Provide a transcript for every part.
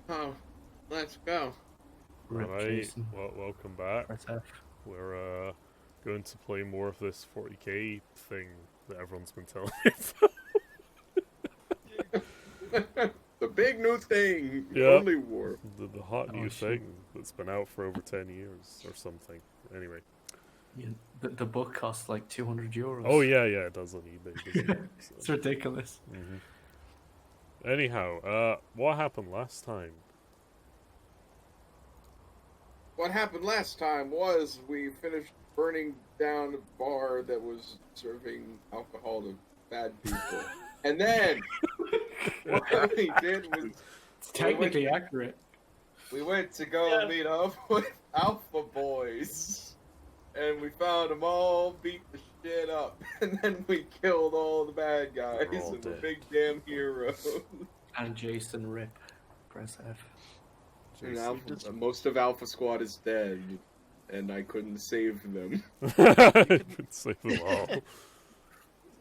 Oh, let's go. Rip Alright, Jason. well, welcome back. Press F. We're going to play more of this 40k thing that everyone's been telling me about. The big new thing. Yep. Only war. The hot new Oh, shit. thing that's been out for over 10 years or something. Anyway. Yeah, the book costs like €200. Oh, yeah, it does on eBay, doesn't it? So. It's ridiculous. Anyhow, what happened last time? What happened last time was we finished burning down a bar that was serving alcohol to bad people. And then, what we did was... It's technically accurate. We went to go meet up with Alpha Boys. And we found them all, beat the shit up. And then we killed all the bad guys all and the dead. big damn heroes. And Jason Rip. Press F. And most of Alpha Squad is dead. And I couldn't save them. Couldn't save them all.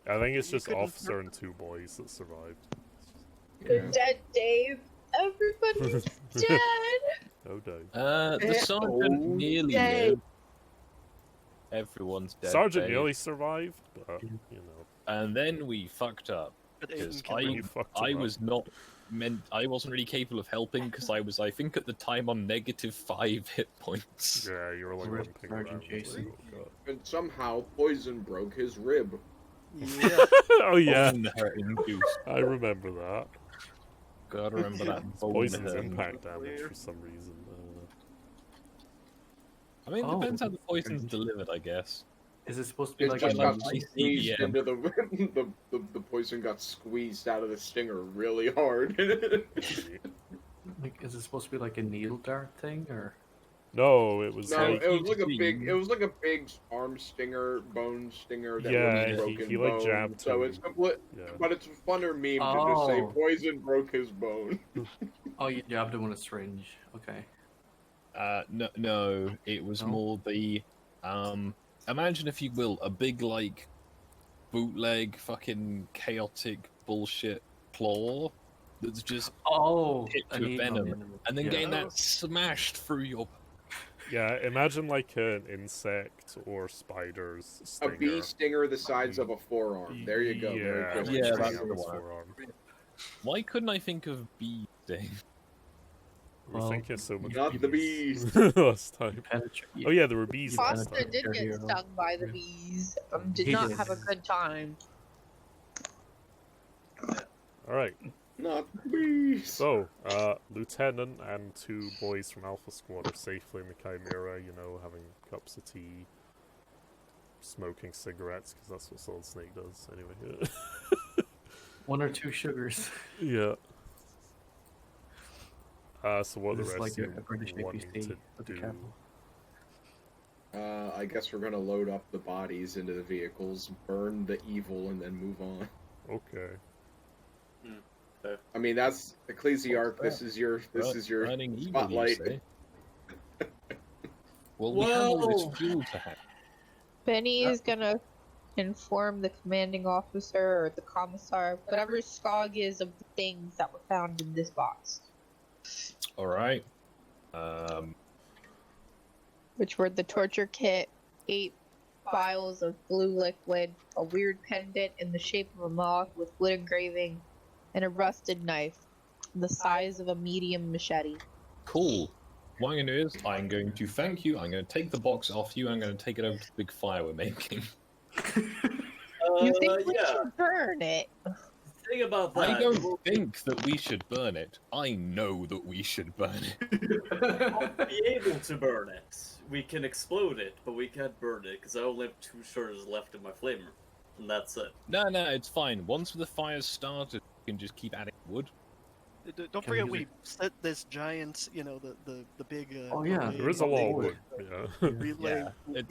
I think it's just Officer and 2 boys that survived. They're dead, Dave. Everybody's dead. Oh, Dave. The sergeant nearly Dave. lived. Everyone's dead. Sergeant Dave. nearly survived, but, you know. And then we fucked up. Because I was not meant. I wasn't really capable of helping because I was, I think, at the time on -5 hit points. Yeah, you were like Rip limping Sergeant around. Jason. Oh, God. And somehow Poison broke his rib. Yeah. Oh, yeah. Bone-hurting goose. I remember that. Gotta remember that. Poison's bone-hurting. impact damage for some reason. I mean, it Oh. depends how the poison's delivered, I guess. Is it supposed to be It like just a got nice squeezed CDM. into the poison got squeezed out of the stinger really hard. like, is it supposed to be like a needle dart thing or? No, it was No, like... it was like a big arm stinger, bone stinger that Yeah, was broken he, like, bone. jabbed So him. it's complete, Yeah. but it's a funner meme to just say Oh. Poison broke his bone. Oh, you jabbed him with a syringe. Okay. No, it was No? more the, imagine if you will, a big, like, bootleg, fucking chaotic bullshit claw that's just Oh, hit a to needle, venom, yeah. and then Yeah. getting that smashed through your... Yeah, imagine like an insect or spider's A stinger. bee stinger the size of a forearm. There you go. Yeah, There you go. Yeah, sticking that's out the his one. forearm. Why couldn't I think of bee thing? We're Well, thinking so much Not the bees. last time. Penetrate. Oh yeah, there were bees last Pasta time. did get Hero. stung by the bees. Did He not did. have a good time. Alright, Not the bees. so, Lieutenant and 2 boys from Alpha Squad are safely in the Chimera, you know, having cups of tea, smoking cigarettes, because that's what Solid Snake does, anyway. 1 or 2 sugars. Yeah. So what This the is rest like of a you British wanting ABC to with the do? capital. I guess we're gonna load up the bodies into the vehicles, burn the evil, and then move on. Okay. I mean, that's Ecclesiarch. What's This is your Burning evil, spotlight. you say? Well, we have all this fuel to have. Benny is gonna inform the commanding officer or the commissar, whatever SCOG is, of the things that were found in this box. Alright. Which were the torture kit, 8 vials of blue liquid, a weird pendant in the shape of a moth with wood engraving, and a rusted knife the size of a medium machete. Cool. What I'm going to do is, I'm going to thank you, I'm going to take the box off you, I'm going to take it over to the big fire we're making. You think we should burn it? Thing about that. I don't think that we should burn it. I know that we should burn it. We'll be able to burn it. We can explode it, but we can't burn it because I only have 2 shards left in my flamer, and that's it. No, it's fine. Once the fire's started, we can just keep adding wood. Don't Can forget we we set this giant, the big. Oh, yeah. relay- There is a lot of wood. wood. Yeah. relay. Yeah,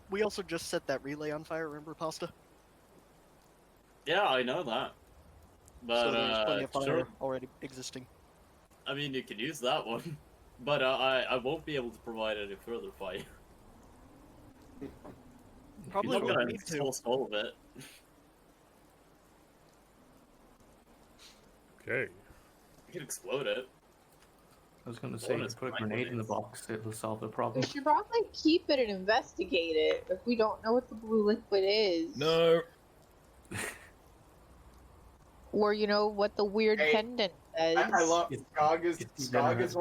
We also just set that relay on fire. Remember, Pasta? Yeah, I know that. But So there's plenty of fire sure. already existing. I mean, you can use that one, but I won't be able to provide any further fire. Probably I'm not won't gonna need to. solve it. Okay. You can explode it. I was gonna say, Bonus put a point grenade in the is- box, it'll solve the We problem. should probably keep it and investigate it if we don't know what the blue liquid is. No. Or, you know, what the weird Hey, pendant says. I love It's- Skog is it's Skog is venomous.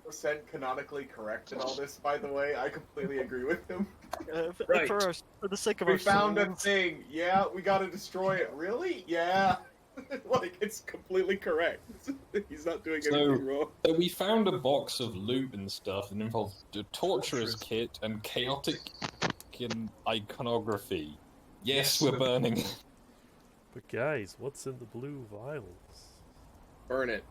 100% canonically correct in all this. By the way, I completely agree with him. Right. For the sake of We our found a souls. thing. Yeah, we gotta destroy it. Really? Yeah. Like it's completely correct. He's not doing So- anything wrong. So we found a box of loot and stuff that involved the torturer's kit and chaotic iconography. Yes, we're burning. But guys, what's in the blue vials? Burn it.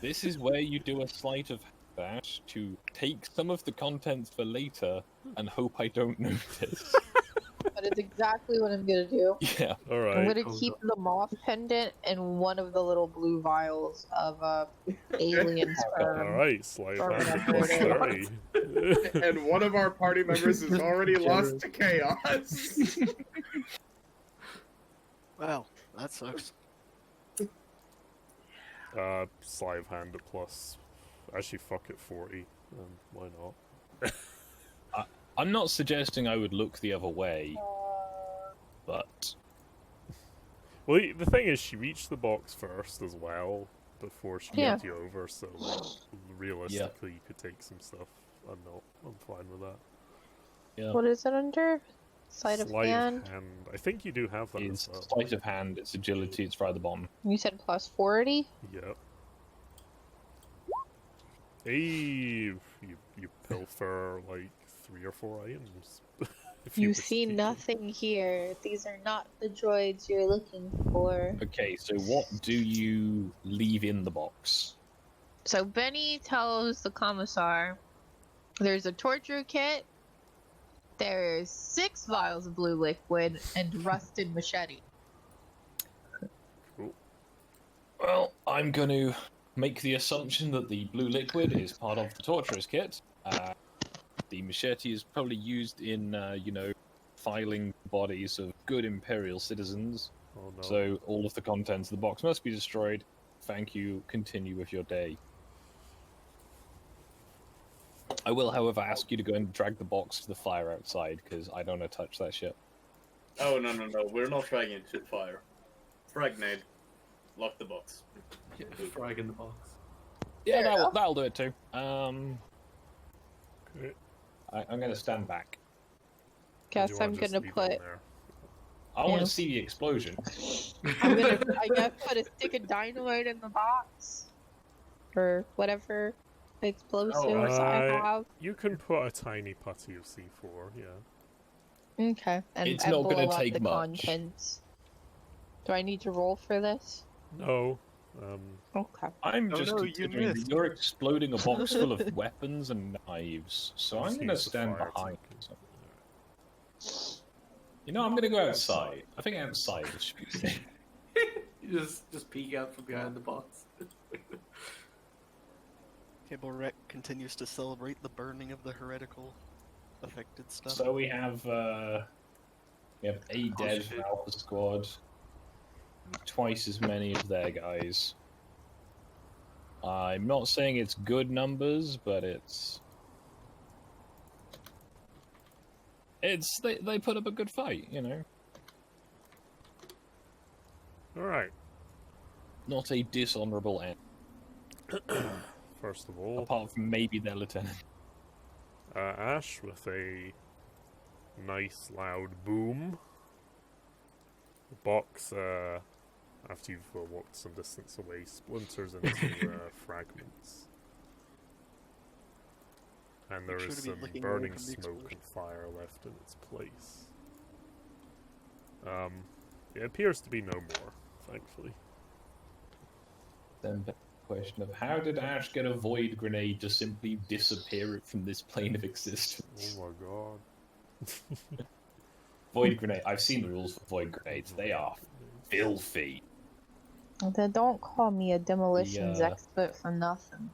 This is where you do a sleight of hand to take some of the contents for later and hope I don't notice. That is exactly what I'm gonna do. Yeah. I'm Alright. gonna keep the moth pendant and one of the little blue vials of alien sperm. Alright, slide Or hand whatever plus it 30. And one of our party members is already lost to chaos. Wow, that sucks. Slide hand at plus. Actually, fuck it, 40. Why not? I'm not suggesting I would look the other way, but Well, the thing is, she reached the box first as well before she Yeah. moved you over, so realistically, you could take some stuff. I'm fine with that. yeah. What is it under? Sleight of hand? I think you do have that It's as well. sleight of hand, it's agility, it's right at the bottom. You said plus 40? Yep. Hey, you pilfer like 3 or 4 items. if You wish to see keep them. nothing here. These are not the droids you're looking for. Okay, so what do you leave in the box? So Benny tells the commissar there's a torture kit, there's 6 vials of blue liquid, and rusted machete. Cool. Well, I'm going to make the assumption that the blue liquid is part of the torturer's kit. The machete is probably used in, filing bodies of good Imperial citizens. Oh no. So all of the contents of the box must be destroyed. Thank you. Continue with your day. I will, however, ask you to go and drag the box to the fire outside, because I don't want to touch that shit. Oh, no. We're not dragging it to the fire. Fragnade. Lock the box. Yeah, frag in the box. Yeah, Fair enough. that'll do it too. Okay. I'm going to stand back. Or do Guess you wanna I'm just gonna leave it put. in there? I want Yeah. to see the explosion. I'm gonna, I guess, put a stick of dynamite in the box, or whatever explosives I have. You can put a tiny putty of C4, yeah. Okay, and It's and not gonna blow up take the much. contents. Do I need to roll for this? No. Okay. I'm Oh just no, you considering that missed. you're exploding a box full of weapons and knives, so I'm just going to use the stand fire behind. token. You know, I'm going to go outside. I think outside is safe. You just peek out from behind the box. Cable Rec continues to celebrate the burning of the heretical affected stuff. So we have 8 dead shit. from Alpha Squad, and twice as many of their guys. I'm not saying it's good numbers, but they put up a good fight, you know. Alright. Not a dishonorable end, First of all, apart from maybe their lieutenant. Ash with a nice loud boom. The box, after you've walked some distance away, splinters into fragments. And there Make is sure to be some looking away burning from the smoke explosion. and fire left in its place. It appears to be no more, thankfully. Then the question of how did Ash get a void grenade to simply disappear from this plane of existence? Oh my god. Void grenade. I've seen the rules for void grenades. They are filthy. Then don't call me a demolitions The, expert for nothing.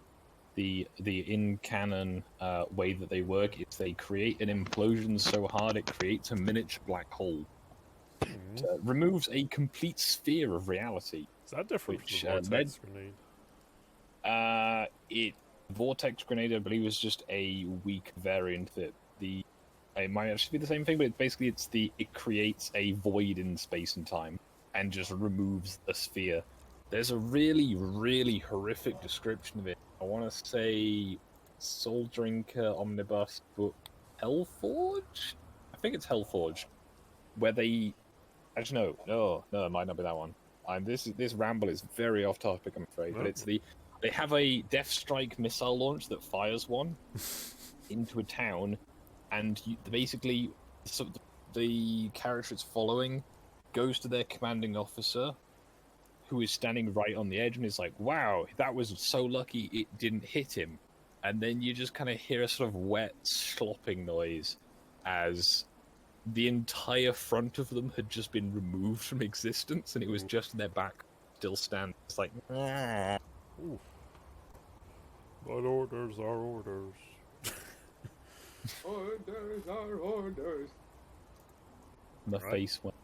The in canon way that they work is they create an implosion so hard it creates a miniature black hole. Mhm. It removes a complete sphere of reality. Is that different Which, from the vortex grenade? It Vortex Grenade, I believe, is just a weak variant that it might actually be the same thing, but it creates a void in space and time and just removes a sphere. There's a really, really horrific description of it. I want to say Soul Drinker Omnibus book Hellforge? I think it's Hellforge, where they actually no, it might not be that one. This ramble is very off topic, I'm afraid, but they have a Death Strike missile launch that fires one into a town, and basically the character it's following goes to their commanding officer, who is standing right on the edge, and is like, "Wow, that was so lucky it didn't hit him." And then you just kind of hear a sort of wet slopping noise as the entire front of them had just been removed from existence, and it was just their back still standing. It's like, nah. Oof. But orders are orders. Orders are orders. My Right. face went.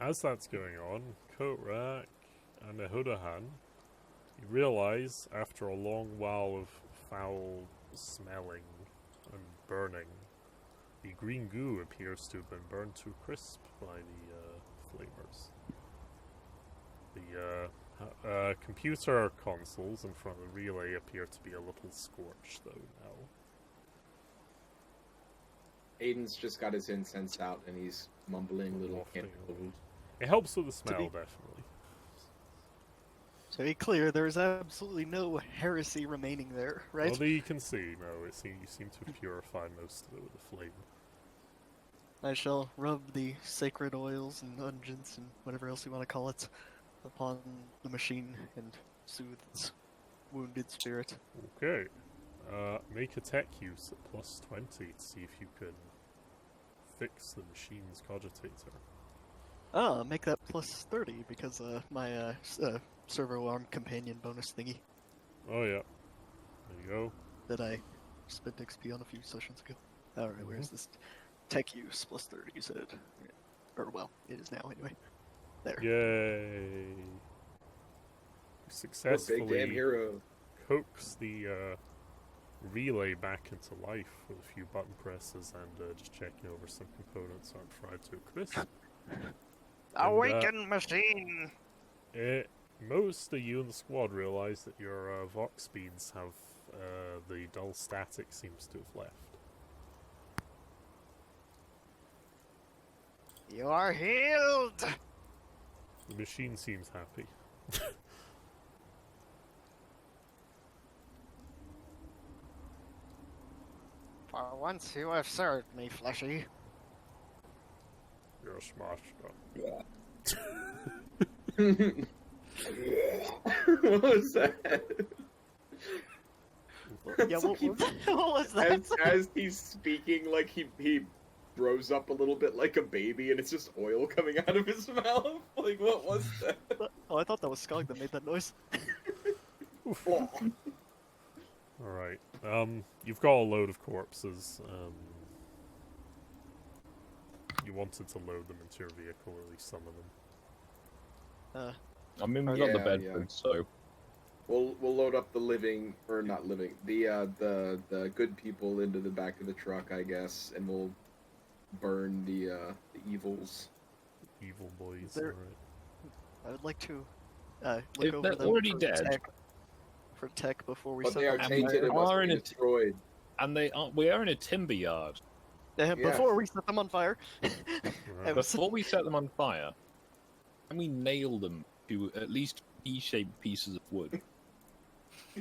As that's going on, Kotrak and Ahudahan, you realise, after a long while of foul smelling and burning, the green goo appears to have been burned to a crisp by the flamers. The computer consoles in front of the relay appear to be a little scorched, though, now. Aiden's just got his incense out and he's mumbling little Wafting canticles. It helps with the smell, be- definitely. To be clear, there's absolutely no heresy remaining there, right? Well, you can see, no, you seem to have purified most of it with the flame. I shall rub the sacred oils and unguents and whatever else you want to call it upon the machine and soothe its wounded spirit. Okay. Make a tech use at +20 to see if you can fix the machine's cogitator. Ah, make that plus 30 because my servo arm companion bonus thingy Oh yeah. There you go. that I spent XP on a few sessions ago. Alright, where's this? Tech use plus 30, you said. Or, well, it is now anyway. There. Yay! You What a big damn successfully hero. coax the relay back into life with a few button presses and just checking over some components aren't fried to a crisp. Awaken machine! Most of you in the squad realize that your Vox speeds have the dull static seems to have left. You are healed! The machine seems happy. For once you have served me, Fleshy. You're a smashed up. What was that? Yeah, what was that? As he's speaking, like he throws up a little bit like a baby, and it's just oil coming out of his mouth. Like, what was that? Oh, I thought that was Skog that made that noise. Oh. Alright. You've got a load of corpses. You wanted to load them into your vehicle, or at least some of them. I mean, we got the Yeah, bed, yeah. so We'll load up the living, or not living, the good people into the back of the truck, I guess, and we'll burn the evils. Evil boys, There- alright. I would like to look If over they're them already for dead. tech before we But set they are them tainted tainted they and must are be in a destroyed. and we are in a timber yard. Before we set them on fire. Right. Before we set them on fire, can we nail them to at least E-shaped pieces of wood?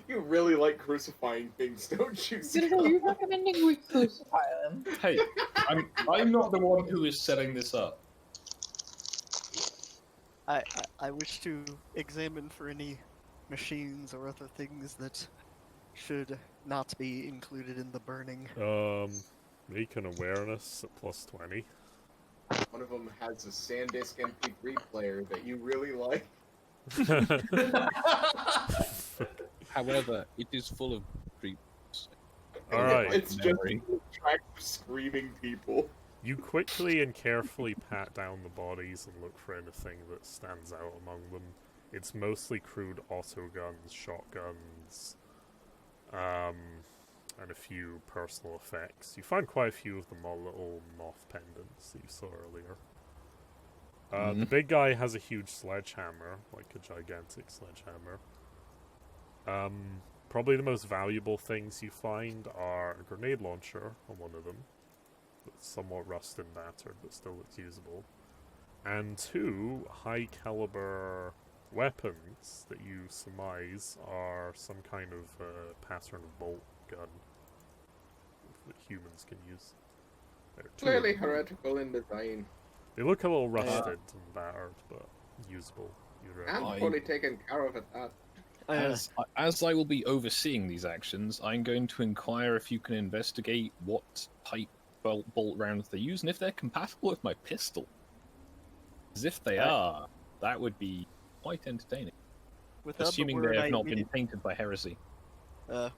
You really like crucifying things, don't you? Then are you recommending we crucify them? Hey, I'm not the one who is setting this up. I wish to examine for any machines or other things that should not be included in the burning. Make an awareness at +20. One of them has a SanDisk MP3 player that you really like. However, it is full of creeps. Alright. It's just tracks of screaming people. You quickly and carefully pat down the bodies and look for anything that stands out among them. It's mostly crude auto guns, shotguns, and a few personal effects. You find quite a few of the little moth pendants that you saw earlier. The big guy has a huge sledgehammer, like a gigantic sledgehammer. Probably the most valuable things you find are a grenade launcher on one of them, that's somewhat rust and battered, but still looks usable, and 2 high-caliber weapons that you surmise are some kind of pattern bolt gun that humans can use. There are 2 of Clearly them. heretical in design. They look a little rusted and battered, but usable. You'd reckon. I'm fully taken care of at that. As I will be overseeing these actions, I'm going to inquire if you can investigate what type bolt rounds they use and if they're compatible with my pistol. Because if they are, that would be quite entertaining. Assuming they have not been tainted by heresy.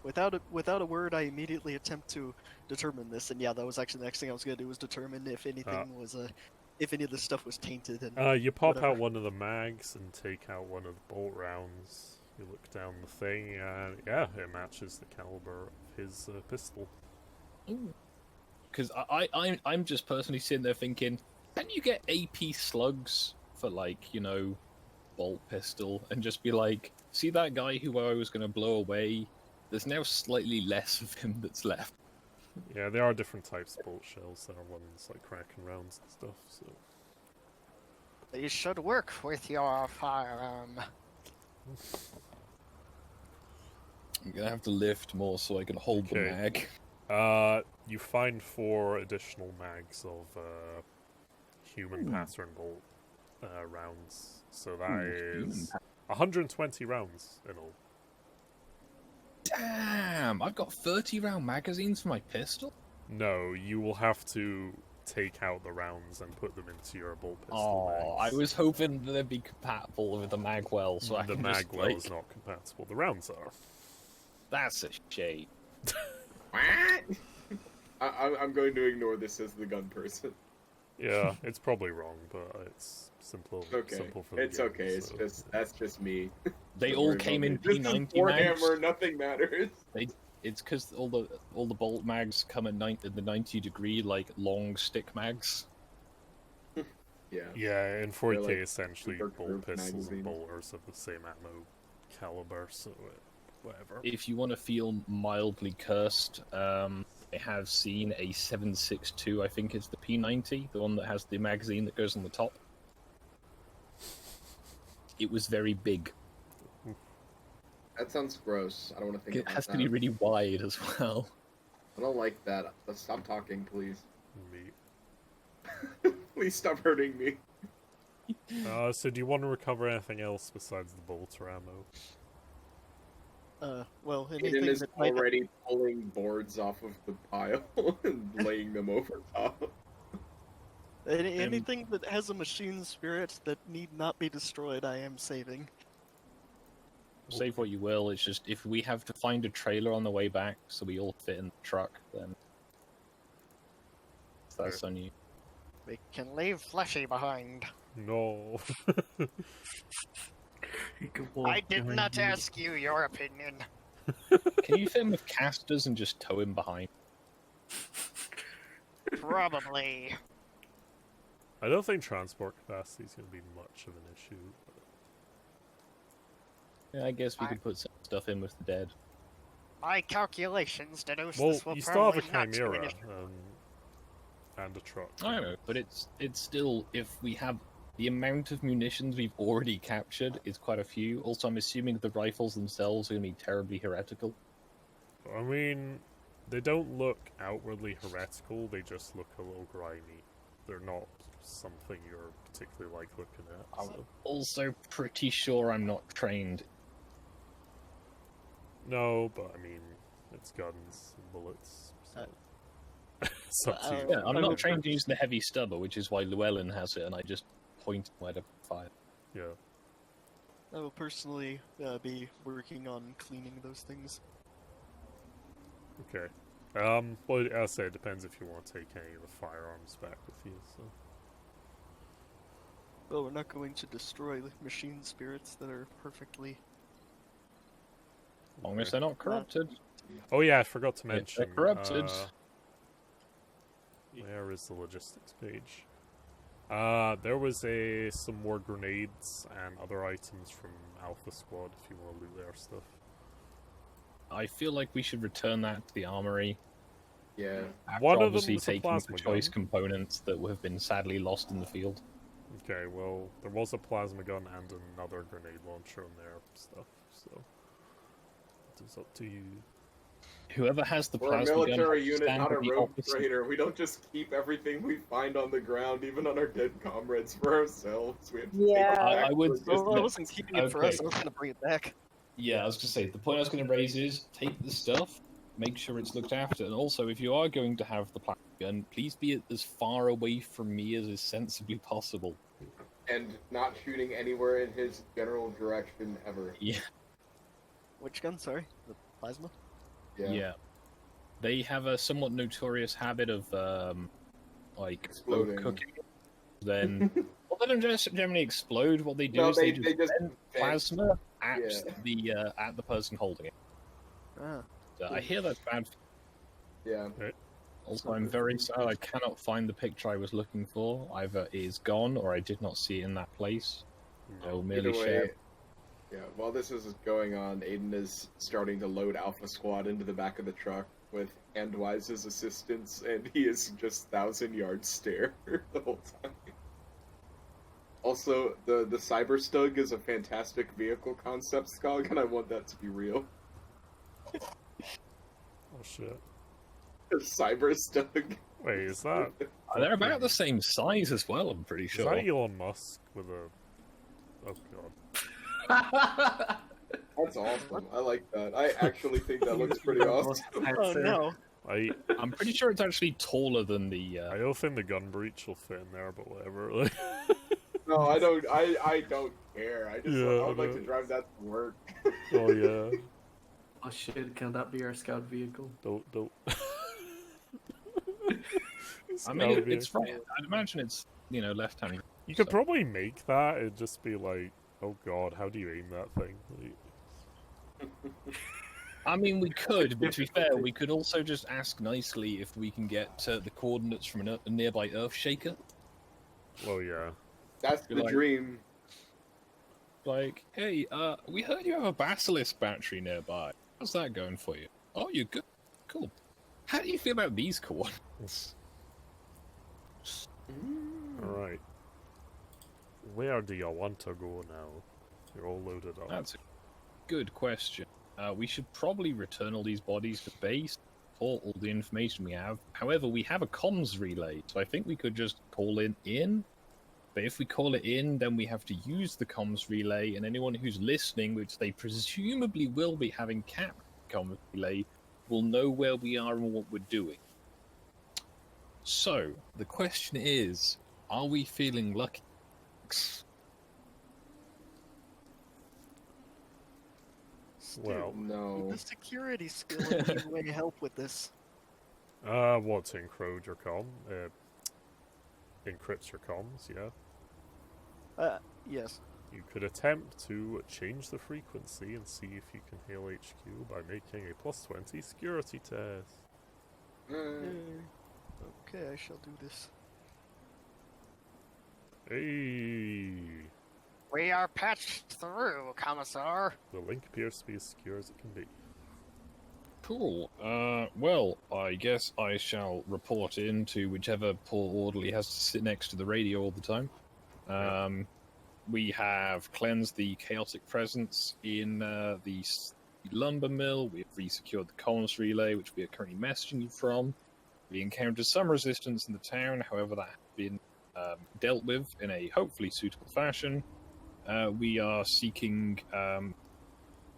Without a word, I immediately attempt to determine this, and yeah, that was actually the next thing I was gonna do, was determine if anything was if any of this stuff was tainted. And you pop whatever. out one of the mags and take out one of the bolt rounds. You look down the thing, and yeah, it matches the caliber of his pistol. Because I'm just personally sitting there thinking, can you get AP slugs for, like, you know, bolt pistol, and just be like, see that guy who I was going to blow away? There's now slightly less of him that's left. Yeah, there are different types of bolt shells. There are ones like cracking rounds and stuff, so... You should work with your firearm. I'm going to have to lift more so I can hold the mag. You find 4 additional mags of human pattern bolt rounds. So that is 120 rounds in all. Damn! I've got 30 round magazines for my pistol? No, you will have to take out the rounds and put them into your bolt pistol Oh, mags. I was hoping that they'd be compatible with the magwell, so I the can just, magwell like... is not compatible. The rounds are. That's a shame. I'm going to ignore this as the gun person. Yeah, it's probably wrong, but it's simple. Okay, simple for the it's game, okay. so, It's just me. They Don't all worry came about in me. This is P90 mags. Warhammer. Nothing matters. It's because all the bolt mags come at the 90-degree, like, long stick mags. Yeah. Yeah, in 40k, like essentially, super bolt curved pistols and magazines. bolters have the same ammo caliber, so whatever. If you want to feel mildly cursed, I have seen a 7.62, I think it's the P90, the one that has the magazine that goes on the top. It was very big. That sounds gross. I don't want to think It about has that. to be really wide as well. I don't like that. Let's stop talking, please. Neat. Please stop hurting me. So do you want to recover anything else besides the bolter ammo? Well, Aiden anything is that might already pulling boards off of the pile and laying them over top. anything that has a machine spirit that need not be destroyed, I am saving. Save what you will, it's just, if we have to find a trailer on the way back so we all fit in the truck, then that's on you. We can leave Fleshy behind. No. I did not ask you your opinion. Can you fit him with casters and just tow him behind? Probably. I don't think transport capacity is going to be much of an issue. Yeah, I guess we could put some stuff in with the dead. My calculations deduce Well, this will you still have a probably not be an chimera issue. and a truck. I know, but it's still, if we have the amount of munitions we've already captured is quite a few. Also, I'm assuming the rifles themselves are going to be terribly heretical. I mean, they don't look outwardly heretical, they just look a little grimy. They're not something you're particularly like looking at. I'm So. also pretty sure I'm not trained. No, but I mean, it's guns and bullets. So. It's up to you. Yeah, I'm not trained using the heavy stubber, which is why Llewellyn has it, and I just point where to fire. Yeah. I will personally be working on cleaning those things. Okay. Well, I'll say it depends if you want to take any of the firearms back with you, so. Well, we're not going to destroy the machine spirits that are perfectly... As long as they're not corrupted. Oh yeah, I forgot to They're mention. corrupted. Where is the logistics page? There was some more grenades and other items from Alpha Squad if you want to loot their stuff. I feel like we should return that to the armory. Yeah. After One of them obviously was a taking plasma the choice gun. components that have been sadly lost in the field. Okay, well, there was a plasma gun and another grenade launcher on their stuff, so it's up to you. Whoever has the We're a plasma gun military has to unit, stand not a at the rogue opposite- trader. We don't just keep everything we find on the ground, even on our dead comrades, for ourselves. We have to Yeah. take it back I would- to Well, I logistics. wasn't keeping it for us. I was gonna bring it back. Yeah, I was going to say, the point I was going to raise is take the stuff, make sure it's looked after, and also if you are going to have the plasma gun, please be as far away from me as is sensibly possible. And not shooting anywhere in his general direction ever. Yeah. Which gun? Sorry, the plasma. Yeah. They have a somewhat notorious habit of, like, Exploding. cooking. Then, well, they don't just generally explode. What they do No, is they they just vent. plasma at Yeah. the person holding it. Ah, So I hear that's bad. Yeah. Also, I'm very sad I cannot find the picture I was looking for. Either it is gone or I did not see it in that place. I will merely Either way, share. yeah, while this is going on, Aiden is starting to load Alpha Squad into the back of the truck with Handwise's assistance, and he is just 1,000-yard stare the whole time. Also, the Cyber Stug is a fantastic vehicle concept, Skog, and I want that to be real. Oh shit. The Cyber Stug. Wait, is that... They're about the same size as well, I'm pretty Is sure. that Elon Musk with a... Oh god. That's awesome. I like that. I actually think that looks pretty awesome. oh no! I'm pretty sure it's actually taller than the. I don't think the gun breach will fit in there, but whatever. Like... No, I don't. I don't care. I just. Yeah, I would I like to know. drive that to work. Oh yeah. Oh shit, can that be our scout vehicle? Don't. I mean, it's right. I'd imagine it's left-handed. You could probably make that. It'd just be like, oh god, how do you aim that thing? Like... I mean, we could, but to be fair, we could also just ask nicely if we can get the coordinates from a nearby Earth shaker. Well, yeah. That's the Like- dream. Like, hey, we heard you have a Basilisk battery nearby. How's that going for you? Oh, you're good. Cool. How do you feel about these coordinates? Alright. Where do you want to go now? You're all loaded up. That's a good question. We should probably return all these bodies to base, report all the information we have. However, we have a comms relay, so I think we could just call it in. But if we call it in, then we have to use the comms relay, and anyone who's listening, which they presumably will be having cap comms relay, will know where we are and what we're doing. So, the question is, are we feeling lucky? Well, No. With the security skill, I need way help with this. what, to encode your encrypt your comms, yeah? Yes. You could attempt to change the frequency and see if you can hail HQ by making a +20 security test. Okay, I shall do this. Hey! We are patched through, Commissar. The link appears to be as secure as it can be. Cool. Well, I guess I shall report in to whichever poor orderly has to sit next to the radio all the time. We have cleansed the chaotic presence in the lumber mill. We have resecured the comms relay, which we are currently messaging you from. We encountered some resistance in the town, however, that has been dealt with in a hopefully suitable fashion. We are seeking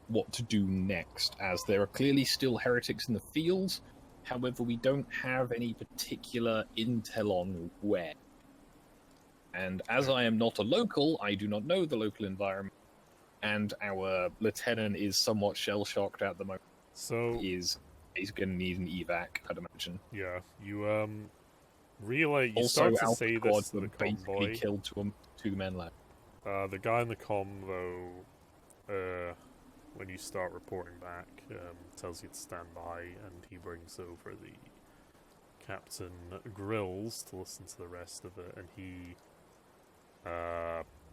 what to do next, as there are clearly still heretics in the field. However, we don't have any particular intel on where. And as I am not a local, I do not know the local environment, and our lieutenant is somewhat shell-shocked at the moment. So, He's going to need an evac, I'd imagine. yeah, you, relay, you Also, start to Alpha say Squad this to the were basically convoy. killed two men left. The guy in the comm, though, when you start reporting back, tells you to stand by, and he brings over the Captain Grills to listen to the rest of it, and he,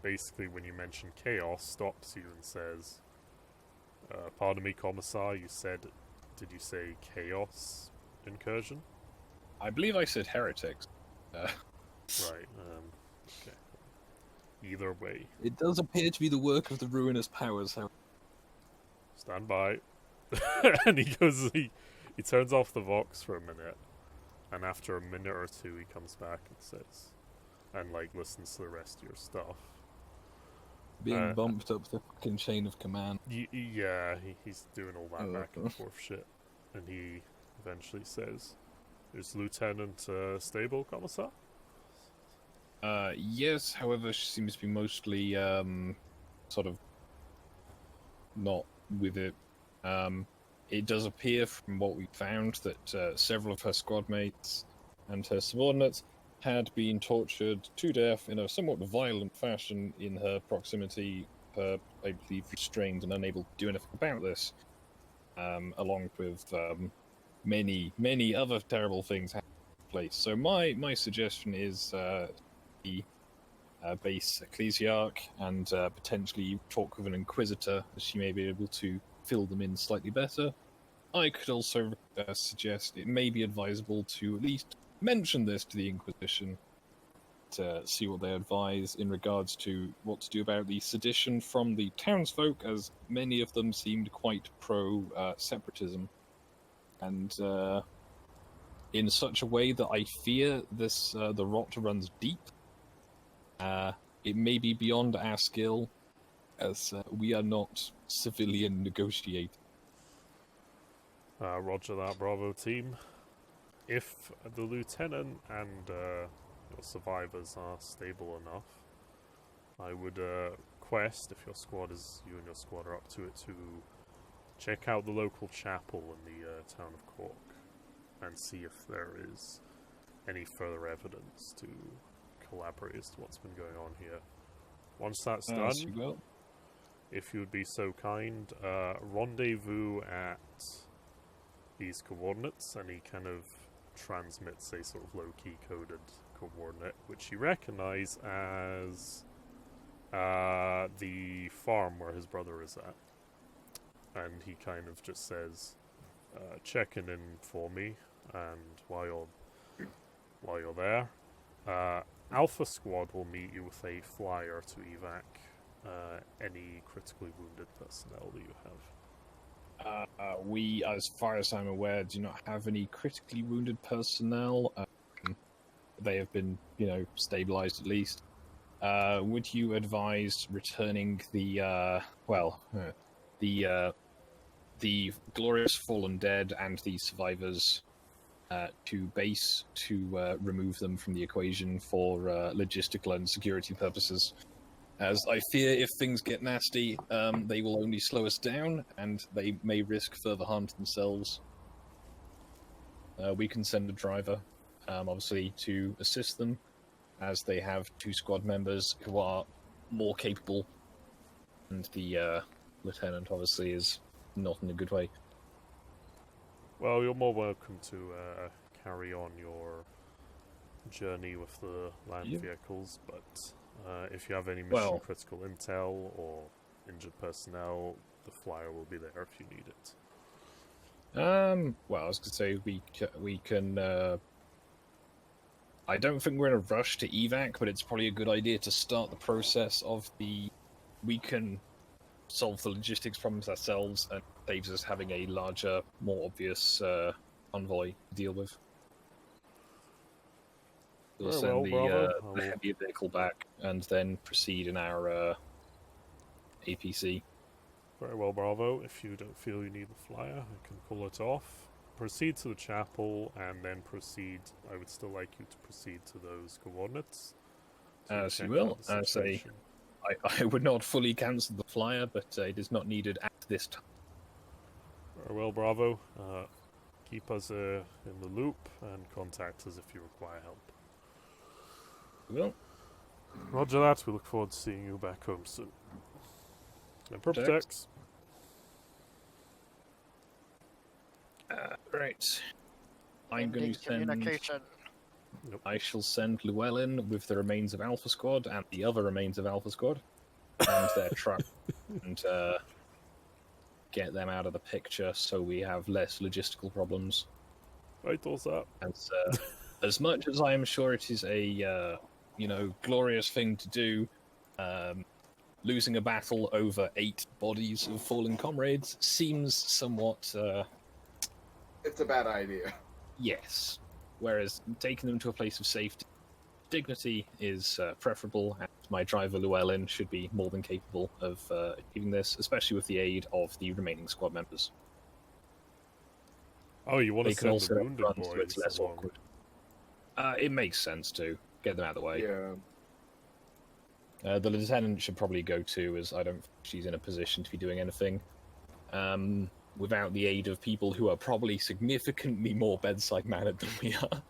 basically when you mention chaos, stops you and says, pardon me, Commissar, did you say chaos incursion? I believe I said heretics. Right, okay. Either way. It does appear to be the work of the ruinous powers, however. Stand by. And he turns off the Vox for a minute, and after a minute or two he comes back and says, and like listens to the rest of your stuff. Being bumped up the fucking chain of command. Yeah, he's doing all that back and forth shit, and he eventually says, "Is Lieutenant stable, Commissar?" Yes, however, she seems to be mostly, sort of not with it. It does appear from what we found that several of her squad mates and her subordinates had been tortured to death in a somewhat violent fashion in her proximity, I believe, restrained and unable to do anything about this, along with many, many other terrible things happening in place. So my suggestion is the base ecclesiarch and potentially talk with an inquisitor, as she may be able to fill them in slightly better. I could also suggest it may be advisable to at least mention this to the Inquisition to see what they advise in regards to what to do about the sedition from the townsfolk, as many of them seemed quite pro-separatism. And in such a way that I fear this the rot runs deep. It may be beyond our skill, as we are not civilian negotiators. Roger that, Bravo team. If the lieutenant and your survivors are stable enough, I would request, if you and your squad are up to it, to check out the local chapel in the town of Cork and see if there is any further evidence to collaborate as to what's been going on here. Once that's done, You will. if you would be so kind, rendezvous at these coordinates, and he kind of transmits a sort of low-key coded coordinate, which you recognize as the farm where his brother is at. And he kind of just says, checking in for me, and while you're there, Alpha Squad will meet you with a flyer to evac any critically wounded personnel that you have. We, as far as I'm aware, do not have any critically wounded personnel. They have been, stabilized at least. Would you advise returning the glorious fallen dead and the survivors to base to remove them from the equation for logistical and security purposes? As I fear if things get nasty, they will only slow us down, and they may risk further harm to themselves. We can send a driver, obviously, to assist them, as they have 2 squad members who are more capable, and the lieutenant, obviously, is not in a good way. Well, you're more welcome to carry on your journey with the land vehicles, but if you have any mission critical intel or injured personnel, the flyer will be there if you need it. Well, I was going to say we can. I don't think we're in a rush to evac, but it's probably a good idea to start the process of we can solve the logistics problems ourselves, and saves us having a larger, more obvious convoy to deal with. We'll send the heavier vehicle back, and then proceed in our APC. Very well, Bravo. If you don't feel you need the flyer, I can pull it off. Proceed to the chapel, and then proceed. I would still like you to proceed to those coordinates. As you will. I say, I would not fully cancel the flyer, but it is not needed at this time. Very well, Bravo. Keep us in the loop, and contact us if you require help. We will. Roger that. We look forward to seeing you back home soon. And Perpetex. Right. I'm going Ending to send. communication. I shall send Llewellyn with the remains of Alpha Squad and the other remains of Alpha Squad and their truck, and get them out of the picture so we have less logistical problems. Right, what's up? As much as I am sure it is a glorious thing to do, losing a battle over 8 bodies of fallen comrades seems somewhat It's a bad idea. yes. Whereas taking them to a place of safety, dignity is preferable, and my driver Llewellyn should be more than capable of achieving this, especially with the aid of the remaining squad members. Oh, you want They to can send the also wounded run, so it's boys less along? awkward. It makes sense to get them out of the way. Yeah. The lieutenant should probably go too, as I don't think she's in a position to be doing anything without the aid of people who are probably significantly more bedside mannered than we are.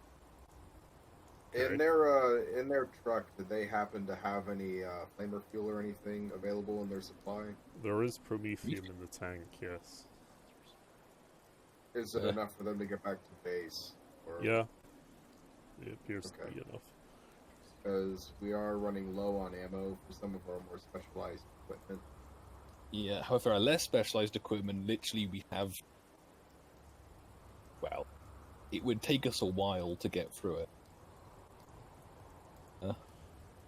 In their truck, did they happen to have any flamer fuel or anything available in their supply? There is promethium in the tank, yes. Is it enough for them to get back to base? Or... Yeah. It appears to Okay. be enough. Because we are running low on ammo for some of our more specialized equipment. Yeah, however, our less specialized equipment, literally we have... Well, it would take us a while to get through it.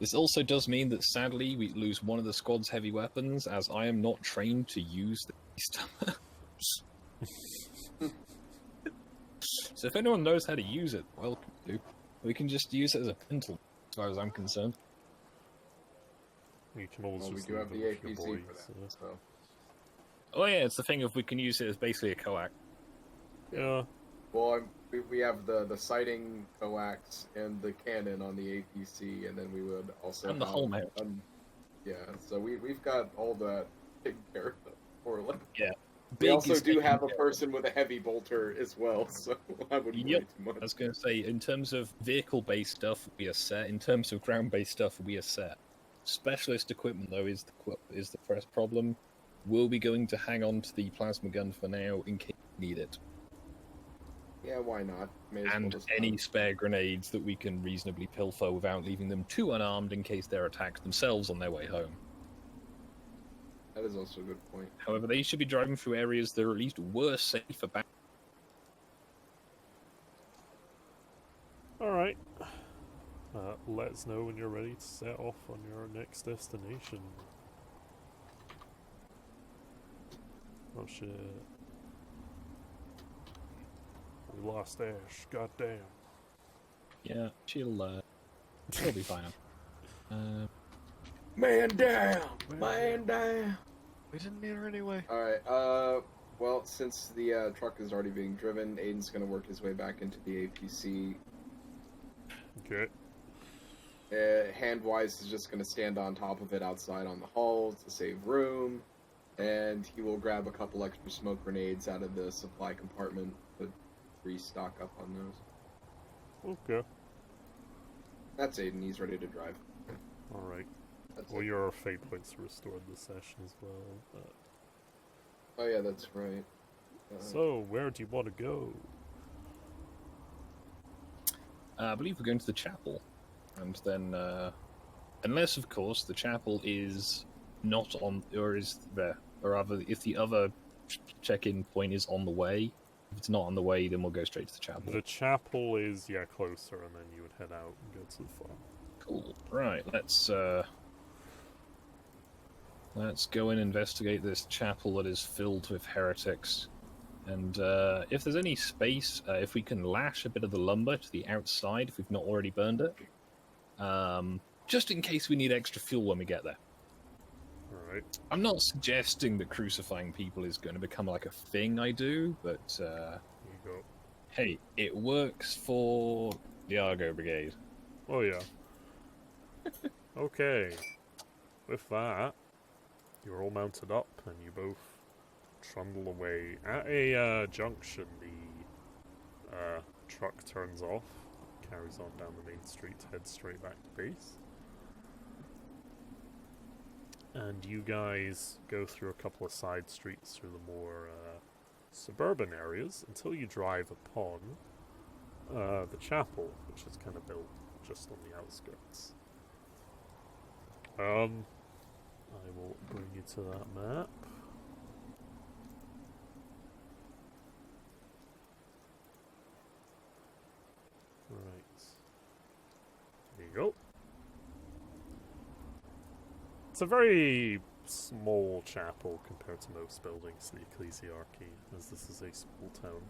This also does mean that, sadly, we lose one of the squad's heavy weapons, as I am not trained to use the So if anyone knows how to use it, welcome to. We can just use it as a pintle, as far as I'm concerned. You can always Well, we just do have leave the them with your APC for boys, that, so... Oh yeah, it's the thing of we can use it as basically a coax. Yeah. Well, we have the sighting coax and the cannon on the APC, and then we would also And the have, hull mount. Yeah, so we've got all that taken care of. More or less. Yeah. We also is do taken have a care of. person with a heavy bolter as well, so I wouldn't Yep. worry too much. I was going to say, in terms of vehicle-based stuff, we are set. In terms of ground-based stuff, we are set. Specialist equipment, though, is the first problem. We'll be going to hang on to the plasma gun for now in case we need it. Yeah, why not? May as well And just any spare grenades that we can reasonably pilfer without leaving them too unarmed in case they're attacked themselves on their way home. That is also a good point. However, they should be driving through areas that are at least worse safe for back. Alright. Let us know when you're ready to set off on your next destination. Oh shit. We lost Ash, goddamn. Yeah, she'll be fine. Man down! Man down! We didn't need her anyway. Alright, well, since the truck is already being driven, Aiden's gonna work his way back into the APC. Okay. Handwise is just gonna stand on top of it outside on the hull to save room, and he will grab a couple extra smoke grenades out of the supply compartment to restock up on those. Okay. That's Aiden, he's ready to drive. Alright. That's Well, it. your fate points restored this session as well. Oh yeah, that's right. So, where do you want to go? I believe we're going to the chapel. And then, unless, of course, the chapel is not on, or is there, or rather, if the other check-in point is on the way, if it's not on the way, then we'll go straight to the chapel. The chapel is, yeah, closer, and then you would head out and go to the farm. Cool. Right, let's go and investigate this chapel that is filled with heretics. And if there's any space, if we can lash a bit of the lumber to the outside, if we've not already burned it, just in case we need extra fuel when we get there. Alright. I'm not suggesting that crucifying people is going to become like a thing I do, but Here you go. hey, it works for the Argo Brigade. Oh, yeah. Okay. With that, you're all mounted up, and you both trundle away. At a junction, the truck turns off, carries on down the main street, heads straight back to base. And you guys go through a couple of side streets through the more suburban areas until you drive upon the chapel, which is kind of built just on the outskirts. I will bring you to that map. Right. There you go. It's a very small chapel compared to most buildings in the ecclesiarchy, as this is a small town.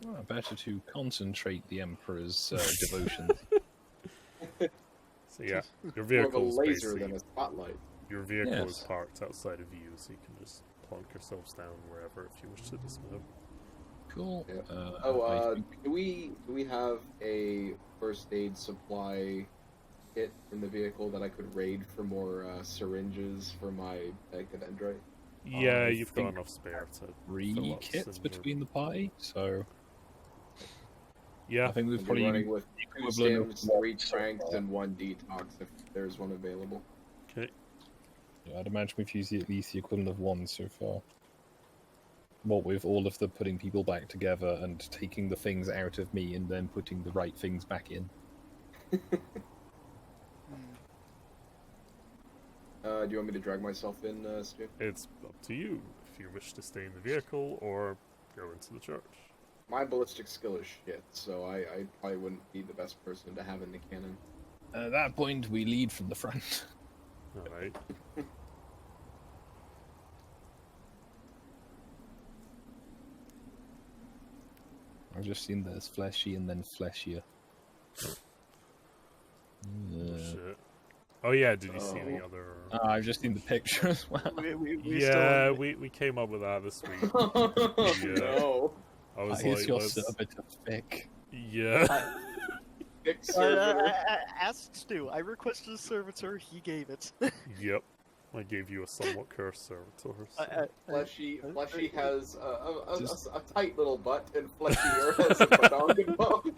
Well, better to concentrate the Emperor's devotions. So yeah, your More of a vehicle's laser basically than a spotlight. your vehicle is Yes. parked outside of you, so you can just plunk yourselves down wherever if you wish to dismount. Cool. Yeah. I think Do we have a first aid supply kit in the vehicle that I could raid for more syringes for my dendrite? Yeah, I you've got think enough spare to fill three up kits Cinder. between the party, so Yeah, I think we've I'll be probably running with the 2 equivalent of stims, one 3 so tranks, far. and 1 detox if there's one available. okay. Yeah, I'd imagine we've used at least the equivalent of one so far. What with all of the putting people back together and taking the things out of me and then putting the right things back in. Do you want me to drag myself in, Stu? It's up to you if you wish to stay in the vehicle or go into the church. My ballistic skill is shit, so I probably wouldn't be the best person to have in the cannon. At that point, we lead from the front. Alright. I've just seen there's fleshy and then fleshier. Oh, shit. Oh yeah, did you see the Oh. other... I've just seen the picture as well. yeah, we came up with that this week. Yeah. No. I was Is like, your let's... servitor thick? Yeah. Thick servitor. Ask Stu. I requested a servitor. He gave it. Yep. I gave you a somewhat cursed servitor. So. Fleshy has a tight little butt, and Fleshier has a badonkin bum.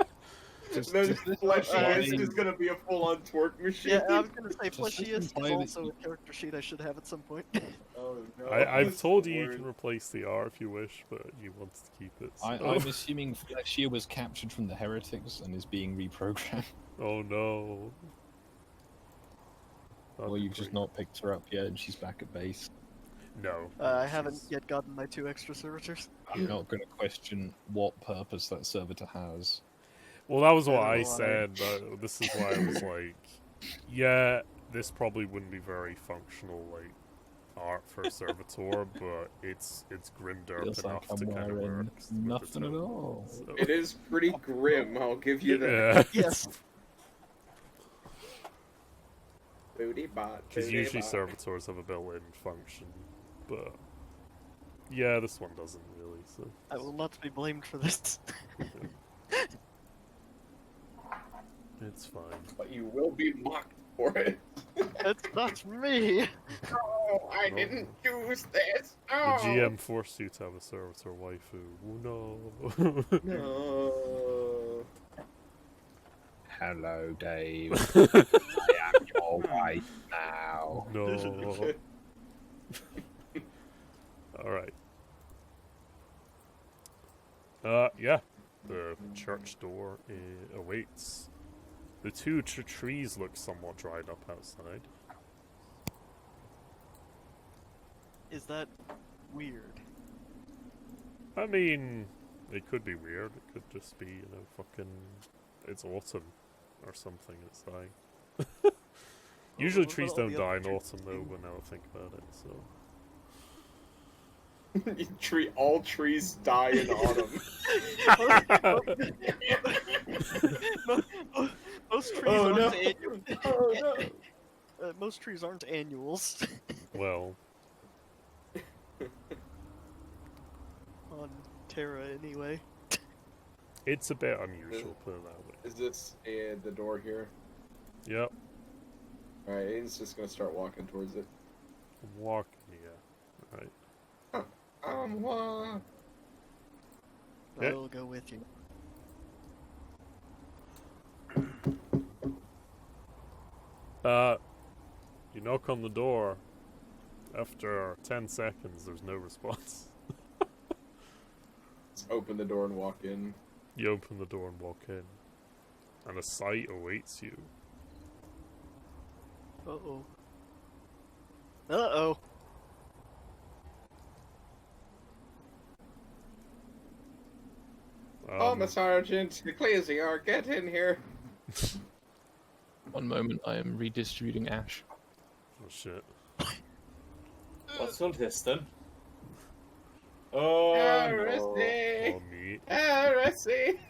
Then Fleshiest is gonna be a full-on twerk machine. Yeah, I was gonna say Just Fleshiest is imply that also a character sheet I should have at some point. Oh no. I've This told you you word. can replace the R if you wish, but you want to keep it. So. I'm assuming Fleshier was captured from the heretics and is being reprogrammed. Oh no. That'd Or be you've just great. not picked her up yet and she's back at base. No. I haven't she's- yet gotten my 2 extra servitors. I'm not going to question what purpose that servitor has. Well, that was what I I don't know, said, but this is why I was like, yeah, this probably wouldn't be very functional, like, art for a servitor, but it's grimdark Feels like enough I'm to kind of wearing work. with the nothing at tone, all. so- It is pretty grim, I'll give you that. Yeah. Yes. Booty bot. Because booty usually bot. servitors have a built-in function, but yeah, this one doesn't really. So I will not be blamed for this. it's fine. But you will be mocked for it. It's not me. Oh, I No. didn't choose this. The Oh. GM forced you to have a servitor waifu. Oh, no. No. Hello, Dave. I am your wife now. No. Alright. Yeah. The church door awaits. The 2 trees look somewhat dried up outside. Is that weird? I mean, it could be weird. It could just be, fucking... It's autumn or something. It's dying. Usually what trees about all don't the die other in trees? autumn, though, when I think about it, so... All trees die in autumn. Most trees Oh, aren't no. annual. Oh no. Most trees aren't annuals Well, on Terra anyway. it's a bit unusual, put it that way. Is this the door here? Yep. Alright, Aiden's just gonna start walking towards it. I'm walking, yeah. Right. What? Yeah. I'll go with you. You knock on the door, After 10 seconds, there's no response. Let's open the door and walk in. You open the door and walk in, and a sight awaits you. Uh-oh. Uh-oh. Miss Sergeant, Ecclesiar, get in here. One moment, I am redistributing ash. Oh shit. What's all this then? Oh, no. Heresy! Oh, meat. Heresy!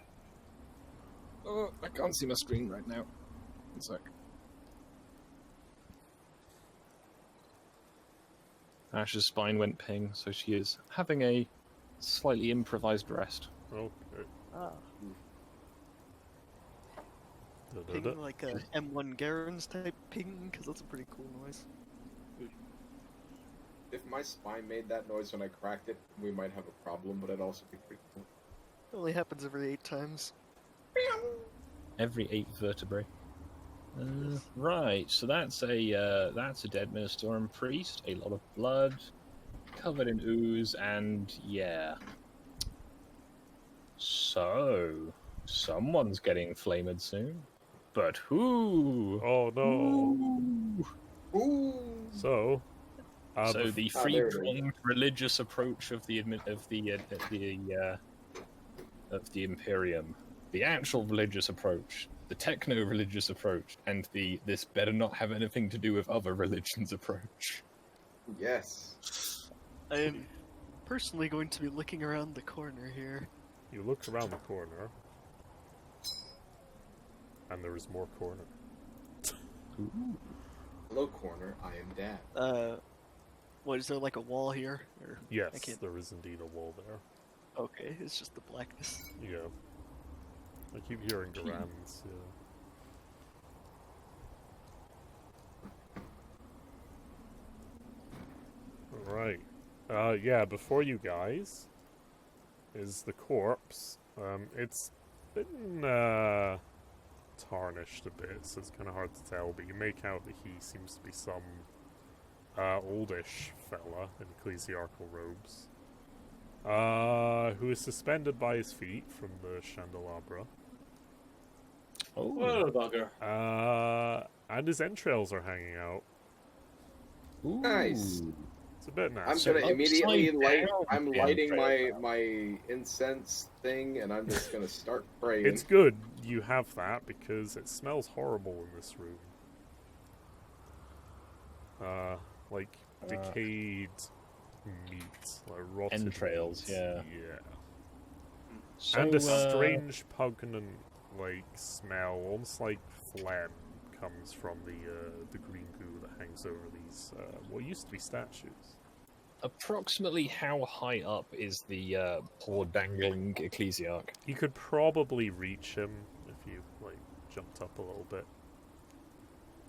Oh, I can't see my screen right now. One sec. Ash's spine went ping, so she is having a slightly improvised rest. Okay. Ah. Da-da-da. Ping like a M1 Garens type ping, because that's a pretty cool noise. If my spine made that noise when I cracked it, we might have a problem, but it'd also be pretty cool. It only happens every 8 times. Every 8 vertebrae. Right, so that's a dead Storm priest, a lot of blood, covered in ooze, and yeah. So, someone's getting flamed soon. But who? Oh no. Ooh! So, So the Oh, there it is. free-pronged religious approach of the Imperium, the actual religious approach, the techno-religious approach, and the this better not have anything to do with other religions approach. Yes. I am personally going to be looking around the corner here. you look around the corner, and there is more corner. Hello, corner. I am Dad. What, is there like a wall here? Or I Yes, can't... there is indeed a wall there. Okay, it's just the blackness. Yeah. I keep hearing Durans, yeah. Right. Yeah, before you guys is the corpse. It's been, tarnished a bit, so it's kind of hard to tell, but you make out that he seems to be some, oldish fella in ecclesiarchal robes. Who is suspended by his feet from the candelabra. Oh, What a bugger. And his entrails are hanging out. ooh. Nice. It's a bit I'm nasty. gonna immediately upside light. down, I'm the lighting entrails. my incense thing, and I'm just gonna start praying. It's good you have that because it smells horrible in this room. Like decayed meat, like rotten Entrails, meat. yeah. Yeah. So, And a strange pungent like smell, almost like phlegm, comes from the green goo that hangs over these what used to be statues. approximately how high up is the poor dangling ecclesiarch? You could probably reach him if you like jumped up a little bit.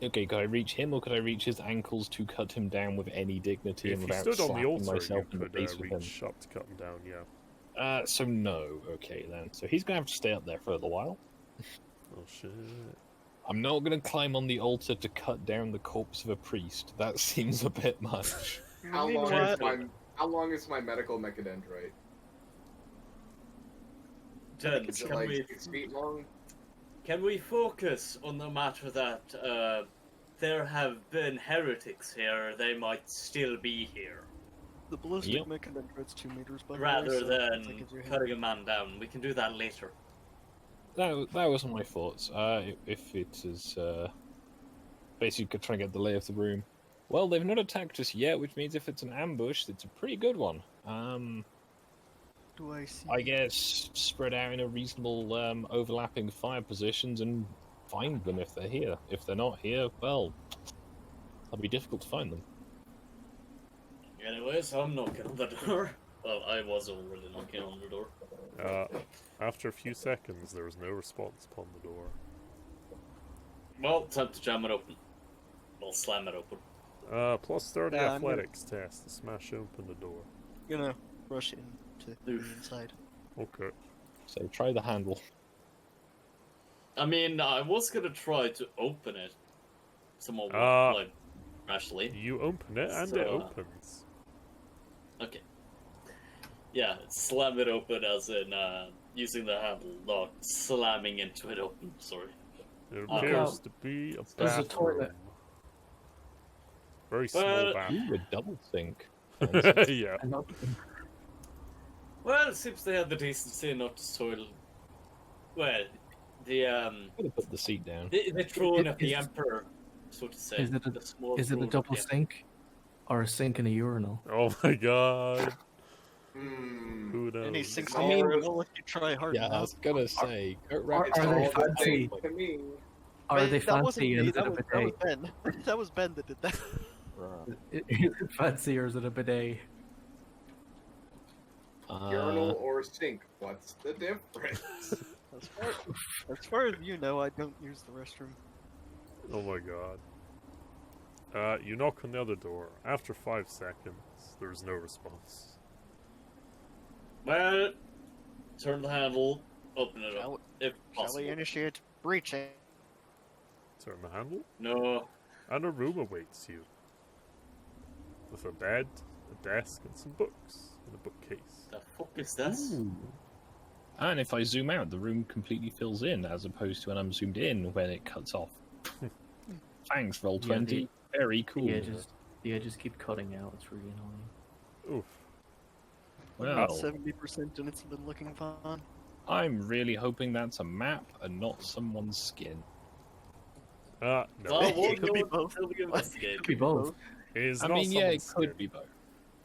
Okay, could I reach him, or could I reach his ankles to cut him down with any dignity If and you without stood on the slapping altar, myself you in the could face with him? reach up to cut him down. Yeah. So no. Okay then. So he's gonna have to stay up there for a little while. Oh shit. I'm not gonna climb on the altar to cut down the corpse of a priest. That seems a bit much. How You know long what? is my medical mechadendrite? Gents, Is it like 6 feet long? can we focus on the matter that there have been heretics here? They might still be here. The ballistic Yep. mechadendrite's 2 meters, by the way, Rather so that than gives you a hint. cutting a man down. We can do that later. That wasn't my thoughts. If it is basically trying to get the lay of the room. Well, they've not attacked us yet, which means if it's an ambush, it's a pretty good one. Do I see? I guess spread out in a reasonable overlapping fire positions and find them if they're here. If they're not here, well, it'll be difficult to find them. Anyways, I'm knocking on the door. Well, I was already knocking on the door. After a few seconds, there was no response upon the door. Well, time to jam it open. I'll slam it open. Plus 30 Yeah, I'm gonna- athletics test to smash open the door. Gonna rush into the Oof. inside. Okay. So try the handle. I mean, I was gonna try to open it. Some more, Uh, like, actually. You open it and So, it opens. Okay. Yeah, slam it open as in using the handle, not slamming into it open. Sorry. It Look appears out. to be a There's a bathroom. toilet. Very small Well, bathroom. Ooh, a double sink. Fancy. Yeah. And not, Well, it seems they had the decency not to soil. Well, the Gotta put the seat down. the throne of the Is- emperor, so to say. is it a- the small is it a throne of double the emperor. sink or a sink and a urinal? Oh my god. Hmm. Who knows? Any sinks I I mean- will if you try hard Yeah, I enough. was gonna say. Kurt are It's they all the fancy? same to me. Are Wait, they that wasn't fancy and me, is it a that was bidet? Ben. That was Ben that did that. Is it fancy or is it a bidet? Urinal or sink? What's the difference? As far as you know, I don't use the restroom. Oh my god. You knock on the other door. After 5 seconds, there's no response. Well, turn the handle, open it Shall up, if Shall possible. we initiate breaching? Turn the handle, No. and a room awaits you. With a bed, a desk, and some books, and a bookcase. The fuck is this? Ooh. And if I zoom out, the room completely fills in, as opposed to when I'm zoomed in when it cuts off. Thanks, roll Yeah, 20. Very cool. The edges keep cutting out. It's really annoying. Oof. Well, 70% and it's been looking fine. I'm really hoping that's a map and not someone's skin. No. Well, It we'll could be know both. until we investigate. Could be both. It is I not mean, yeah, it someone's could skin. be both.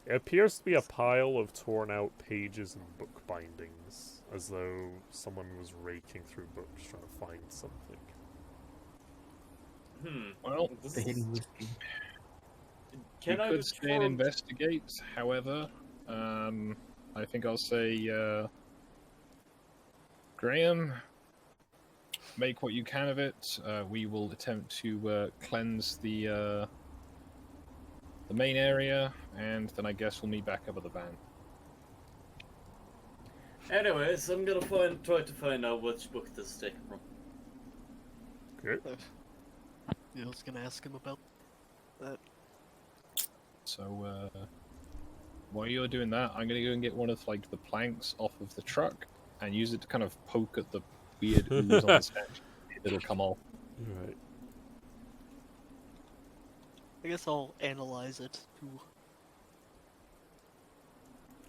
It appears to be a pile of torn out pages and book bindings, as though someone was raking through books trying to find something. Well, This The is- hidden whiskey. Can we I could stay and perform- investigate. However, I think I'll say, Graham, make what you can of it. We will attempt to cleanse the main area, and then I guess we'll meet back up at the van. Anyways, I'm gonna try to find out which book this is taken from. Okay. Yeah, I was gonna ask him about that. So, while you're doing that, I'm gonna go and get one of like the planks off of the truck and use it to kind of poke at the weird ooze on the statue. It'll come off. Right. I guess I'll analyze it too.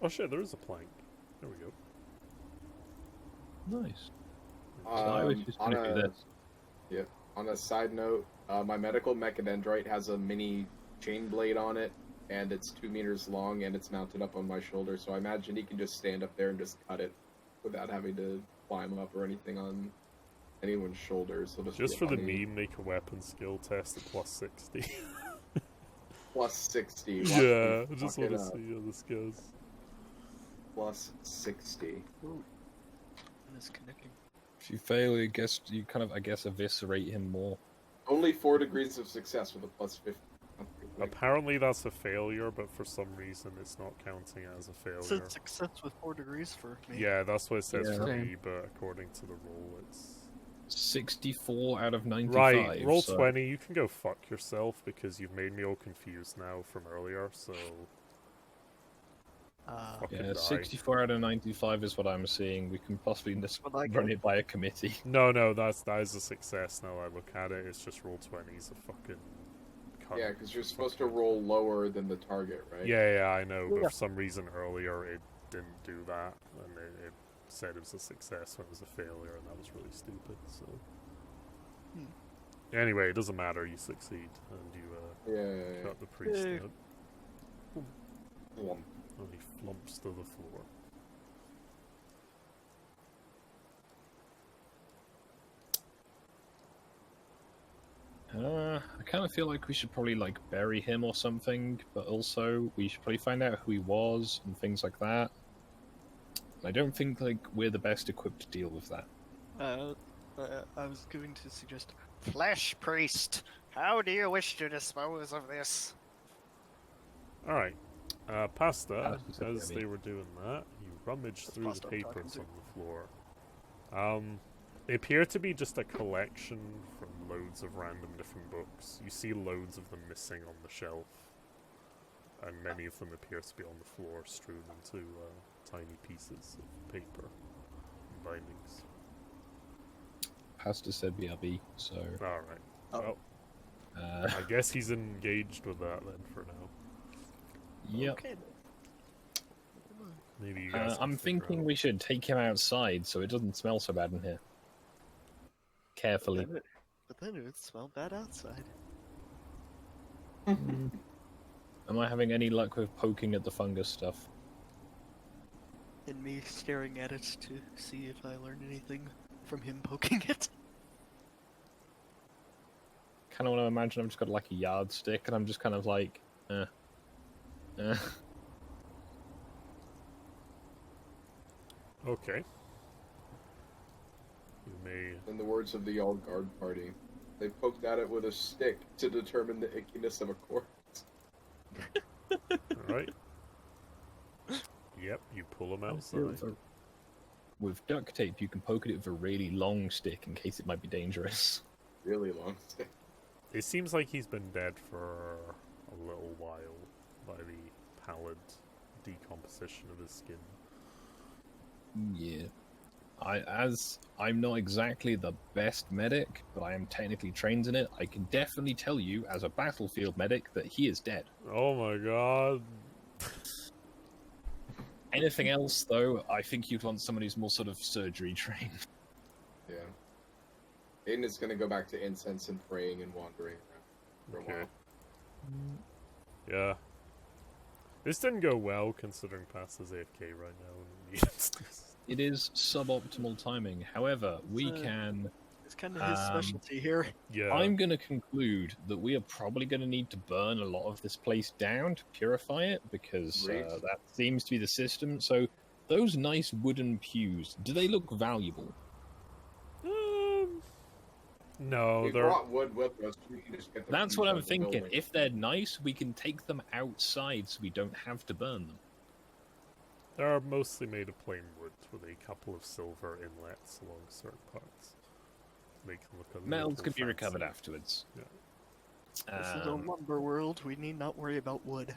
Oh shit, there is a plank. There we go. Nice. So I was just gonna do this. On a side note, my medical mechadendrite has a mini chain blade on it, and it's 2 meters long, and it's mounted up on my shoulder, so I imagine he can just stand up there and just cut it without having to climb up or anything on anyone's shoulders. It'll Just be for the funny. meme, make a weapon skill test at plus 60. Plus 60. Watch Yeah, me I just fuck want it to up. see how this goes. Plus 60. And it's connecting. If you fail, I guess you kind of, eviscerate him more. Only 4 degrees of success with a plus 50. Apparently that's a failure, but for some reason it's not counting as a It failure. said success with 4 degrees for me. Yeah, that's what it says Yeah. for Same. me, but according to the roll, it's... 64 out of 95. Right, roll so 20, you can go fuck yourself, because you've made me all confused now from earlier, so... Fucking Yeah, die. 64 out of 95 is what I'm seeing. We can possibly just But I run can- it by a committee. No, that is a success now I look at it, it's just roll 20's a fucking... cunt. Yeah, because you're supposed to roll lower than the target, right? Yeah, I know, but Yeah. for some reason earlier it didn't do that, and it said it was a success when it was a failure, and that was really stupid, so... Anyway, it doesn't matter, you succeed, and you Yeah. cut the priest Yay. out, Plump. and he flumps to the floor. I kind of feel like we should probably like bury him or something, but also we should probably find out who he was and things like that. I don't think like we're the best equipped to deal with that. I was going to suggest Flesh Priest. How do you wish to dispose of this? Alright, Pasta, That's specific, as I mean. they were doing that, you rummaged That's through the Pasta I'm talking papers to. on the floor. They appear to be just a collection from loads of random different books. You see loads of them missing on the shelf, and many of them appear to be on the floor, strewn into tiny pieces of paper and bindings. Pastor said BRB, so Alright. Oh. Well, I guess he's engaged with that then for now. yep. Okay. then. Maybe you guys can I'm figure thinking out. we should take him outside so it doesn't smell so bad in here. Carefully. But then it would smell bad outside. Am I having any luck with poking at the fungus stuff? And me staring at it to see if I learn anything from him poking it. Kind of want to imagine I've just got like a yardstick and I'm just kind of like, eh. Okay. You may. In the words of the old guard party, they poked at it with a stick to determine the ickiness of a corpse. Alright. Yep, you pull him outside. With duct tape, you can poke at it with a really long stick in case it might be dangerous. Really long stick. It seems like he's been dead for a little while by the pallid decomposition of his skin. Yeah. I'm not exactly the best medic, but I am technically trained in it. I can definitely tell you, as a battlefield medic, that he is dead. Oh my god. Anything else, though, I think you'd want someone who's more sort of surgery trained. Yeah. Aiden is gonna go back to incense and praying and wandering around for a Okay. while. Yeah. This didn't go well considering Pastor's AFK right now. It is suboptimal timing. However, we So- can... It's kind of his specialty here. Yeah. I'm going to conclude that we are probably going to need to burn a lot of this place down to purify it, because Great. that seems to be the system. So, those nice wooden pews, do they look valuable? No, We they're brought wood with us. We can just get the That's pews what out I'm of the thinking. building. If they're nice, we can take them outside so we don't have to burn them. they're mostly made of plain wood with a couple of silver inlets along certain parts. Make them look a Metals little can be recovered fancy. afterwards. This is a lumber world. We need not worry about wood.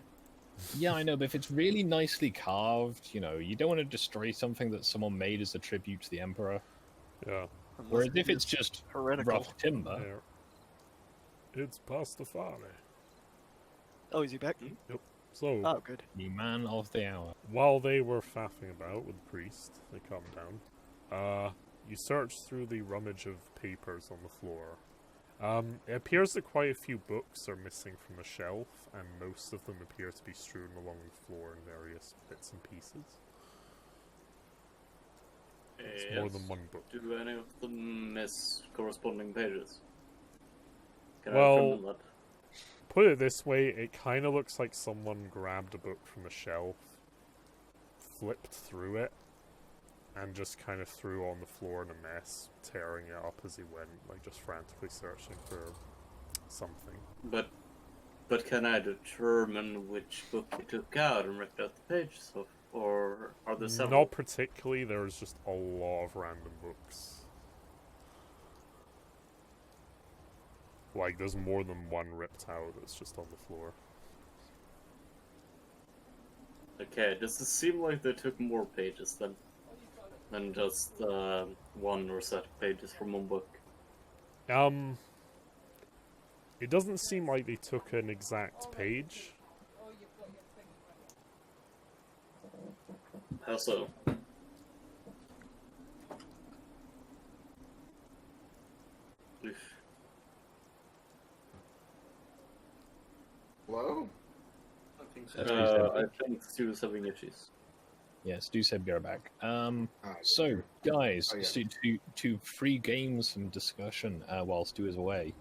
Yeah, I know, but if it's really nicely carved, you know, you don't want to destroy something that someone made as a tribute to the Emperor. Yeah. Unless Whereas it if it's is just heretical. rough timber, There. It's Pastafari. Oh, is he back? So, Oh, good. the man of the hour. while they were faffing about with the priest, they calmed down. You search through the rummage of papers on the floor. It appears that quite a few books are missing from the shelf, and most of them appear to be strewn along the floor in various bits and pieces. It's more than one book. Do any of them miss corresponding pages? Can Well- I confirm that? Put it this way, it kind of looks like someone grabbed a book from a shelf, flipped through it, and just kind of threw on the floor in a mess, tearing it up as he went, like just frantically searching for something. But can I determine which book he took out and ripped out the pages of, or are there several? Not particularly, there's just a lot of random books. Like, there's more than one ripped out that's just on the floor. Okay, does it seem like they took more pages than just one or set of pages from one book? It doesn't seem like they took an exact page. How so? Oof. Hello? I think Stu's having issues. Yes, do say be right back. Ah, So, guys, Oh, yeah. so to free games from discussion while Stu is away.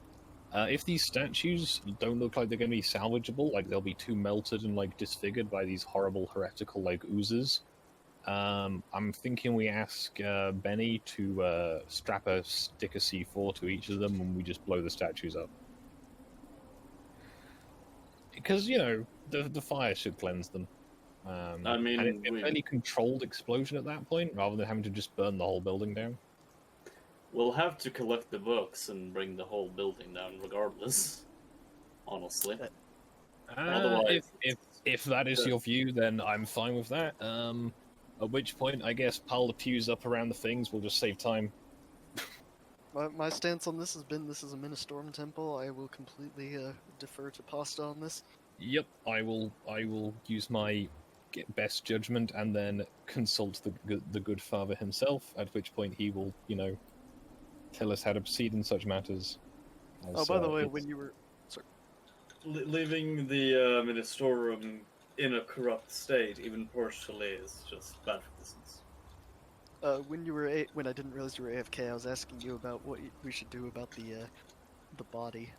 If these statues don't look like they're going to be salvageable, like they'll be too melted and like disfigured by these horrible heretical like oozes, I'm thinking we ask Benny to strap a stick of C4 to each of them, and we just blow the statues up. Because you know the fire should cleanse them. I mean, and it's a fairly controlled explosion at that point, rather than having to just burn the whole building down. We'll have to collect the books and bring the whole building down regardless. Honestly. Otherwise, If that is your view, then I'm fine with that. At which point, I guess pile the pews up around the things. We'll just save time. My stance on this has been this is a Ministorum temple. I will completely defer to Pasta on this. Yep, I will use my best judgment and then consult the good father himself. At which point he will, tell us how to proceed in such matters. Oh, by the way, when you were leaving the Ministorum in a corrupt state, even partially, is just bad for business. when I didn't realize you were AFK, I was asking you about what we should do about the body.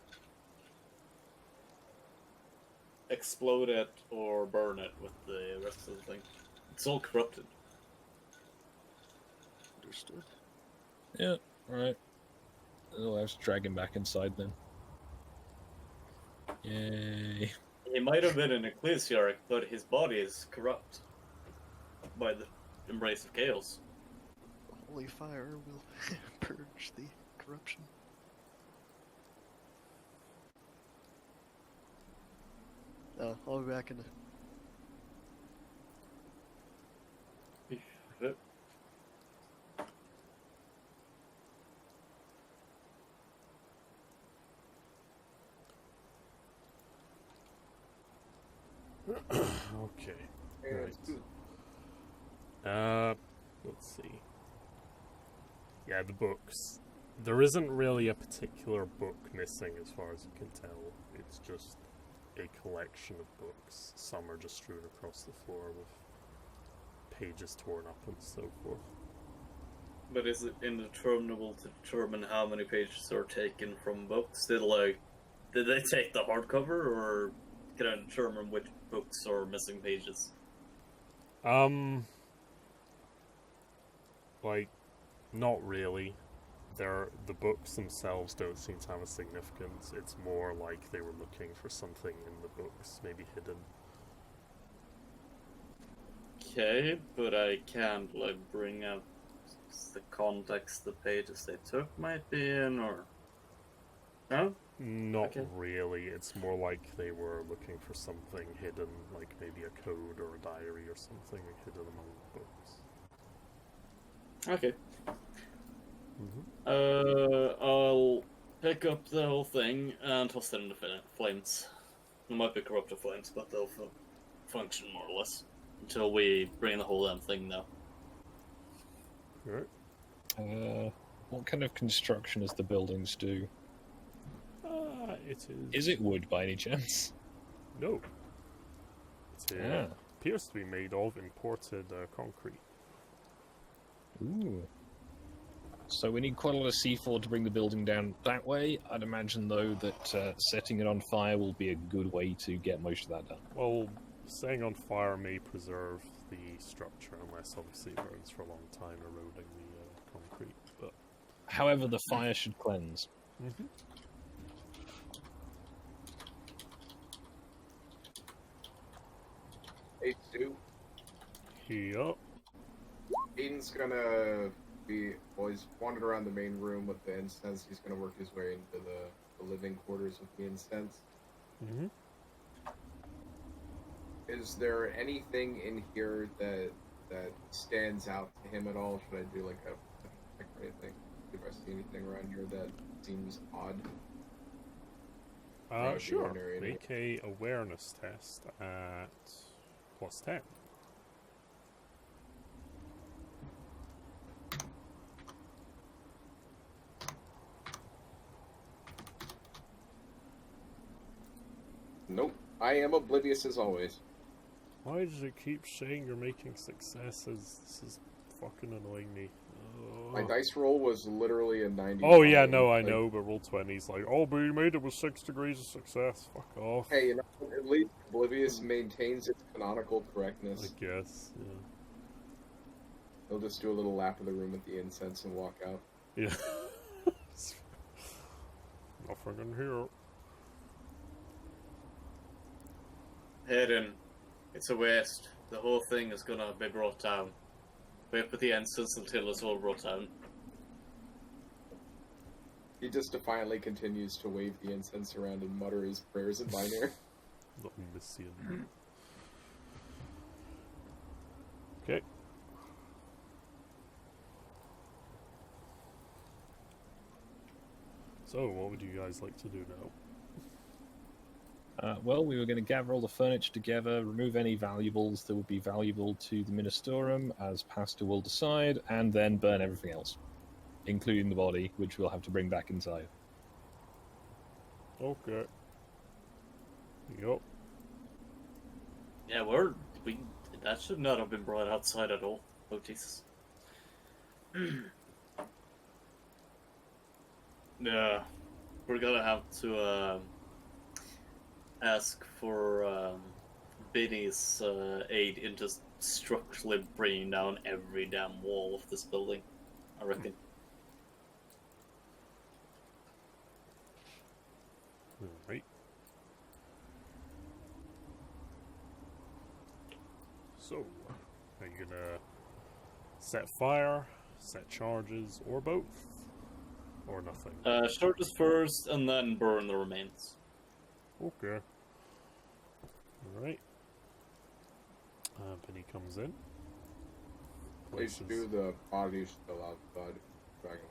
Explode it or burn it with the rest of the thing. It's all corrupted. Understood. Yeah, alright. Oh, I was dragging back inside then. Yay. He might have been an ecclesiarch, but his body is corrupt by the embrace of chaos. Holy fire will purge the corruption. I'll be back in a... Okay. And Right. Let's see. Yeah, the books. There isn't really a particular book missing as far as you can tell. It's just a collection of books. Some are just strewn across the floor with pages torn up and so forth. But is it indeterminable to determine how many pages are taken from books? Did they take the hardcover, or can I determine which books are missing pages? Like, not really. The books themselves don't seem to have a significance. It's more like they were looking for something in the books, maybe hidden. Okay, but I can't bring up the context the pages they took might be in, or no? Not Okay. really. It's more like they were looking for something hidden, like maybe a code or a diary or something hidden among the books. Okay. Mm-hmm. I'll pick up the whole thing and toss it into flames. There might be corrupted flames, but they'll function more or less until we bring the whole damn thing down. Right. What kind of construction does the buildings do? It is. Is it wood by any chance? No. It Ah. appears to be made of imported concrete. Ooh. So we need quite a lot of C4 to bring the building down that way. I'd imagine, though, that setting it on fire will be a good way to get most of that done. Well, setting on fire may preserve the structure, unless obviously it burns for a long time, eroding the concrete. But However, the fire should cleanse. mm-hmm. Hey, Stu. Yup. Aiden's gonna be, well, he's wandered around the main room with the incense. He's gonna work his way into the living quarters with the incense. Mm-hmm. Is there anything in here that stands out to him at all? Should I do like a check or anything? If I see anything around here that seems odd? Sure. ordinary, Make a awareness test at +10. Nope. I am oblivious as always. Why does it keep saying you're making successes? This is fucking annoying me. My dice roll was literally a 90. Oh yeah, no, I know, but roll 20's like, oh, but you made it with 6 degrees of success. Fuck off. Hey, you know, at least Oblivious maintains its canonical correctness. I guess, yeah. He'll just do a little lap of the room with the incense and walk out. Yeah. Nothing in here. Hayden, it's a waste. The whole thing is gonna be brought down. Wait for the incense until it's all brought down. He just defiantly continues to wave the incense around and mutter his prayers in binary. Not Messian. Okay. So, what would you guys like to do now? Well, we were going to gather all the furniture together, remove any valuables that would be valuable to the Ministorum, as Pastor will decide, and then burn everything else, including the body, which we'll have to bring back inside. Okay. Yup. Yeah, that should not have been brought outside at all. Oh Jesus. Yeah, we're gonna have to ask for Benny's aid in just structurally bringing down every damn wall of this building, I reckon. Alright. So, are you gonna set fire, set charges, or both? Or nothing? Charges first, and then burn the remains. Okay. Alright. Penny comes in. Please do the bodies still outside. Dragon.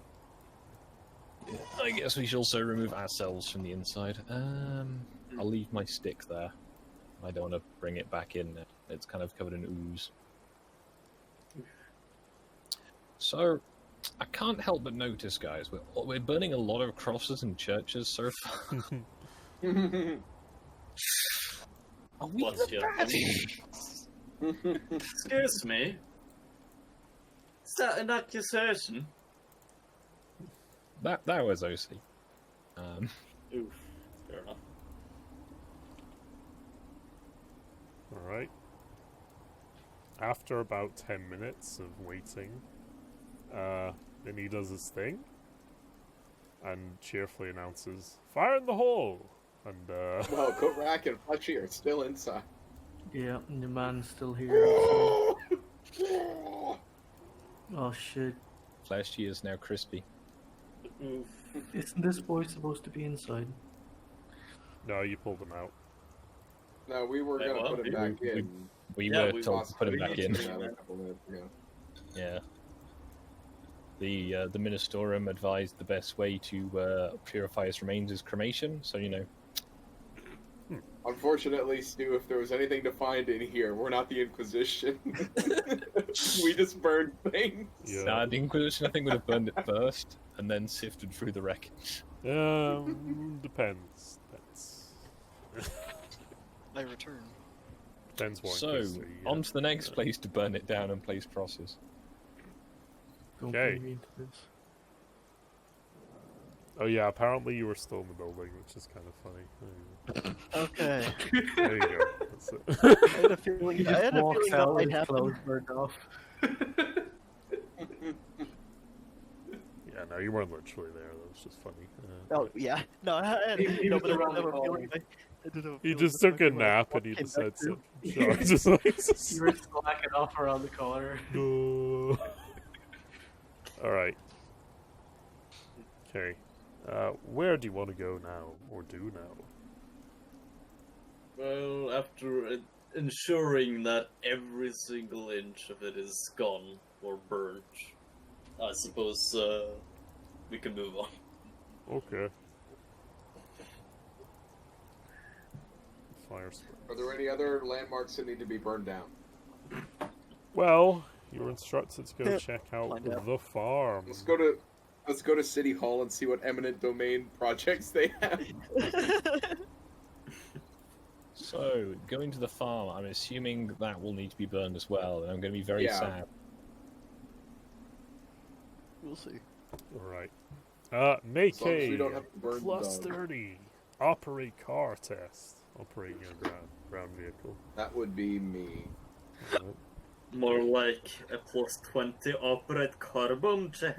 I guess we should also remove ourselves from the inside. I'll leave my stick there. I don't want to bring it back in. It's kind of covered in ooze. So, I can't help but notice, guys, we're burning a lot of crosses in churches so far. Are we What's the your baddies? Excuse me? Is that an accusation? That was OC. Oof, fair enough. Alright. After about 10 minutes of waiting, then he does his thing and cheerfully announces, "Fire in the hole!" And, Well, Kotrak and Fletchy are still inside. Yeah, and the man's still here. Oh shit. Fleshy is now crispy. Oof. Isn't this boy supposed to be inside? no, you pulled him out. No, we were Yeah, gonna well, put him we- back in. We Yeah, were we told Lost to put him back in. a couple minutes ago. Yeah. The Ministorum advised the best way to purify his remains is cremation, so you know. Unfortunately, Stu, if there was anything to find in here, we're not the Inquisition. We just burned things. Yeah. The Inquisition, I think, would have burned it first and then sifted through the wreckage. Depends. I return. Depends what. So, on to the next place to burn it down and place crosses. Don't Okay. bring me into this. Oh yeah, apparently you were still in the building, which is kind of funny. Okay. There you go. That's it. I had a feeling, He I just had a walks feeling that out might with his happen. clothes burned off. Yeah, no, you weren't literally there. That was just funny. Oh, yeah. No, I had, He no, was but I around did the have a feeling. corner. I did have a He feeling just that took a might be nap what and he came decided back to to. charge. You were slacking off around the corner. No. Alright. Okay. Where do you want to go now? Or do now? Well, after ensuring that every single inch of it is gone or burnt, I suppose we can move on. Okay. Fire spray. Are there any other landmarks that need to be burned down? Well, you were instructed to go Yeah, check out find out. the farm. Let's go to City Hall and see what eminent domain projects they have. So, going to the farm, I'm assuming that will need to be burned as well, and I'm going to be very Yeah. sad. We'll see. Alright. Make As long as we a don't have to burn plus the dog. 30. Operate car test. Operating a ground vehicle. That would be me. Alright. More like a plus 20 operate carbon check.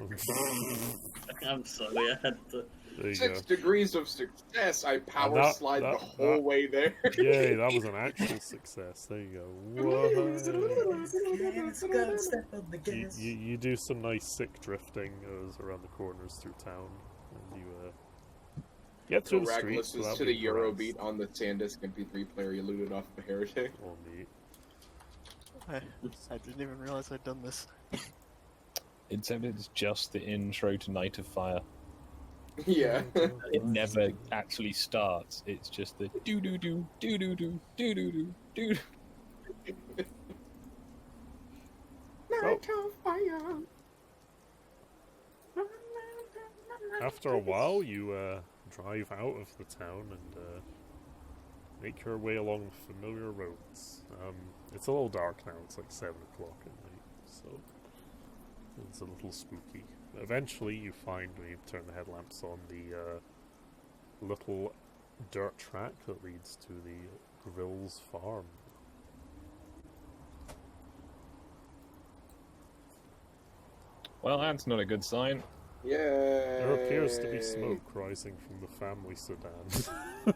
I'm sorry, I had to. There you 6 go. degrees of success. I power that- slide that- the whole way there. Yay, that was an actual success. There you go. What? You do some nice sick drifting around the corners through town, and you Get through So the Rack streets listens without to the being harassed. Eurobeat on the SanDisk MP3 player you looted off of Heretic. Oh, neat. I didn't even realize I'd done this. Except it's just the intro to Night of Fire. Yeah. It never actually starts. It's just the do do do do do do do do do do. Night of Fire. After a while, you drive out of the town and make your way along familiar roads. It's a little dark now. It's like 7 o'clock at night, so it's a little spooky. Eventually, you find, when you turn the headlamps on, the little dirt track that leads to the Grills farm. Well, that's not a good sign. Yeah. There appears to be smoke rising from the family sedan.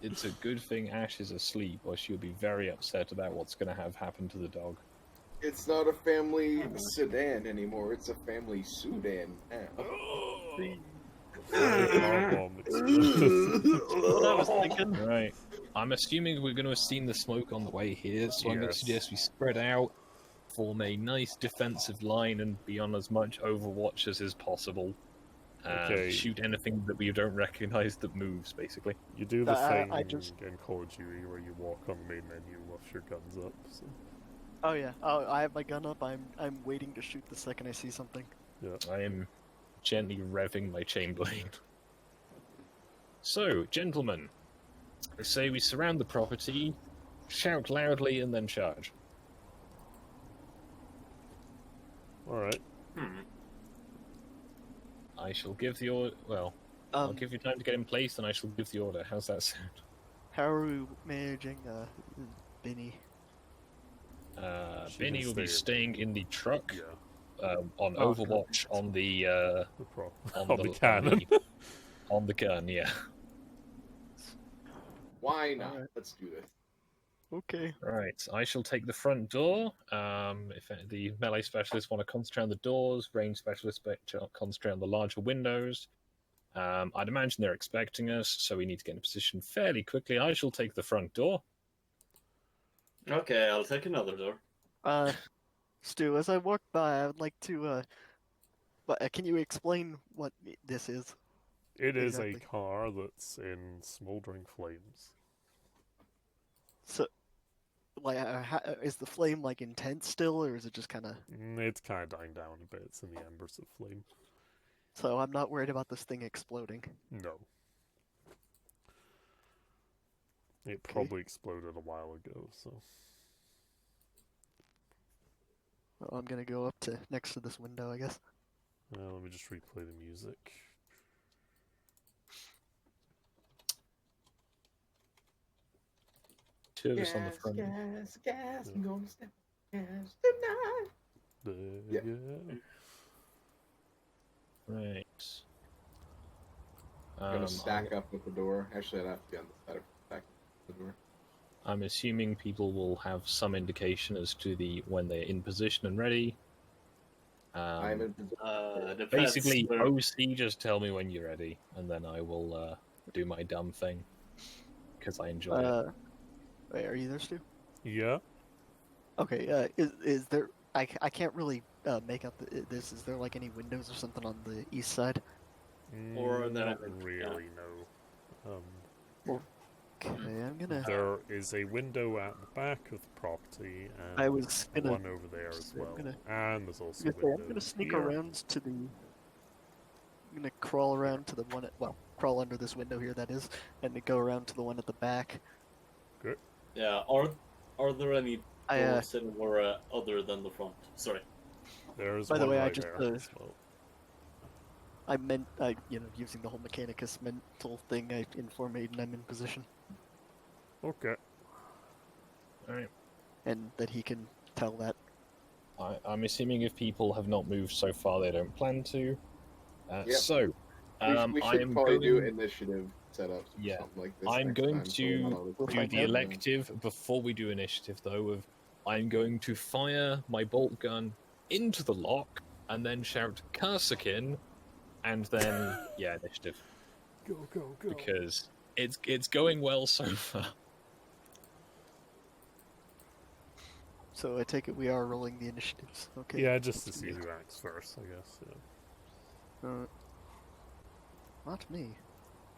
It's a good thing Ash is asleep, or she'll be very upset about what's going to have happened to the dog. It's not a family sedan anymore. It's a family Sudan now. Car bomb exploded. What I was thinking. Right. I'm assuming we're going to have seen the smoke on the way here, so I'm going to Yes. suggest we spread out, form a nice defensive line, and be on as much Overwatch as is possible. Okay. Shoot anything that we don't recognize that moves, basically. You do the thing I just- in Call of Duty where you walk on the main menu with your guns up. So. Oh yeah. Oh, I have my gun up. I'm waiting to shoot the second I see something. I am gently revving my chain blade. So, gentlemen, I say we surround the property, shout loudly, and then charge. Alright. I shall give the order. Well, I'll Um, give you time to get in place, and I shall give the order. How's that sound? how are we managing Benny? She Benny can will be stay in- staying in the truck Yeah. on Oh, Overwatch on the The on, on the cannon. on the gun. Yeah. Why not? Alright. Let's do this. Okay. Right. I shall take the front door. If the melee specialists want to concentrate on the doors, range specialists concentrate on the larger windows. I'd imagine they're expecting us, so we need to get in position fairly quickly. I shall take the front door. Okay, I'll take another door. Stu, as I walk by, I would like to can you explain what this is? It is a Exactly. car that's in smoldering flames. So, like, is the flame like intense still, or is it just kind of? It's kind of dying down a bit. It's in the embers of flame. So I'm not worried about this thing exploding. No. It probably exploded a while ago, so. Well, I'm gonna go up to next to this window, I guess. Let me just replay the music. Two of us on the front. gas, I'm gonna step gas tonight. There Yeah. you go. Right. I'm gonna stack up with the door. Actually, I'd have to be on the side of stack the door. I'm assuming people will have some indication as to when they're in position and ready. I'm in Depends Basically, where- OC, just tell me when you're ready, and then I will do my dumb thing because I enjoy it. Wait, are you there, Stu? Yeah? Okay. Is there? I can't really make out this. Is there like any windows or something on the east side? Or the- Not yeah. really, no. Okay, I'm gonna. There is a window at the back of the property, and I was gonna. one over there as I'm well. gonna- And there's also I'm gonna windows sneak here. around to the. I'm gonna crawl around to the one at crawl under this window here, that is, and then go around to the one at the back. Yeah, are there any I doors anywhere other than the front? Sorry. There's By the one way, I right just, there as well. I meant using the whole Mechanicus mental thing. I inform Aiden I'm in position, Okay. Alright. and that he can tell that. I'm assuming if people have not moved so far, they don't plan to. Yep. So, We I should am probably do going, initiative setups or Yeah. something like this. I'm next going time, so we're not always We'll do find the out. elective before we do initiative, though. I'm going to fire my bolt gun into the lock and then shout Karsakin, and then initiative. Go, go, go. because it's going well so far. So I take it we are rolling the initiatives. Okay. Yeah, just to see who acts first, I guess. Yeah. Not me.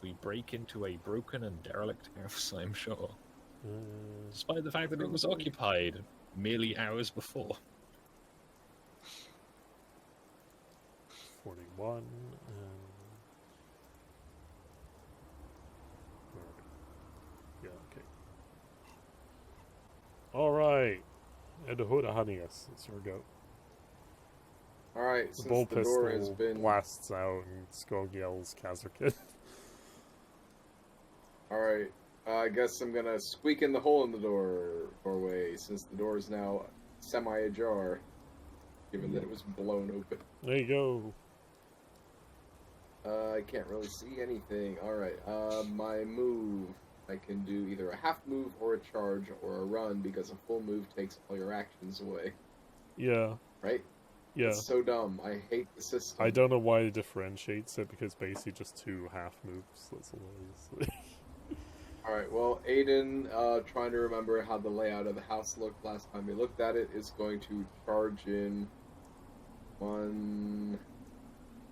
We break into a broken and derelict house, I'm sure. Uh, Despite the fact that it was occupied merely hours before. 41 and... Yeah, okay. Alright. Edahuda Hanias, it's your go. Alright, The since bull the door has pistol been... blasts out and Skog yells Kazarkin. Alright, I guess I'm gonna squeak in the hole in the doorway, since the door is now semi-ajar, given that it was blown open. There you go. I can't really see anything. Alright, my move, I can do either a half move or a charge or a run, because a full move takes all your actions away. Yeah. Right? Yeah. It's so dumb. I hate the system. I don't know why it differentiates it, because basically just 2 half moves. That's all it is. Alright, well, Aiden, trying to remember how the layout of the house looked last time we looked at it, is going to charge in 1,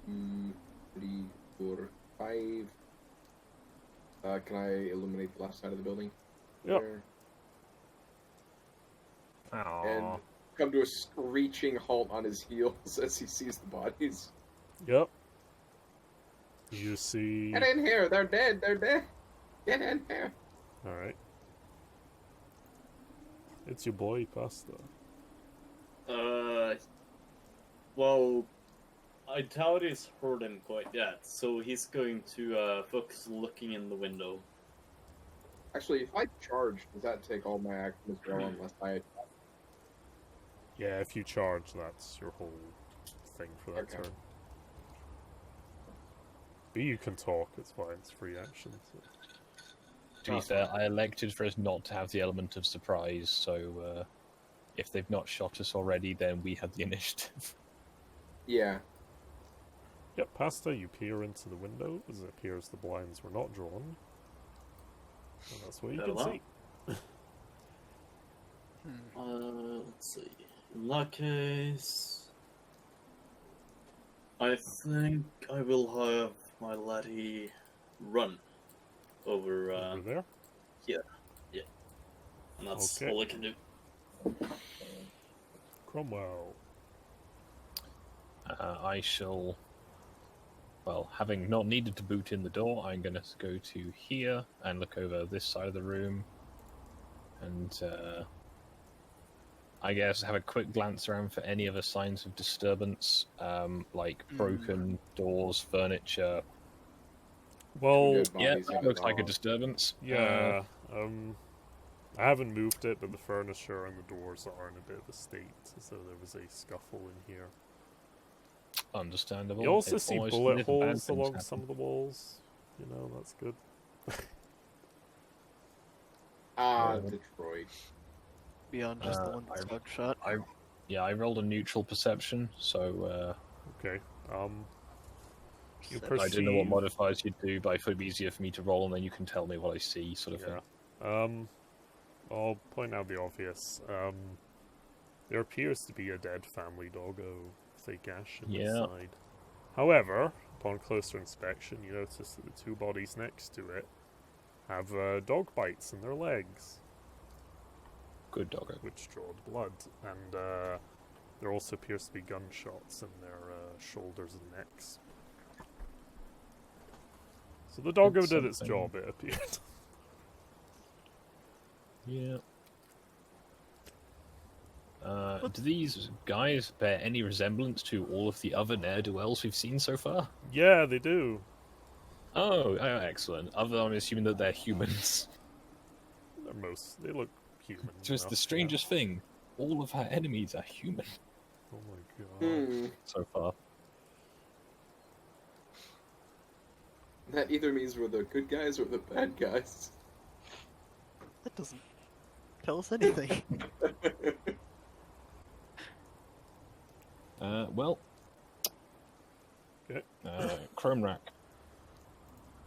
2, 3, 4, 5. Can I illuminate the left side of the building? Yep. There. And come to a screeching halt on his heels as he sees the bodies. Yep. You see... Get in here! They're dead! They're dead! Get in here! Alright. It's your boy, Pasta. Well, I doubt he's heard him quite yet, so he's going to focus looking in the window. Actually, if I charge, does that take all my actions as well unless I attack? Yeah, if you charge, that's your whole thing for that Okay. turn. But you can talk, it's fine, it's free action. So. To be fair, I elected for us not to have the element of surprise, so if they've not shot us already, then we have the initiative. Yeah. Yep, Pasta, you peer into the window, as it appears the blinds were not drawn. And that's what you can Hello? see. Let's see. In that case, I think I will have my laddie run over Over there? here. Yeah. And that's Okay. all I can do. Cromwell. I shall... Well, having not needed to boot in the door, I'm going to go to here and look over this side of the room. And, I guess have a quick glance around for any other signs of disturbance, like broken doors, furniture. Well, Good Yeah, bodies that in looks the like a dog. disturbance. yeah, I haven't moved it, but the furniture and the doors are in a bit of a state, as though there was a scuffle in here. Understandable. You also It's see almost bullet as if bad holes things along happen. some of the walls. You know, that's good. Detroit. Beyond just the one that's bug shot. Yeah, I rolled a neutral perception, so Okay. You Seven. perceive... I didn't know what modifiers you'd do, but I thought it'd be easier for me to roll, and then you can tell me what I see, sort of thing. Yeah. I'll point out the obvious. There appears to be a dead family doggo with a gash in the Yeah. side. However, upon closer inspection, you notice that the 2 bodies next to it have dog bites in their legs, Good doggo. which drawed blood, and there also appears to be gunshots in their shoulders and necks. So the doggo It's did its something. job, it appeared. Yeah. Do these guys bear any resemblance to all of the other ne'er-do-wells we've seen so far? Yeah, they do. Oh, excellent. Other than I'm assuming that they're humans. They look human. Just enough, the yeah. strangest thing. All of our enemies are human Oh my god. Hmm. so far. That either means we're the good guys or the bad guys. That doesn't tell us anything. Well. Okay. Chrome Rack.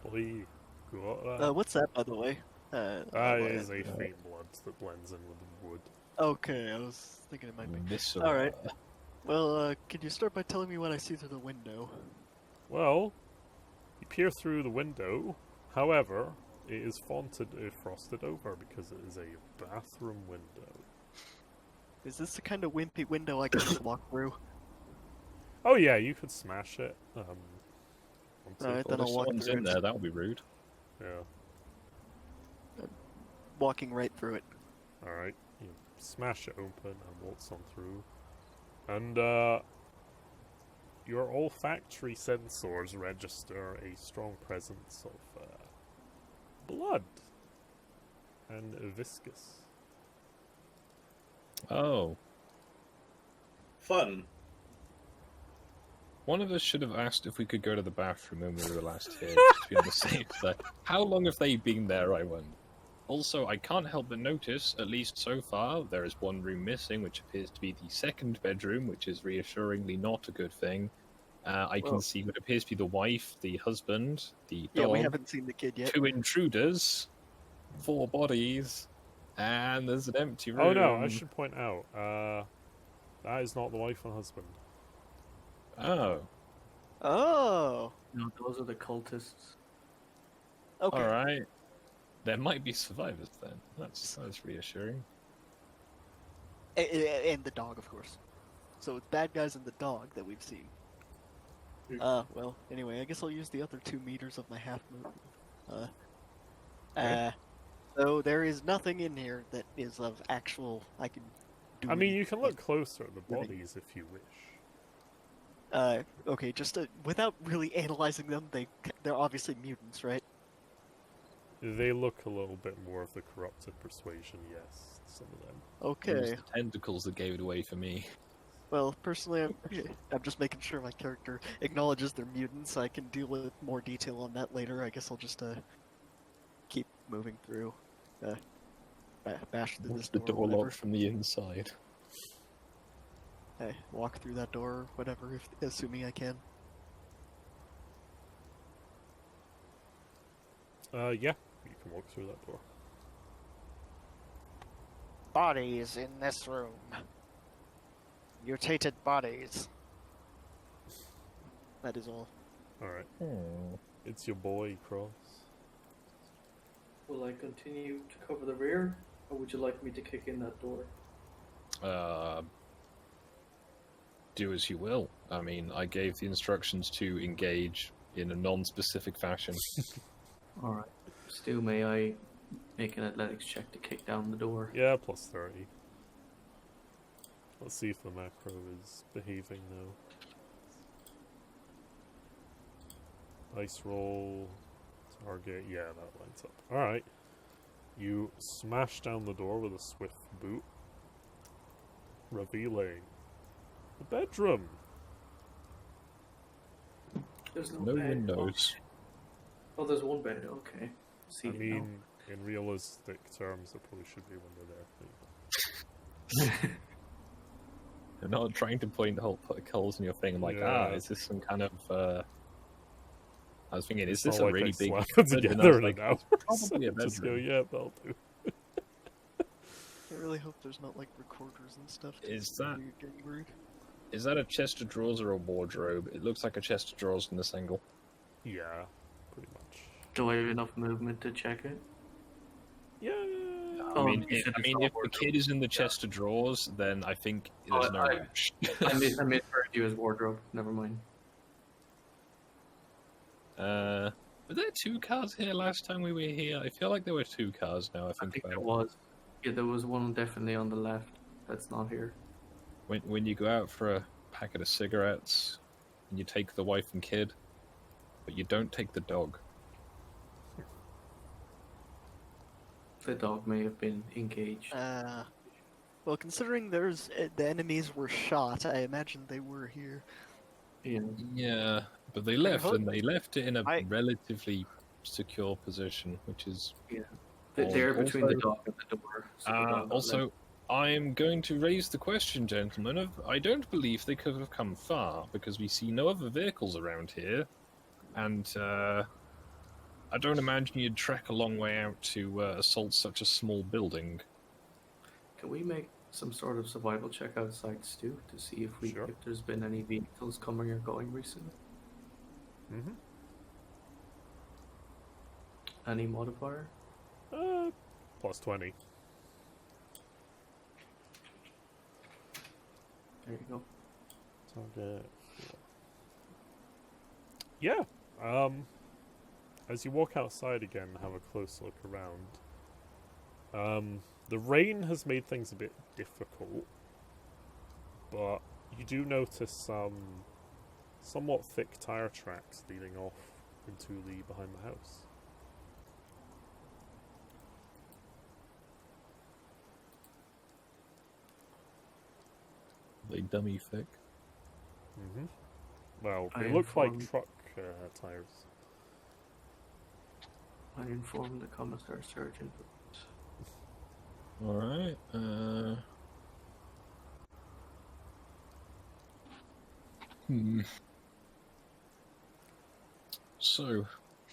Boy, got that? What's that, by the way? That is a faint blood that blends in with the wood. Okay, I was thinking it might be. Viscera. All right. Well, can you start by telling me what I see through the window? Well, you peer through the window. However, it is frosted over because it is a bathroom window. Is this the kind of wimpy window I can just walk through? Oh yeah, you could smash it. Alright, Well, then if I'll walk someone's through in it. there, that would be rude. Yeah. Walking right through it. Alright, you smash it open and waltz on through. And, your olfactory sensors register a strong presence of, blood. And viscous. Oh. Fun. One of us should have asked if we could go to the bathroom when we were last here, just to be on the safe side. How long have they been there, I wonder? Also, I can't help but notice, at least so far, there is one room missing, which appears to be the second bedroom, which is reassuringly not a good thing. I can Well- see what appears to be the wife, the husband, the Yeah, we dog, haven't seen the kid yet. 2 intruders, 4 bodies, and there's an empty room. Oh no, I should point out, that is not the wife and husband. Oh, Oh! No, those are the cultists. Okay. alright. There might be survivors then. That's reassuring. And the dog, of course. So it's bad guys and the dog that we've seen. Well, anyway, I guess I'll use the other 2 meters of my half move. So there is nothing in here that is of actual, I can do. I mean, you can look closer at the living. bodies if you wish. Okay, just without really analyzing them, they're obviously mutants, right? They look a little bit more of the corrupted persuasion, yes, some of them. It was Okay. the tentacles that gave it away for me. Well, personally, I'm just making sure my character acknowledges they're mutants. I can deal with more detail on that later. I guess I'll just keep moving through. Bash through this The door. door whatever. locked from the inside. Hey, walk through that door, or whatever, assuming I can. Yeah, you can walk through that door. Bodies in this room. Mutated bodies. That is all. Alright, Hmm. it's your boy, Cross. Will I continue to cover the rear, or would you like me to kick in that door? Do as you will. I mean, I gave the instructions to engage in a non-specific fashion. Alright. Stu, may I make an athletics check to kick down the door? Yeah, plus 30. Let's see if the macro is behaving now. Dice roll, target, yeah, that lines up. Alright. You smash down the door with a swift boot, revealing the bedroom. There's no, No bed. windows. Oh, there's one bed. Okay. See I mean, in realistic terms, there probably should be a window there. I'm not trying to point holes in your thing. I'm like, Yeah. is this some kind of? I was thinking, is It's this not a like really they big? slap bedroom? And I together was in like, an hour. it's probably a Just go, bedroom. yeah, that'll do. I really hope there's not like recorders and stuff. Is that- getting rude? Is that a chest of drawers or a wardrobe? It looks like a chest of drawers from this angle. Yeah, pretty much. Do I have enough movement to check it? Yeah. I Oh, mean, you said it's if not the wardrobe. kid is in the chest of drawers, then I think there's no I- rush. I misheard you as wardrobe. Never mind. Were there 2 cars here last time we were here? I feel like there were 2 cars now. I I think think about there it. was. Yeah, there was one definitely on the left. That's not here. When you go out for a packet of cigarettes, and you take the wife and kid, but you don't take the dog. The dog may have been engaged. Well, considering there's the enemies were shot, I imagine they were here. Yeah. Yeah, but they left, hope- and they left it in a I- relatively secure position, which is They're between the Also- dog and the door. so the dog also. I'm going to raise the question, gentlemen, of I don't believe they could have come far because we see no other vehicles around here, and I don't imagine you'd trek a long way out to assault such a small building. Can we make some sort of survival check outside, Stu, to see if Sure. if there's been any vehicles coming or going recently? Mm-hmm. Any modifier? Plus 20. There you go. Target. Yeah. As you walk outside again and have a close look around, the rain has made things a bit difficult, but you do notice some somewhat thick tire tracks leading off into the behind the house. They dummy thick. Mm-hmm. Well, I they look like informed- truck tires. I informed the commissar sergeant. Alright, So,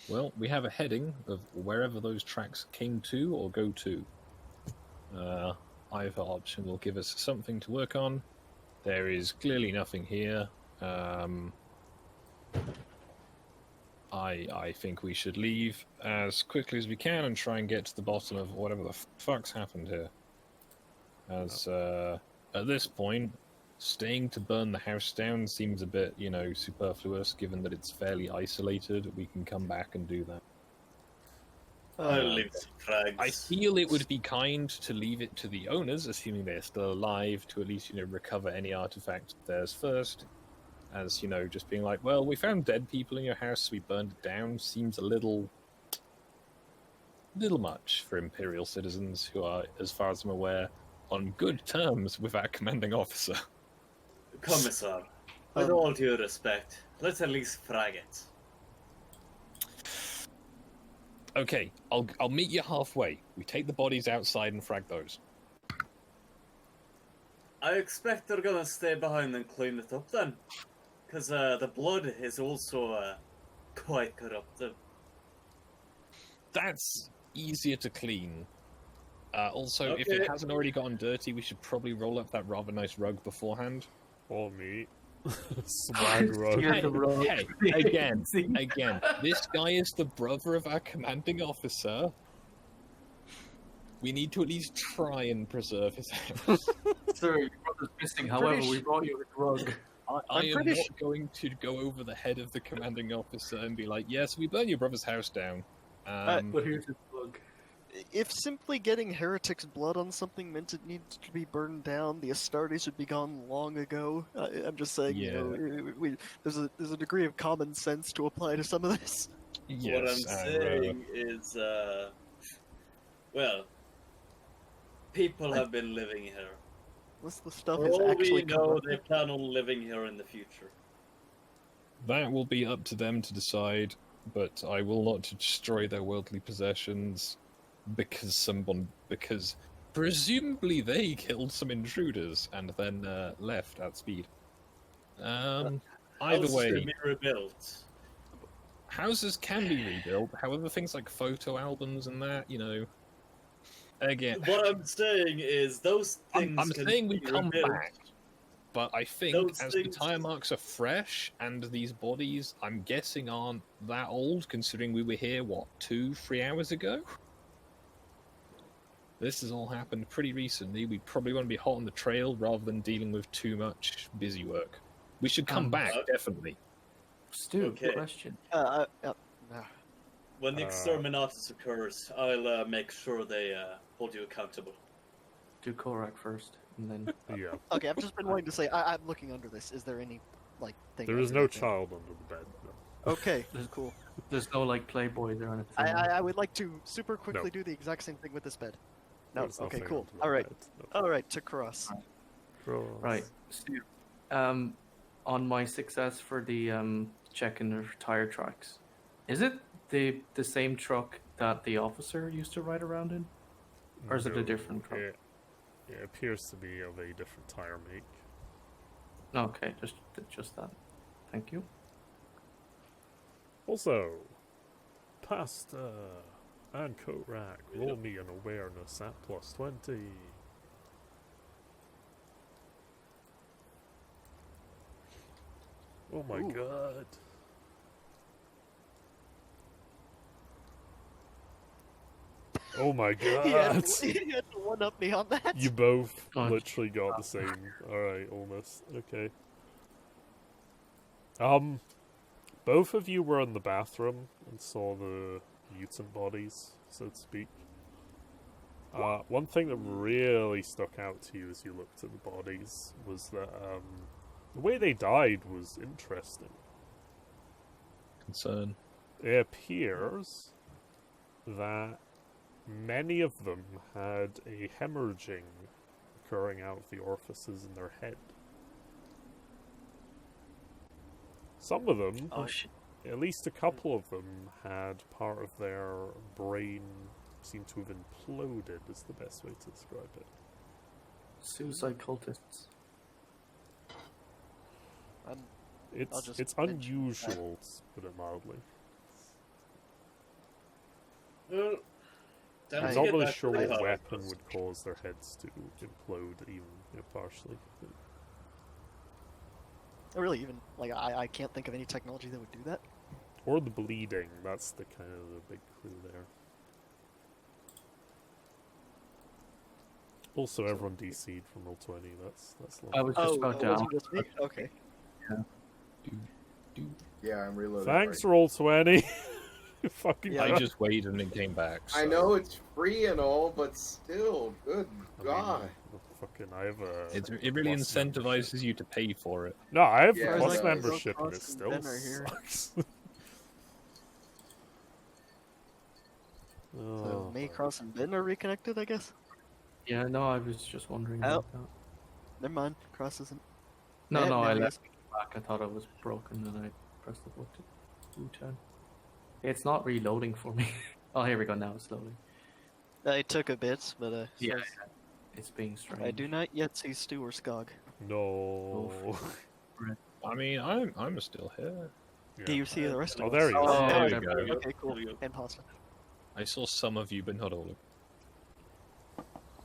well, we have a heading of wherever those tracks came to or go to. Either option will give us something to work on. There is clearly nothing here. I think we should leave as quickly as we can and try and get to the bottom of whatever the fuck's happened here. As at this point, staying to burn the house down seems a bit, superfluous, given that it's fairly isolated. We can come back and do that. I'll leave some frags. I feel it would be kind to leave it to the owners, assuming they're still alive, to at least, recover any artifact of theirs first. As, just being like, well, we found dead people in your house, so we burned it down, seems a little much for Imperial citizens who are, as far as I'm aware, on good terms with our commanding officer. Commissar, with all due respect, let's at least frag it. Okay, I'll meet you halfway. We take the bodies outside and frag those. I expect they're gonna stay behind and clean it up then. Because the blood is also quite corruptive. That's easier to clean. Also, if Okay. it hasn't already gotten dirty, we should probably roll up that rather nice rug beforehand. Or me. Swag rug. Here's the rug. Hey, again, this guy is the brother of our commanding officer. We need to at least try and preserve his house. Sir, your brother's missing. However, we brought you a rug. I am not going to go over the head of the commanding officer and be like, yes, we burned your brother's house down. But here's his rug. If simply getting heretic's blood on something meant it needs to be burned down, the Astartes would be gone long ago. I'm just saying, there's a degree of common sense to apply to some of this. Yes, What I'm saying is, well, people have been living here. Unless the stuff For is all actually we know, corrupt. they plan on living here in the future. that will be up to them to decide, but I will not destroy their worldly possessions because presumably they killed some intruders and then left at speed. Either Houses way, can be rebuilt. houses can be rebuilt. However, things like photo albums and that, again, What I'm saying is those things. I'm can saying we be come rebuilt. back. But I think Those as the things- tire marks are fresh and these bodies, I'm guessing, aren't that old, considering we were here, 2-3 hours ago? This has all happened pretty recently. We probably want to be hot on the trail rather than dealing with too much busy work. We should come back, definitely. Stu, Okay. question. When the exterminatus occurs, I'll make sure they hold you accountable. Do Korak first, and then Yeah. Okay, I've just been wanting to say, I'm looking under this. Is there any, thing? There is under no the thing? child under the bed. No. Okay, cool. there's no Playboys or anything. I would like to super quickly No. do the exact same thing with this bed. No, There's okay, nothing cool. under the All right, bed. No. all right, to cross. Right, Stu. On my success for the checking the tire tracks, is it the same truck that the officer used to ride around in, or is it a No, different truck? It appears to be of a different tire make. Okay, just that. Thank you. Also, Pasta and Korak. Roll me an awareness at +20. Oh my Ooh. god. Oh my god. He had to one up me on that. You both Oh, literally got the same. Alright, almost. Okay. Both of you were in the bathroom and saw the mutant bodies, so to speak. One thing that really stuck out to you as you looked at the bodies was that the way they died was interesting. Concern. It appears that many of them had a hemorrhaging occurring out of the orifices in their head. Some of them, Oh shit. at least a couple of them, had part of their brain seem to have imploded, is the best way to describe it. Suicide cultists. I'll It's just mention unusual, to put it mildly. Well, then I'm to not get really back sure to the what hub, weapon would cause their heads to implode, even partially. Really, even like I can't think of any technology that would do that. Or the bleeding, that's the kind of the big clue there. Also, everyone DC'd from Roll20, that's I lovely. was just about to was ask. it just me? Okay. Yeah, I'm reloading. Thanks, right Roll20! Fucking Yeah, I Christ. just waited and it came back. now. I so- know it's free and all, but still, good I mean, God. I have a... It really plus incentivizes membership. you to pay for it. No, I have Yeah, a plus it does. membership and it Cross and still Ben are here. sucks. So Oh, May, Cross, and Ben are reconnected, I guess. Yeah, no, I was just wondering Oh. about that. Never mind. Cross isn't. No, Yeah, no, now I he left is. it back. I thought I was broken and I pressed the button. U-turn. It's not reloading for me. Oh, here we go. Now it's loading. It took a bit, but Yeah, says, it's being strange. I do not yet see Stu or Skog. no. I mean, I'm still here. Do you see the rest of Oh, us? there he is. Oh, There we there go. we go. Okay, cool. There we go. And pasta. I saw some of you, but not all of you.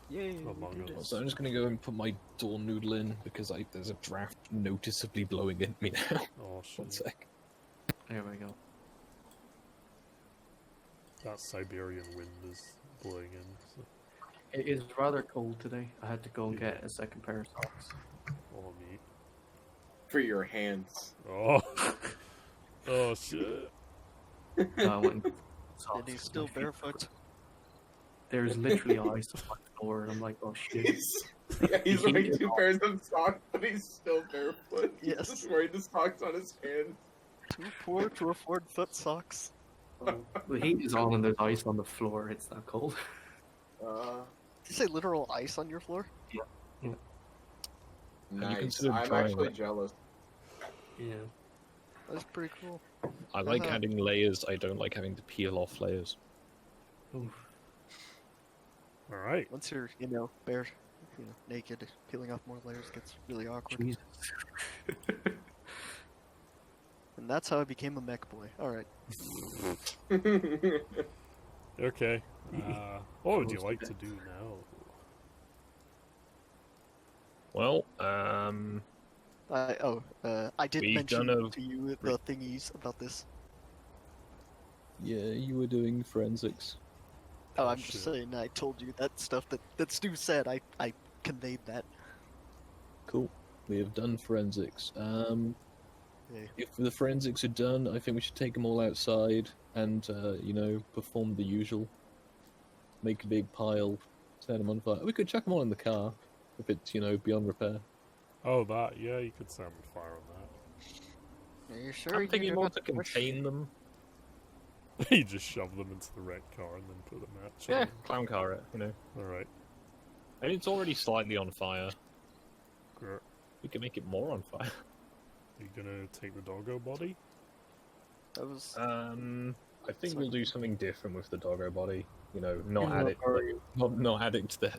Yay. Among we did us. So I'm just gonna go and put my door noodle in because there's a draft noticeably blowing at me now. Oh, One shit. sec. There we go. That Siberian wind is blowing in. So. It is rather cold today. I had to go and get a second pair of socks. Oh, me. For your hands. Oh. Oh, shit. So I went and got socks And he's 'cause still my feet- barefoot. There's literally ice on my floor, and I'm like, oh shit. He's wearing 2 pairs of socks, but he's still barefoot. He's Yes. just wearing the socks on his hands. Too poor to afford foot socks. The heat is on and there's ice on the floor. It's that cold. Did you say literal ice on your floor? Nice. considered I'm trying actually it? jealous. Yeah. That's pretty cool. I like Uh-huh. adding layers. I don't like having to peel off layers. Oof. Alright. Once you're, bare, naked, peeling off more layers gets really awkward. Jesus. And that's how I became a mech boy. Alright. Okay. What would you like to do now? Well, I did We've mention done a- to you the thingies about this. yeah, you were doing forensics. Oh, Oh, I'm shit. just saying, I told you that stuff that Stu said, I conveyed that. Cool. We have done forensics. Yeah. If the forensics are done, I think we should take them all outside and, perform the usual. Make a big pile, set them on fire. We could chuck them all in the car if it's, beyond repair. Oh, that. Yeah, you could set on fire on Are you sure I'm you thinking don't more have to to push? contain them. that. You just shove them into the red car and then put a match Yeah, on. clown car it, Alright. And it's already slightly on fire. Grr. We can make it more on fire. You gonna take the doggo body? That was I think we'll do something different with the doggo body. Not Yeah, add it, or- not add it to the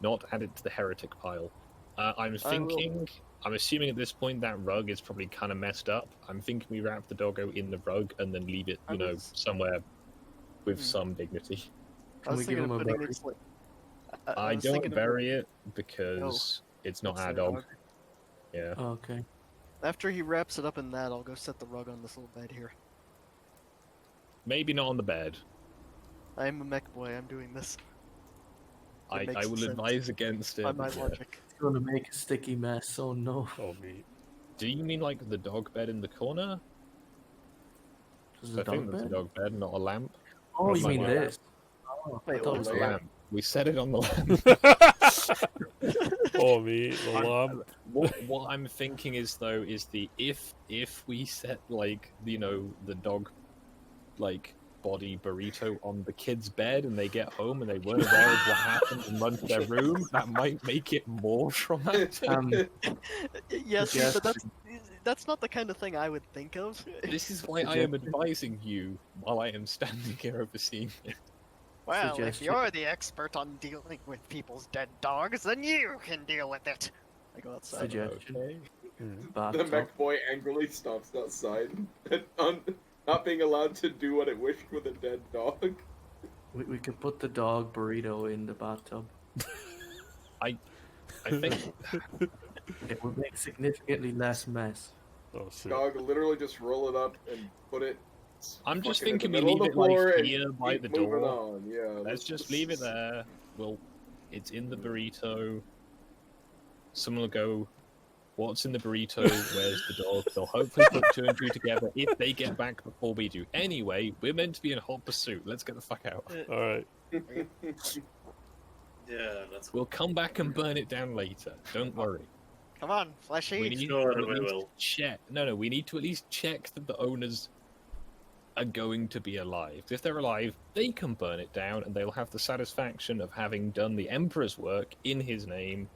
not add it to the heretic pile. I'm I will- thinking I'm assuming at this point that rug is probably kind of messed up. I'm thinking we wrap the doggo in the rug and then leave it, I you know, was- somewhere with Hmm. some dignity. I Can was we give thinking him of a putting berry? it like. I was don't thinking of bury it because it's not it's our their dog. Yeah. Okay. After he wraps it up in that, I'll go set the rug on this little bed here. Maybe not on the bed. I'm a mech boy. I'm doing this. I makes will sense advise against it. by my but yeah. logic. It's gonna make a sticky mess. Oh no. Oh, me. Do you mean like the dog bed in the corner? Is I it a think dog that's a bed? dog bed, not a lamp. Oh, That's you like mean a lamp. this? Oh, I Wait, thought what? it was The a lamp. lamp. We set it on the lamp. Oh, me. The lamp. What I'm thinking is though is the if we set like the dog like body burrito on the kid's bed and they get home and they weren't aware of what happened and run to their room, that might make it more traumatic. Yes, Yes. but that's not the kind of thing I would think of. This is why I am advising you while I am standing here overseeing it. Well, Suggestion. if you're the expert on dealing with people's dead dogs, then you can deal with it. I go outside. Suggestion. Okay. Hmm. The Bathtub. mech boy angrily stomps outside, not being allowed to do what it wished with a dead dog. We could put the dog burrito in the bathtub. I think It would make significantly less mess. Oh, shit. Dog literally just roll it up and put it. I'm just fucking in thinking the we middle leave of it the floor like and here by keep the moving door. on. Yeah, Let's just leave it there. It's in the burrito. Someone will go, what's in the burrito? Where's the dog? They'll hopefully put two and two together if they get back before we do. Anyway, we're meant to be in hot pursuit. Let's get the fuck out. Alright. Yeah, that's We'll come back and burn it down later. Don't worry. Come on, fleshy. We need Sure, to at we least will. check. No, we need to at least check that the owners are going to be alive. If they're alive, they can burn it down, and they'll have the satisfaction of having done the Emperor's work in his name,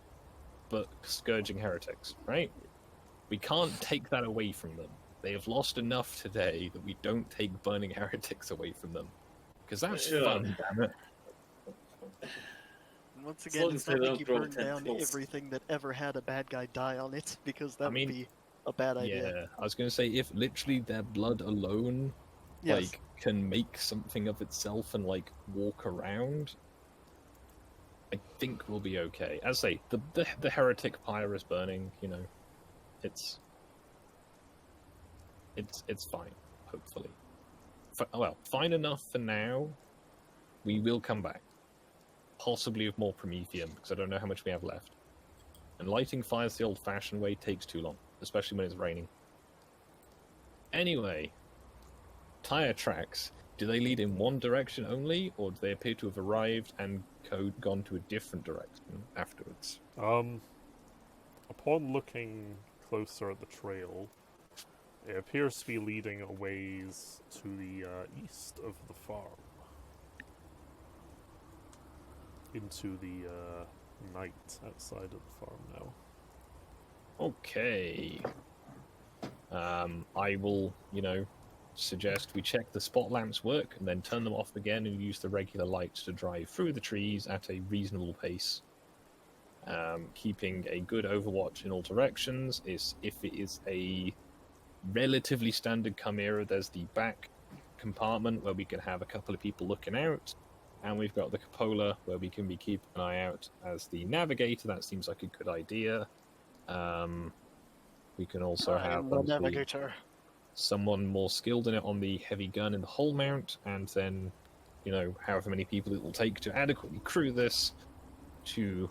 but scourging heretics. Right? We can't take that away from them. They have lost enough today that we don't take burning heretics away from them, because that's Sure. fun. Damn it. Once As again, long it's as they not like don't you grow burn down tentacles. everything that ever had a bad guy die on it, because that mean, would be a bad idea. Yeah, I was going to say, if literally their blood alone Yes. like can make something of itself and like walk around, I think we'll be okay. As I say, the heretic pyre is burning. It's fine. Hopefully, well, fine enough for now. We will come back, possibly with more Prometheum, because I don't know how much we have left. And lighting fires the old-fashioned way takes too long, especially when it's raining. Anyway. Tire tracks, do they lead in one direction only, or do they appear to have arrived and gone to a different direction afterwards? Upon looking closer at the trail, it appears to be leading a ways to the east of the farm. Into the night outside of the farm now. Okay. I will, suggest we check the spot lamps work and then turn them off again and use the regular lights to drive through the trees at a reasonable pace. Keeping a good overwatch in all directions. If it is a relatively standard Chimera, there's the back compartment where we can have a couple of people looking out, and we've got the cupola where we can be keeping an eye out as the navigator. That seems like a good idea. We can also have the obviously navigator. someone more skilled in it on the heavy gun in the hull mount, and then, however many people it will take to adequately crew this to,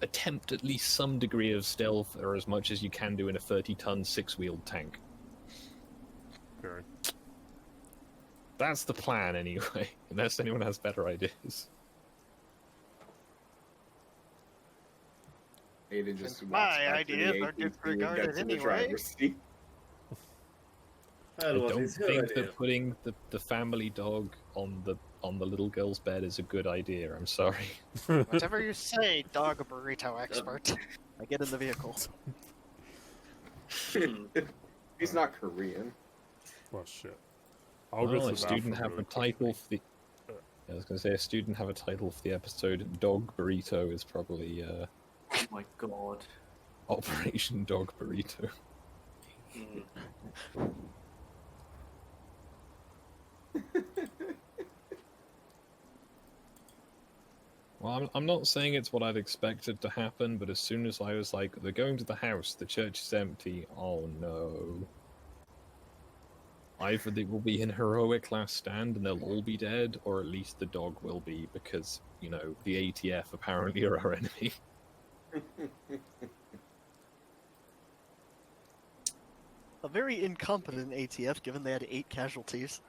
attempt at least some degree of stealth, or as much as you can do in a 30-ton six-wheeled tank. Very. That's the plan, anyway, unless anyone has better ideas. Aiden just My walks back to the ideas are 18th and disregarded gets in the anyway. driver's seat. I don't think that putting the family dog on the little girl's bed is a good idea. I'm sorry. Whatever you say, dog burrito expert. I get in the vehicle. He's not Korean. Well, shit. I'll go to Oh, the a student bathroom have a really title quickly. for the. I was going to say a student have a title for the episode. Dog burrito is probably. Oh my god. Operation Dog Burrito. Mm. Well, I'm not saying it's what I'd expected to happen, but as soon as I was like, they're going to the house, the church is empty, oh no. Either they will be in heroic last stand and they'll all be dead, or at least the dog will be, because, you know, the ATF apparently are our enemy. A very incompetent ATF, given they had 8 casualties.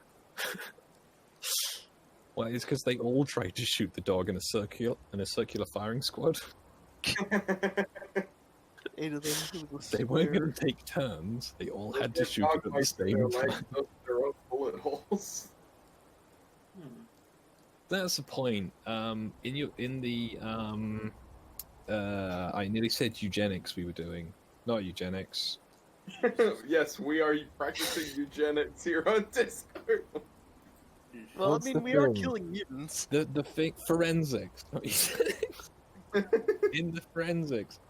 Well, it's because they all tried to shoot the dog in a circular firing squad. 8 of them. It was They weren't square. going to take turns. They all had to Get shoot it at the dogfights in their same legs, time. those are their own bullet holes. Hmm. That's the point. I nearly said eugenics we were doing. Not eugenics. Yes, we are practicing eugenics here on Discord. Well, What's I mean, the we are film? killing mutants. The fake forensics. Not eugenics. In the forensics.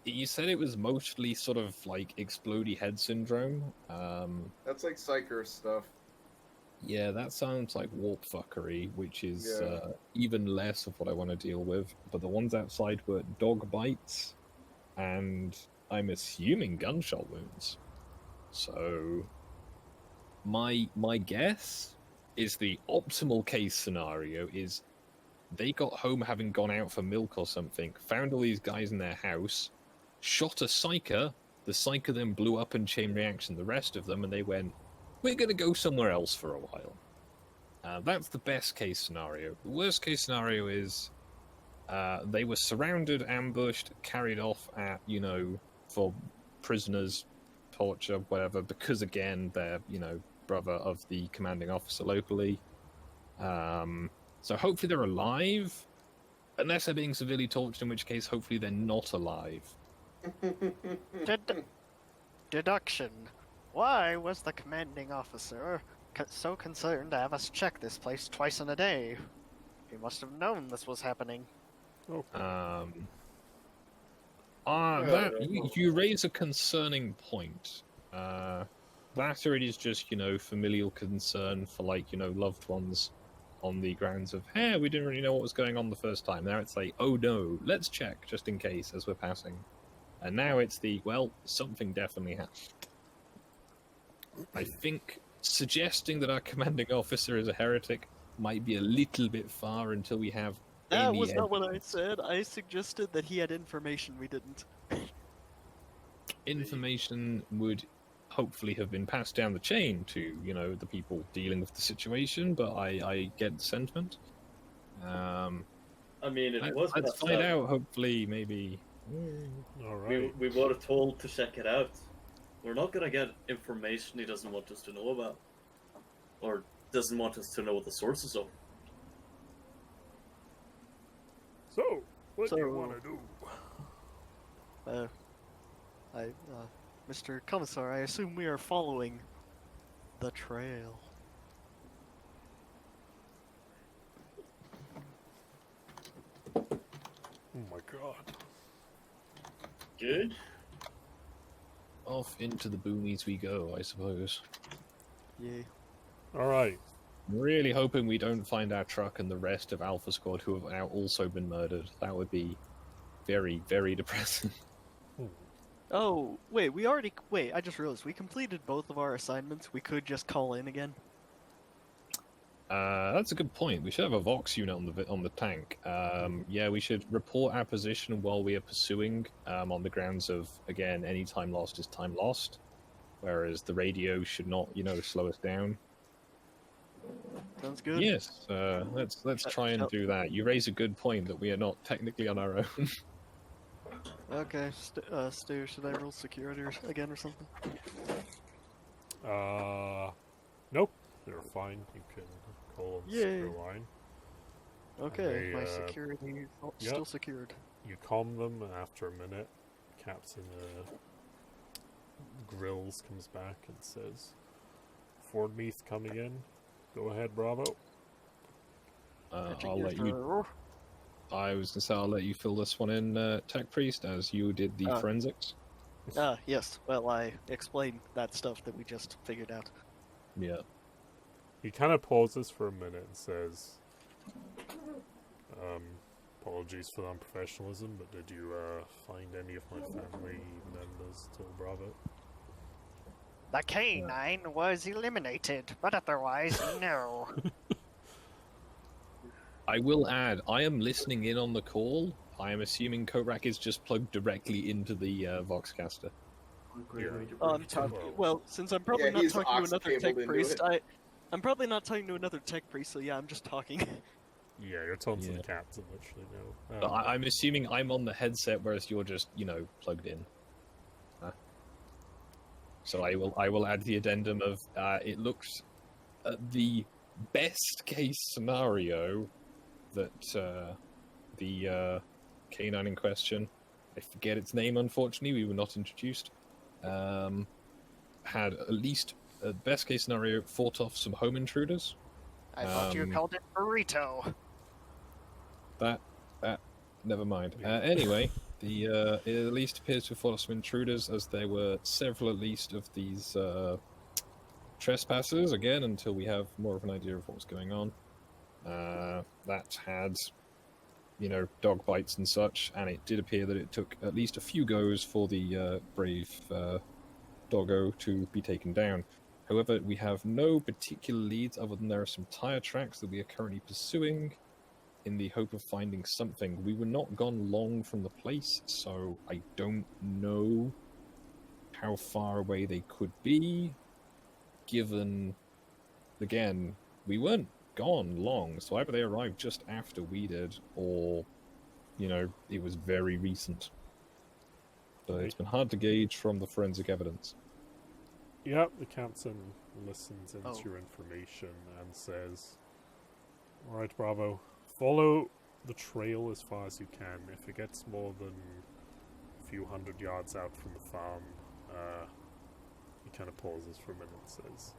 You said it was mostly sort of like explodey head syndrome. That's like psyker stuff. Yeah, that sounds like warp fuckery, which is Yeah. even less of what I want to deal with. But the ones outside were dog bites, and I'm assuming gunshot wounds. So, my guess is the optimal case scenario is they got home having gone out for milk or something, found all these guys in their house, shot a psyker. The psyker then blew up in chain reaction the rest of them, and they went, we're going to go somewhere else for a while. That's the best case scenario. The worst case scenario is they were surrounded, ambushed, carried off at, for prisoners, torture, whatever, because again, they're, brother of the commanding officer locally. So hopefully they're alive, unless they're being severely tortured, in which case hopefully they're not alive. Deduction. Why was the commanding officer so concerned to have us check this place twice in a day? He must have known this was happening. You raise a concerning point. That or it is just, familial concern for, loved ones on the grounds of, hey, we didn't really know what was going on the first time. Now it's like, oh no, let's check just in case as we're passing. And now it's the, well, something definitely happened. I think suggesting that our commanding officer is a heretic might be a little bit far until we have That any was not what I said. I suggested that he had information we didn't. information would hopefully have been passed down the chain to, the people dealing with the situation, but I get the sentiment. I mean, it was Let's passed find out, hopefully, maybe. Alright. We were told to check it out. We're not gonna get information he doesn't want us to know about. Or doesn't want us to know the sources of. So, what do you So- want to do? Mr. Commissar, I assume we are following the trail. Oh my god. Good. Off into the boonies we go, I suppose. Yay. Alright. I'm really hoping we don't find our truck and the rest of Alpha Squad who have now also been murdered. That would be very, very depressing. Oh, wait, I just realized we completed both of our assignments. We could just call in again. That's a good point. We should have a Vox unit on the tank. Yeah, we should report our position while we are pursuing, on the grounds of, again, any time lost is time lost. Whereas the radio should not, slow us down. Sounds good. Yes, let's try and do that. You raise a good point that we are not technically on our own. Okay, Stu, should I roll security again or something? Nope. You're fine. You can call and Yay. secure line. Okay, they, my security is still secured. You calm them, and after a minute, Captain Grills comes back and says, Ford Meath coming in. Go ahead, Bravo. I'll let you. I was gonna say I'll let you fill this one in, Tech Priest, as you did the forensics. Yes. Well, I explained that stuff that we just figured out. Yeah. He kind of pauses for a minute and says, apologies for the unprofessionalism, but did you find any of my family members till Bravo? The canine was eliminated, but otherwise, no. I will add, I am listening in on the call. I am assuming Korak is just plugged directly into the Voxcaster. I'm talking. Well, since I'm probably Yeah, not he's talking to another aux-cabled tech into priest, it. I'm probably not talking to another tech priest. So yeah, I'm just talking. Yeah, you're talking to Yeah. the captain, literally, no. But I'm assuming I'm on the headset, whereas you're just, plugged in. So I will add the addendum of it looks the best case scenario that the canine in question, I forget its name unfortunately, we were not introduced, had at least best case scenario fought off some home intruders. I thought you called it burrito. That never mind. Anyway, it at least appears to have fought off some intruders, as there were several at least of these trespassers, again, until we have more of an idea of what was going on. That had, dog bites and such, and it did appear that it took at least a few goes for the brave doggo to be taken down. However, we have no particular leads other than there are some tire tracks that we are currently pursuing in the hope of finding something. We were not gone long from the place, so I don't know how far away they could be, given, again, we weren't gone long, so either they arrived just after we did, or, it was very recent. So it's been hard to gauge from the forensic evidence. Yep, the captain listens into your information and says, alright, Bravo, follow the trail as far as you can. If it gets more than a few hundred yards out from the farm, he kind of pauses for a minute and says,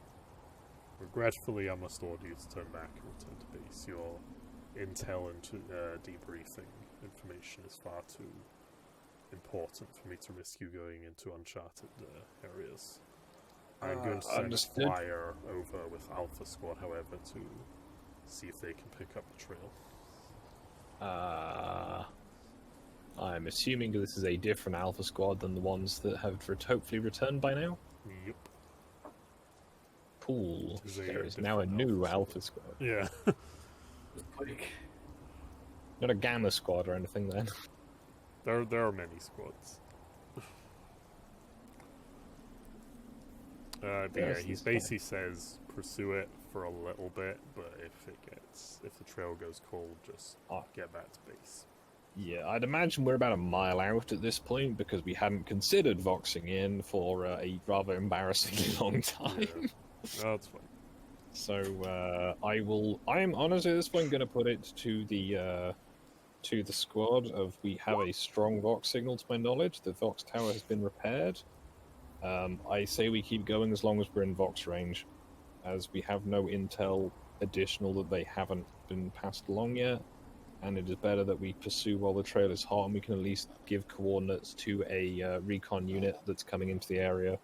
regretfully, I must order you to turn back and return to base. Your intel and debriefing information is far too important for me to risk you going into uncharted areas. I'm going to send Understood. a flyer over with Alpha Squad, however, to see if they can pick up the trail. I'm assuming this is a different Alpha Squad than the ones that have hopefully returned by now? Yep. Cool. Is a There is now a different new Alpha Alpha Squad. Yeah. Not a Gamma Squad or anything then. There are many squads. But yeah, he basically says pursue it for a little bit, but if the trail goes cold, just get back to base. Yeah, I'd imagine we're about a mile out at this point because we hadn't considered voxing in for a rather embarrassingly long time. Yeah. No, that's fine. So I am honestly at this point going to put it to the squad of we have a strong vox signal to my knowledge. The vox tower has been repaired. I say we keep going as long as we're in vox range, as we have no intel additional that they haven't been passed along yet, and it is better that we pursue while the trail is hot and we can at least give coordinates to a recon unit that's coming into the area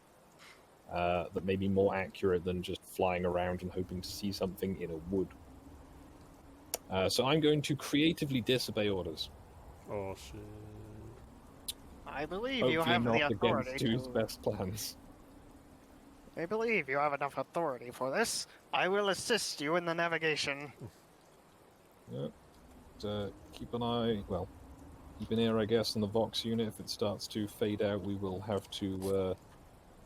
that may be more accurate than just flying around and hoping to see something in a wood. So I'm going to creatively disobey orders. Oh shit. I believe Hopefully you have not the authority against Stu's to... best plans. I believe you have enough authority for this. I will assist you in the navigation. Yep. Keep an eye, well, keep an ear, I guess, on the Vox unit. If it starts to fade out, we will have to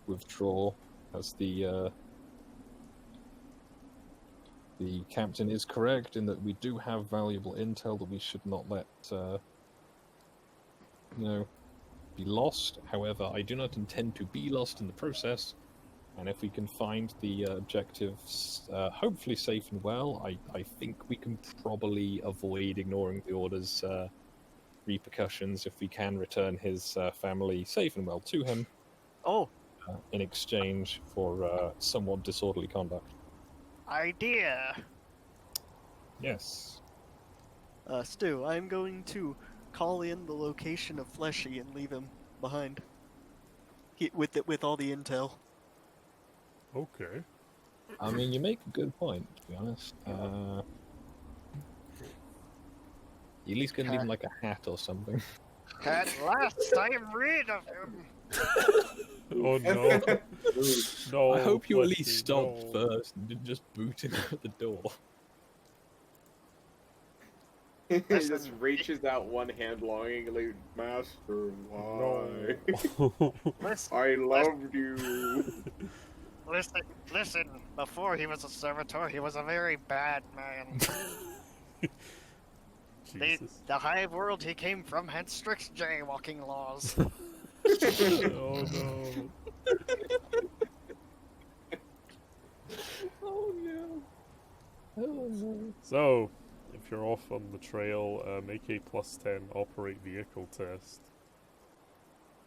withdraw, as the captain is correct in that we do have valuable intel that we should not let, be lost. However, I do not intend to be lost in the process, and if we can find the objectives hopefully safe and well, I think we can probably avoid ignoring the order's repercussions if we can return his family safe and well to him in exchange for somewhat disorderly conduct. Idea. Yes. Stu, I'm going to call in the location of Fleshy and leave him behind. With all the intel. Okay. I mean, you make a good point, to be honest. You at least can leave him like a hat or something. At last, I am rid of him. Oh no. No. I hope you at Fleshy, least stopped no. first and didn't just boot him out the door. He just Listen, reaches out one hand longingly. Master, why? No. Listen, I loved you. listen. Before he was a servitor, he was a very bad man. Jesus. The hive world he came from had strict jaywalking laws. Oh no. Oh no. Oh no. So, if you're off on the trail, make a +10 operate vehicle test.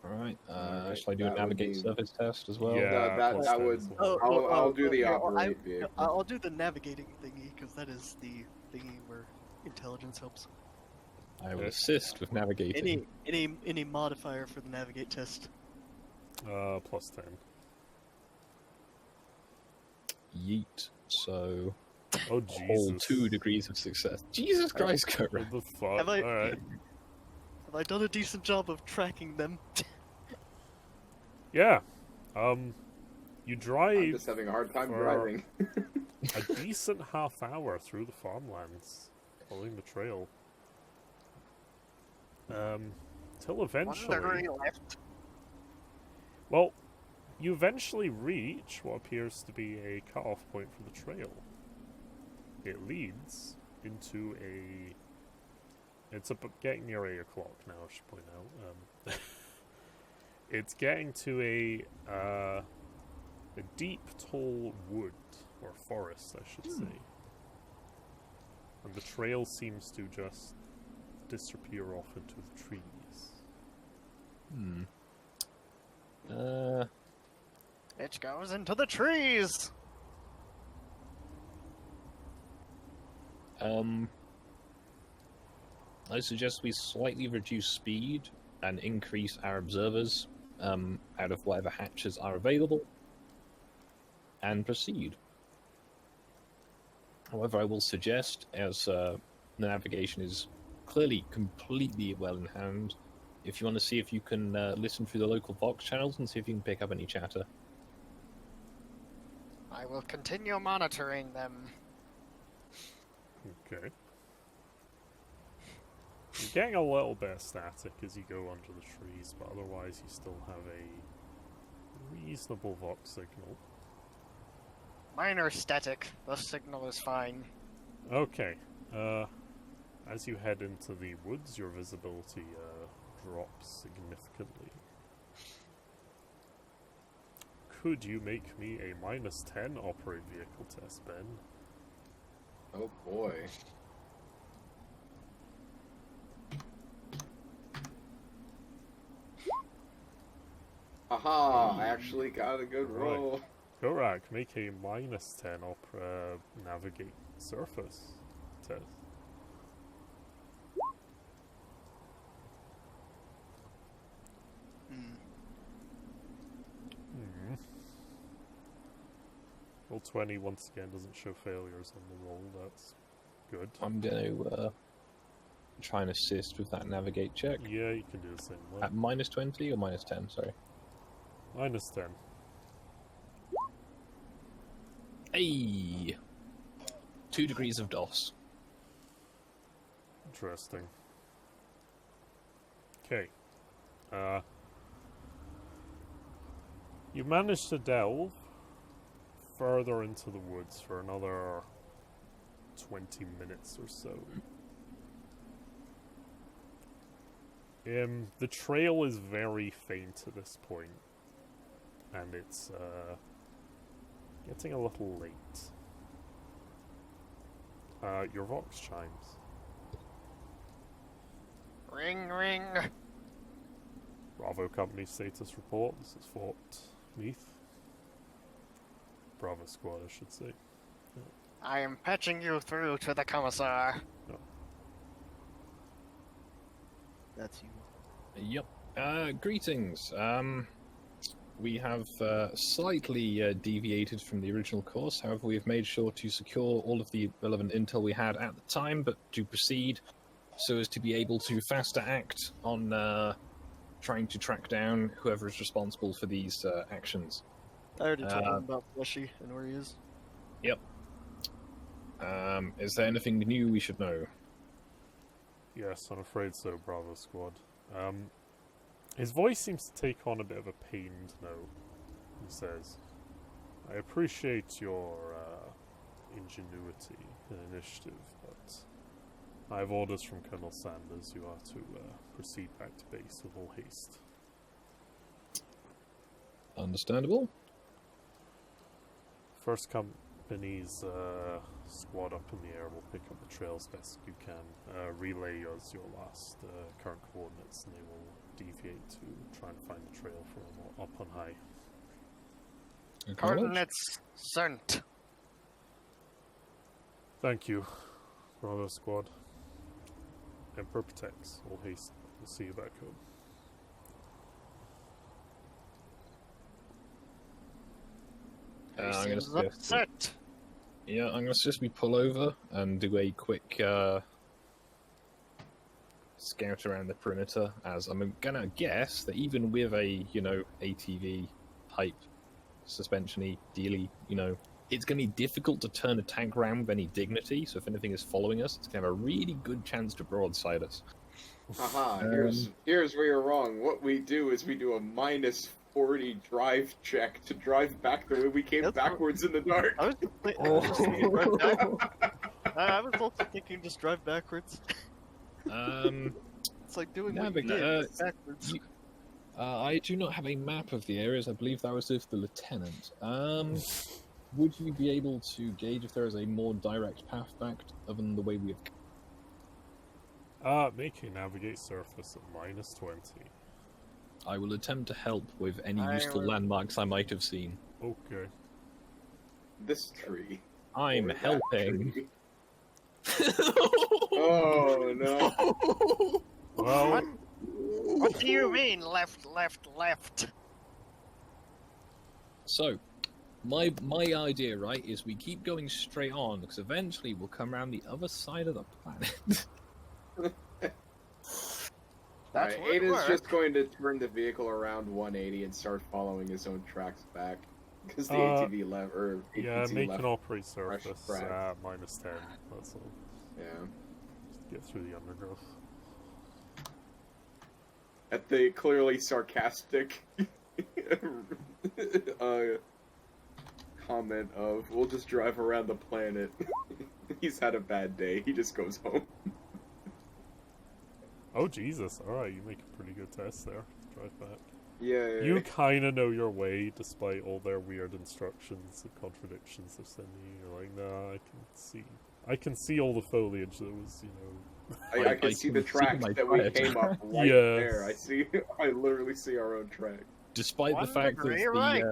Alright, Alright, shall I do a that would navigate be- surface test as well? Yeah, that +10 would- as well. I'll do the no, operate vehicle. I'll do the navigating thingy, because that is the thingy where intelligence helps. I will assist with navigating. Any modifier for the navigate test. +10. Yeet. So, Oh whole Jesus. 2 degrees of success. Jesus Christ, Cobra. What the fuck? Have I- Alright. Have I done a decent job of tracking them? Yeah. You I'm drive just having a hard time for- driving. a decent half hour through the farmlands, following the trail. Till 1 eventually... degree left. Well, you eventually reach what appears to be a cutoff point for the trail. It leads into a... It's getting near 8 o'clock now, I should point out. It's getting to a deep, tall wood, or forest, I should say. And the trail seems to just disappear off into the trees. It goes into the trees. I suggest we slightly reduce speed and increase our observers out of whatever hatches are available, and proceed. However, I will suggest, as the navigation is clearly completely well in hand, if you want to see if you can listen through the local Vox channels and see if you can pick up any chatter. I will continue monitoring them. Okay. You're getting a little bit static as you go under the trees, but otherwise you still have a reasonable Vox signal. Minor static. The signal is fine. Okay. As you head into the woods, your visibility drops significantly. Could you make me a -10 operate vehicle test, Ben? Oh boy. Aha! I actually got a good Right. roll. Korak, make a -10 navigate surface test. Roll 20 once again doesn't show failures on the roll, that's good. I'm going to try and assist with that navigate check. Yeah, you can do the same way. At -20 or -10, sorry. -10. Hey! 2 degrees of DOS. Interesting. Okay. You managed to delve further into the woods for another 20 minutes or so. The trail is very faint at this point, and it's getting a little late. Your Vox chimes. Ring, ring. Bravo Company status report. This is Fort Meath. Bravo Squad, I should say. I am patching you through to the commissar. that's you. Yep. Greetings. We have slightly deviated from the original course. However, we have made sure to secure all of the relevant intel we had at the time, but to proceed so as to be able to faster act on trying to track down whoever is responsible for these actions. I already told him about Fleshy and where he is. Yep. Is there anything new we should know? Yes, I'm afraid so, Bravo Squad. His voice seems to take on a bit of a pained note. He says, I appreciate your ingenuity and initiative, but I have orders from Colonel Sanders. You are to proceed back to base with all haste. Understandable. First company's squad up in the air will pick up the trail as best you can. Relay us your last current coordinates, and they will deviate to try and find the trail from up on high. Coordinates sent. Thank you, Bravo Squad. Emperor protects. All haste. We'll see you back home. I'm gonna suggest Set. Yeah, I'm gonna suggest we pull over and do a quick scout around the perimeter. As I'm gonna guess that even with a ATV type suspensiony dealy, it's gonna be difficult to turn a tank around with any dignity. So if anything is following us, it's gonna have a really good chance to broadside us. Haha, here's where you're wrong. What we do is we do a -40 drive check to drive back the way we came That's backwards in the dark. I was thinking drive back. I was also thinking just drive backwards. It's like doing what you did backwards. I do not have a map of the areas. I believe that was with the lieutenant. Would you be able to gauge if there is a more direct path back other than the way we have? Make a navigate surface at -20. I will attempt to help with any useful will- landmarks I might have seen. Okay. This tree. I'm Or that helping. tree. Oh no. Well, What do you mean left, left, left? So, my idea, right, is we keep going straight on because eventually we'll come around the other side of the planet. That Alright, would Ada's work. just going to turn the vehicle around 180 and start following his own tracks back. Because the ATV left, or yeah, APT make left. an operate surface track. at -10. That's all. Yeah. Just get through the undergrowth. At the clearly sarcastic comment of, we'll just drive around the planet. He's had a bad day, he just goes home. Oh Jesus! All right, you make a pretty good test there. Drive back. Yeah. You kind of know your way, despite all their weird instructions and contradictions they're sending you. You're like, nah, I can see all the foliage that was, I can see the tracks my that we tread. came up right Yes. there. I literally see our own track. Despite the 1 fact that degree right.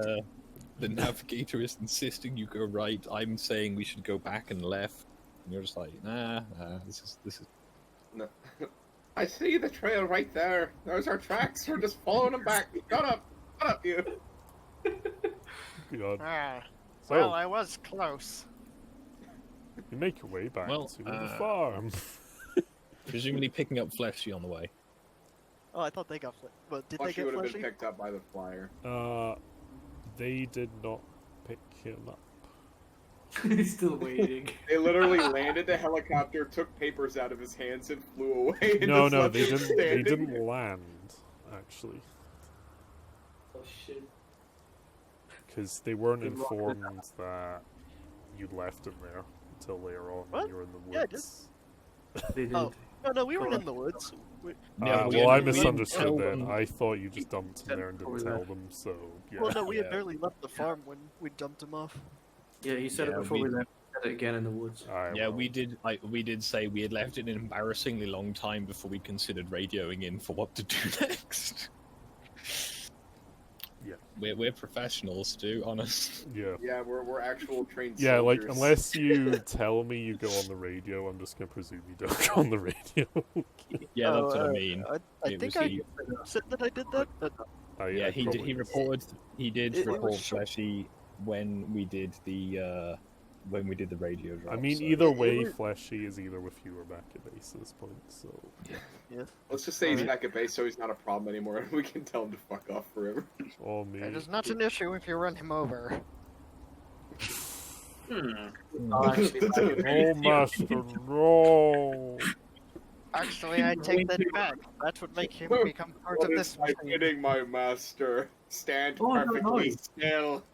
the navigator is insisting you go right, I'm saying we should go back and left. And you're just like, nah, this is. No. I see the trail right there. Those are tracks. We're just following them back. Shut up, you. God. Ah, So well, I was close. you make your way back Well, to the farm. Presumably picking up Fleshy on the way. Oh, I thought they got flipped. But did they Fleshy get would have been Fleshy? picked up by the flyer. They did not pick him up. He's still waiting. They literally landed the helicopter, took papers out of his hands, and flew away. And No, just no, left they him didn't. They standing. didn't land actually, Oh shit. because they weren't Good luck with informed that you'd left him there until later on What? when you were in the Yeah, I did. woods. They didn't. Oh, no, we weren't in the woods. Well, I we misunderstood didn't then. tell I thought you just dumped him there and didn't Before we tell left. them. So yeah. Well, no, we had Yeah. barely left the farm when we dumped him off. Yeah, you said Yeah, it before we we- left. Said it again in the woods. Alright, Yeah, well, we did say we had left it an embarrassingly long time before we considered radioing in for what to do next. we're professionals, Stu. Honest. Yeah. Yeah, we're actual trained Yeah, like, soldiers. unless you tell me you go on the radio, I'm just gonna presume you don't go on the radio. Yeah, that's what I mean. I It think was I he- said that I did that, but Yeah, I he did. probably He missed reported. He did It was report short. Fleshy when we did the radio drop. I mean, so- either It way, was- Fleshy is either with you or back at base at this point, so... yeah. Let's just say he's Alright. back at base, so he's not a problem anymore, and we can tell him to fuck off forever. All me. It is not an issue if you run him over. Oh, Master, no! Actually, I take that back. That would make him become part What of is this my machine. bidding, my master? Stand Oh, no, perfectly no. still.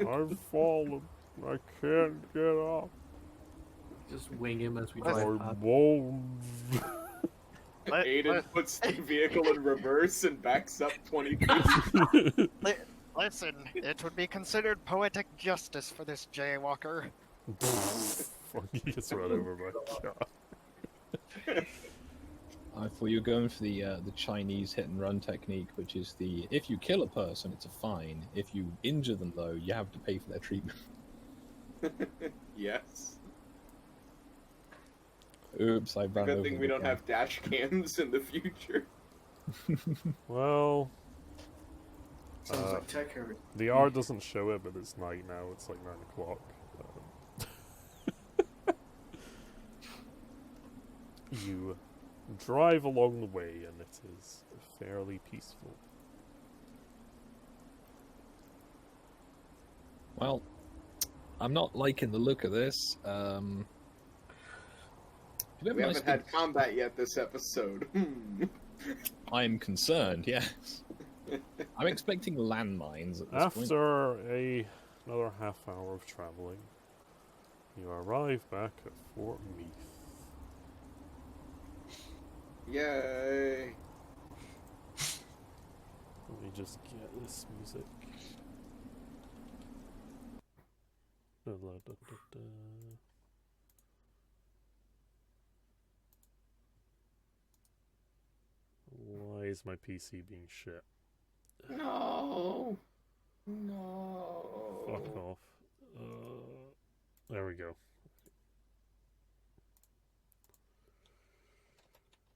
I've fallen. I can't get up. Just wing him as we I drive past. won't. Aiden puts the vehicle in reverse and backs up 20 feet. Listen, it would be considered poetic justice for this jaywalker. Fuck, he gets run over by a car. I thought you were going for the Chinese hit and run technique, which is the if you kill a person, it's a fine. If you injure them, though, you have to pay for their treatment. Yes. Oops, I ran over Good thing them we don't again. have dash cams in the future. Well, Sounds like tech everything. the R doesn't show it, but it's night now. It's like 9 o'clock. You drive along the way, and it is fairly peaceful. Well, I'm not liking the look of this. We haven't had combat yet this episode. I'm concerned. Yes. I'm expecting landmines at this point. After another half hour of traveling, you arrive back at Fort Meath. Yay. Let me just get this music. Da, da, da, da, da. Why is my PC being shit? No. No. Fuck off. There we go.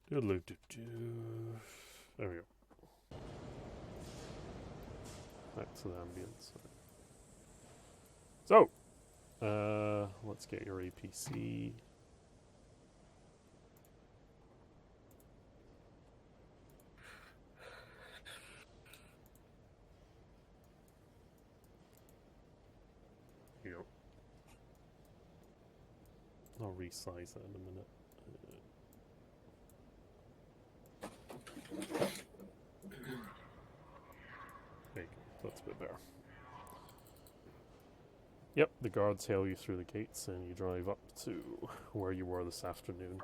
Doodle-doo-doo. There we go. Back to the ambience. So, let's get your APC. Here you go. I'll resize that in a minute. There you go. That's a bit better. Yep, the guards hail you through the gates and you drive up to where you were this afternoon.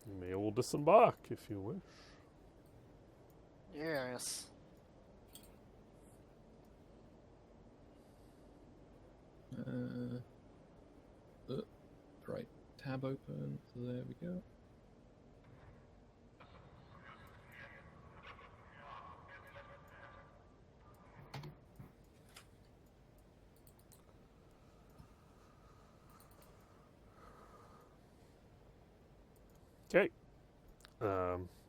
You may all disembark if you wish. Yes. Right, tab open. So there we go. Okay.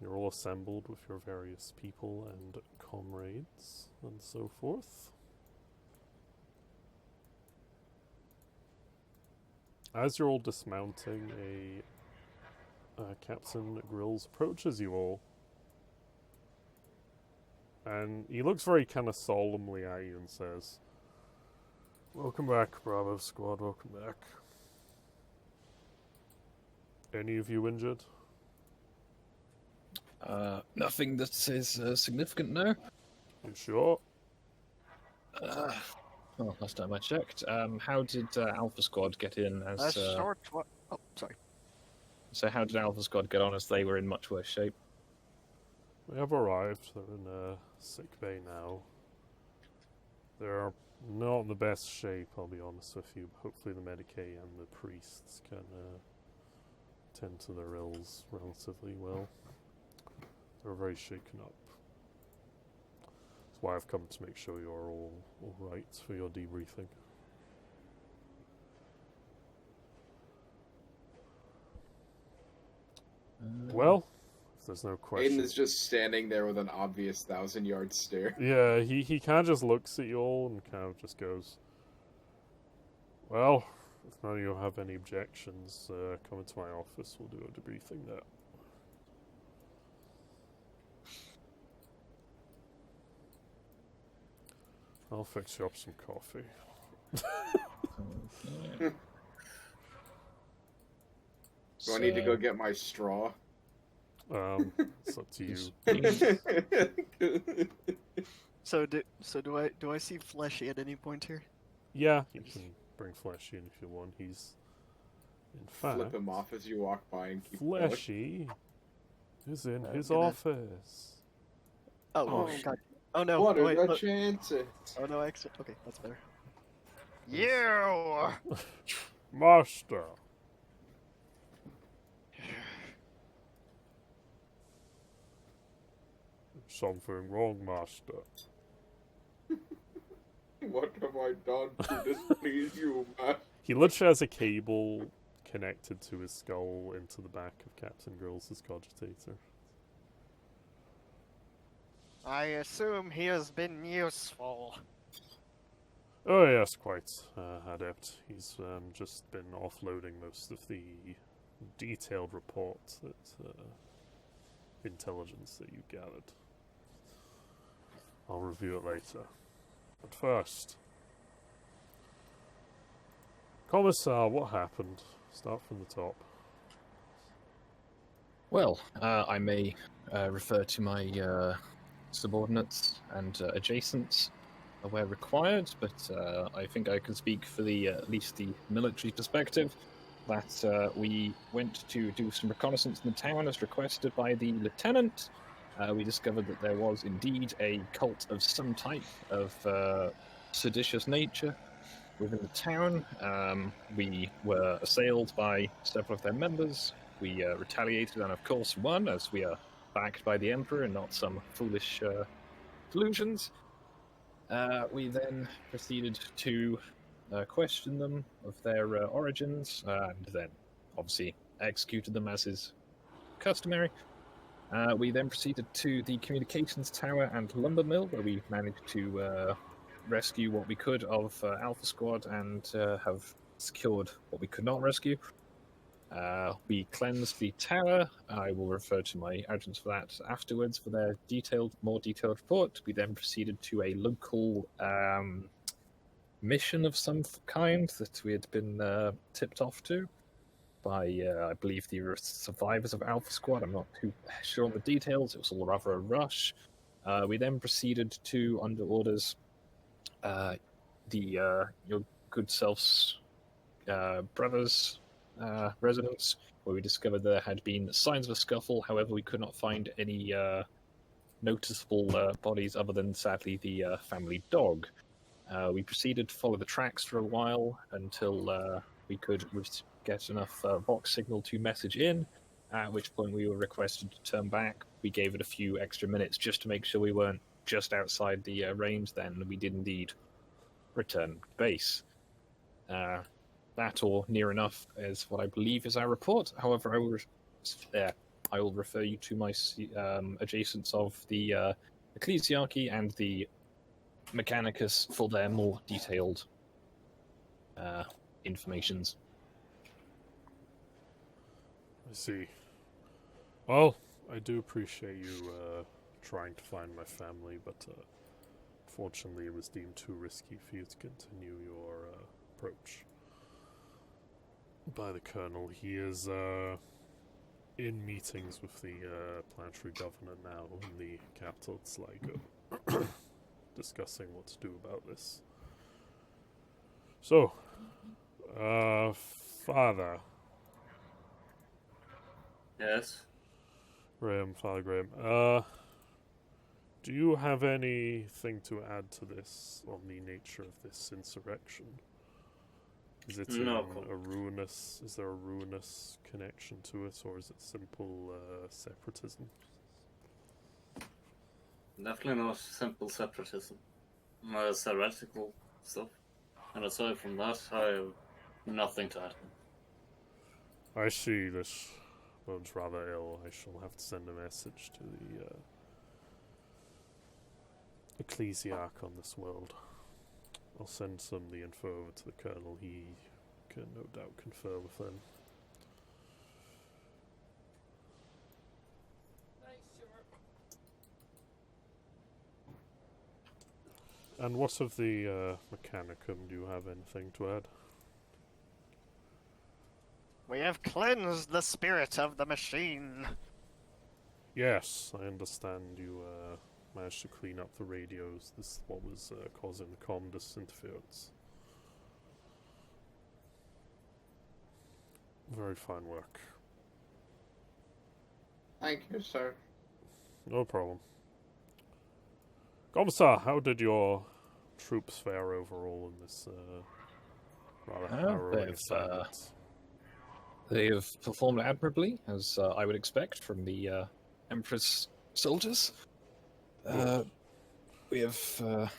You're all assembled with your various people and comrades and so forth. As you're all dismounting, Captain Grills approaches you all. And he looks very kind of solemnly at you and says, "Welcome back, Bravo Squad, welcome back. Any of you injured?" Nothing that is significant, no. You sure? Well, last time I checked. How did Alpha Squad get in as... short one. Oh, sorry. So how did Alpha Squad get on as they were in much worse shape? They have arrived. They're in sick bay now. They're not in the best shape, I'll be honest with you. Hopefully the Medicae and the priests can tend to their ills relatively well. are very shaken up. That's why I've come to make sure you're all right for your debriefing. Well, if there's no question. Aiden is just standing there with an obvious 1,000-yard stare. Yeah, he kind of just looks at you all and kind of just goes, well, if none of you have any objections, come into my office, we'll do a debriefing there. I'll fix you up some coffee. Do I need to go get my straw? It's up to you. So do I see Fleshy at any point here? Yeah, you can bring Fleshy in if you want. He's, in fact, Flip him off as you walk by and keep going. Fleshy is in his gonna- office. Oh, God. Oh no. What Oh, are wait, the look. chances? Oh no, actually. Okay, that's better. You! Master. Something wrong, Master. What have I done to displease you, man? He literally has a cable connected to his skull into the back of Captain Grills' cogitator. I assume he has been useful. Oh yes, quite adept. He's just been offloading most of the detailed reports that intelligence that you gathered. I'll review it later. But first, Commissar, what happened? Start from the top. Well, I may refer to my subordinates and adjacents where required, but I think I can speak for the at least the military perspective that we went to do some reconnaissance in the town as requested by the lieutenant. We discovered that there was indeed a cult of some type of seditious nature within the town. We were assailed by several of their members. We retaliated and, of course, won, as we are backed by the Emperor and not some foolish delusions. We then proceeded to question them of their origins, and then obviously executed them as is customary. We then proceeded to the communications tower and lumber mill, where we managed to rescue what we could of Alpha Squad and have secured what we could not rescue. We cleansed the tower. I will refer to my agents for that afterwards for their more detailed report. We then proceeded to a local mission of some kind that we had been tipped off to by, I believe, the survivors of Alpha Squad. I'm not too sure on the details. It was all rather a rush. We then proceeded to, under orders, your good self's brother's residence, where we discovered there had been signs of a scuffle. However, we could not find any noticeable bodies other than, sadly, the family dog. We proceeded to follow the tracks for a while until we could get enough Vox signal to message in, at which point we were requested to turn back. We gave it a few extra minutes just to make sure we weren't just outside the range then, and we did indeed return to base. That or near enough is what I believe is our report. However, I will refer you to my adjacents of the Ecclesiarchy and the Mechanicus for their more detailed informations. I see. Well, I do appreciate you trying to find my family, but fortunately it was deemed too risky for you to continue your approach by the Colonel. He is in meetings with the planetary governor now in the capital Sligo, discussing what to do about this. So, Father. Yes. Father Graham, do you have anything to add to this on the nature of this insurrection? Is it No. is there a ruinous connection to it, or is it simple separatism? Definitely not simple separatism. It's heretical stuff. And aside from that, I have nothing to add. I see this bodes rather ill. I shall have to send a message to the ecclesiarch on this world. I'll send some of the info over to the colonel. He can no doubt confer with them. And what of the Mechanicum? Do you have anything to add? We have cleansed the spirit of the machine. Yes, I understand you managed to clean up the radios. This is what was causing the comm disinterference. Very fine work. Thank you, sir. No problem. Commissar, how did your troops fare overall in this rather harrowing assignment? They have performed admirably, as I would expect from the Empress soldiers. We have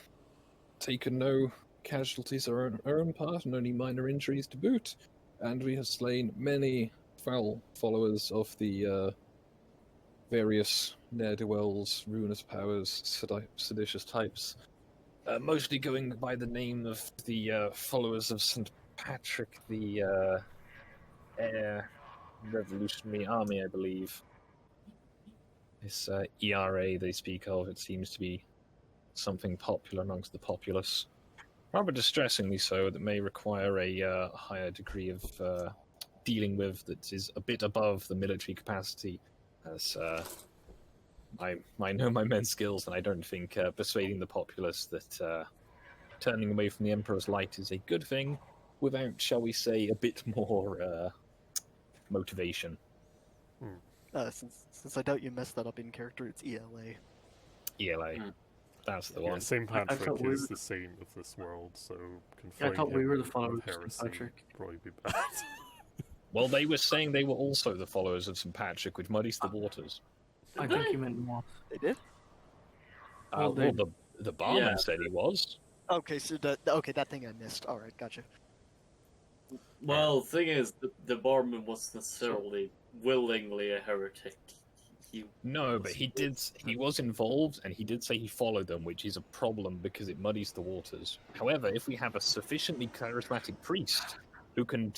taken no casualties on our own part, and only minor injuries to boot, and we have slain many foul followers of the various ne'er-do-wells, ruinous powers, seditious types, mostly going by the name of the followers of St. Patrick, the Air Revolutionary Army, I believe. This ERA they speak of, it seems to be something popular amongst the populace. Rather distressingly so, that may require a higher degree of dealing with that is a bit above the military capacity, as I know my men's skills, and I don't think persuading the populace that turning away from the Emperor's light is a good thing, without, shall we say, a bit more motivation. Since I doubt you messed that up in character, it's ELA. ELA. That's the Yeah, one. St. I Patrick thought we is were- the saint of this world, so I conflating thought we him were the followers with of St. heresy Patrick. would probably be bad. Well, they were saying they were also the followers of St. Patrick, which muddies the waters. I think you meant Moth. They did? Well, Well, the barman Yeah. said he was. Okay, so that thing I missed. All right, gotcha. Well, the thing is, the barman wasn't necessarily willingly a heretic. No, but he was involved, and he did say he followed them, which is a problem because it muddies the waters. However, if we have a sufficiently charismatic priest who can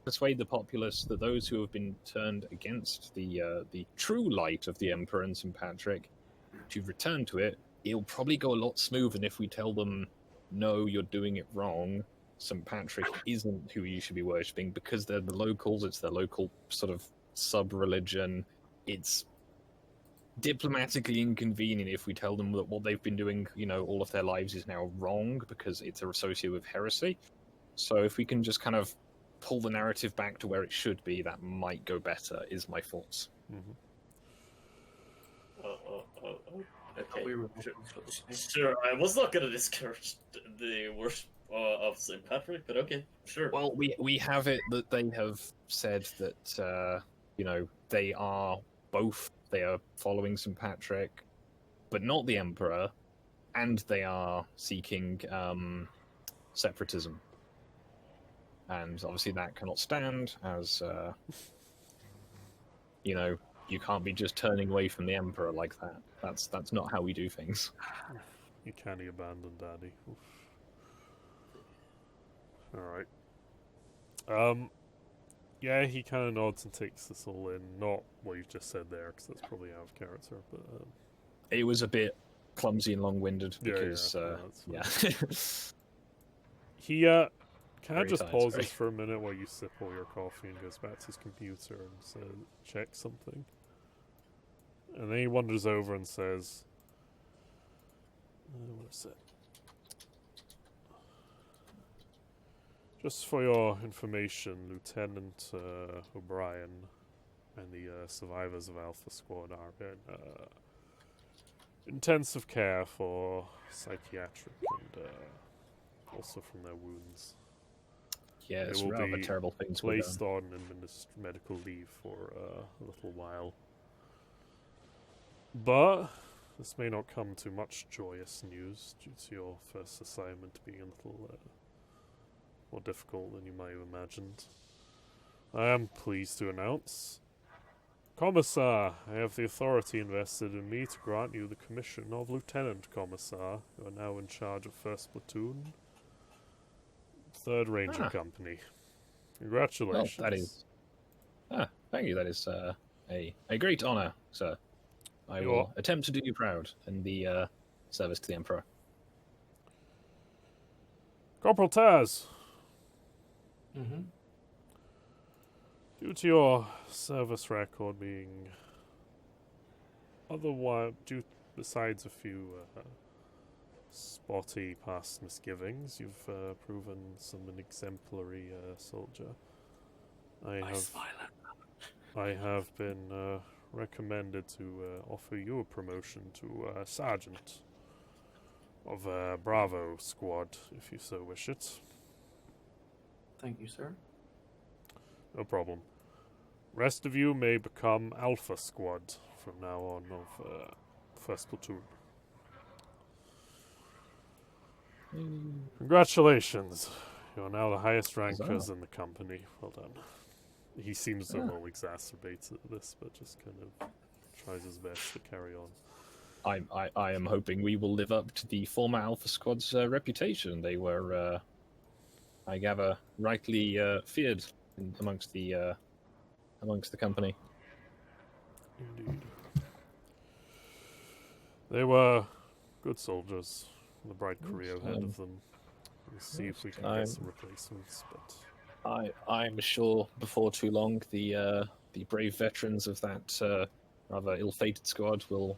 persuade the populace that those who have been turned against the true light of the Emperor and St. Patrick to return to it, it'll probably go a lot smoother than if we tell them, no, you're doing it wrong. St. Patrick isn't who you should be worshipping, because they're the locals, it's their local sort of sub-religion. It's diplomatically inconvenient if we tell them that what they've been doing, all of their lives is now wrong because it's associated with heresy. So if we can just kind of pull the narrative back to where it should be, that might go better, is my thoughts. Mm-hmm. Okay. We were Sure, I was not going to discourage the worship of St. Patrick, but okay, sure. Well, we have it that they have said that, they are both, they are following St. Patrick, but not the Emperor, and they are seeking separatism. And obviously that cannot stand, as, you can't be just turning away from the Emperor like that. That's not how we do things. You can't abandon Daddy. Alright. Yeah, he kind of nods and takes this all in. Not what you've just said there, because that's probably out of character, but... It was a bit clumsy and long-winded, because, yeah. He, kind of Very just tired, pauses sorry. for a minute while you sip all your coffee and goes back to his computer and checks something. And then he wanders over and says... what is it? Just for your information, Lieutenant O'Brien and the survivors of Alpha Squad are in intensive care for psychiatric and also from their wounds. Yeah, They it's will rather be terrible things. placed on medical leave for a little while. But this may not come to much joyous news due to your first assignment being a little more difficult than you might have imagined. I am pleased to announce, Commissar, I have the authority invested in me to grant you the commission of Lieutenant Commissar. You are now in charge of 1st Platoon, 3rd Ranger Company. Congratulations. Well, that is... thank you. That is a great honor, sir. I will attempt to do you proud in the service to the Emperor. Corporal Taz, Mm-hmm. due to your service record being otherwise, besides a few spotty past misgivings, you've proven an exemplary soldier. I have been recommended to offer you a promotion to Sergeant of Bravo Squad, if you so wish it. Thank you, sir. No problem. Rest of you may become Alpha Squad from now on of 1st Platoon. Congratulations. You're now the highest rankers in the company. Well done. He seems a little exacerbated at this, but just kind of tries his best to carry on. I am hoping we will live up to the former Alpha Squad's reputation. They were, I gather, rightly feared amongst the company. Indeed. They were good soldiers, with a bright career ahead of them. We'll see if we can get some replacements, but... I'm sure before too long the brave veterans of that rather ill-fated squad will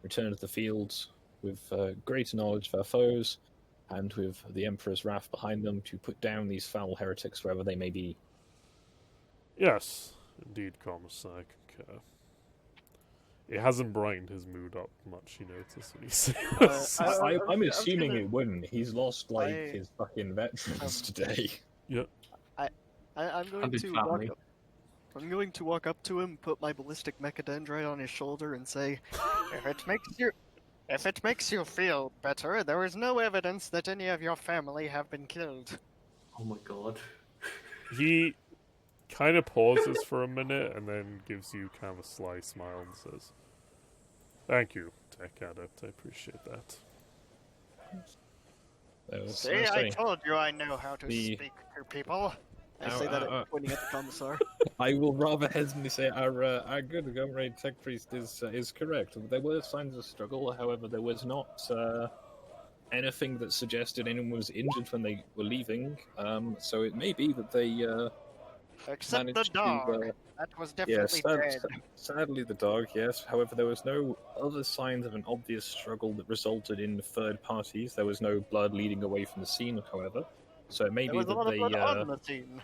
return to the field with greater knowledge of our foes and with the Emperor's wrath behind them to put down these foul heretics wherever they may be. Yes, indeed, Commissar, I concur. It hasn't brightened his mood up much, you notice, when he says. I'm assuming it wouldn't. He's lost, his fucking veterans today. Yep. I'm going to walk up to him, put my ballistic mechadendrite on his shoulder, and say, If it makes you feel better, there is no evidence that any of your family have been killed. Oh my god. He kind of pauses for a minute and then gives you kind of a sly smile and says, "Thank you, Tech Adept. I appreciate that." See, I told you I know how to speak to people. I say that pointing at the Commissar. I will rather hesitantly say our good comrade Tech Priest is correct. There were signs of struggle, however, there was not anything that suggested anyone was injured when they were leaving. So it may be that they except the dog. That was definitely dead. Sadly, the dog, yes. However, there was no other signs of an obvious struggle that resulted in third parties. There was no blood leading away from the scene, however. So it may be that they... There was a lot of blood on the scene.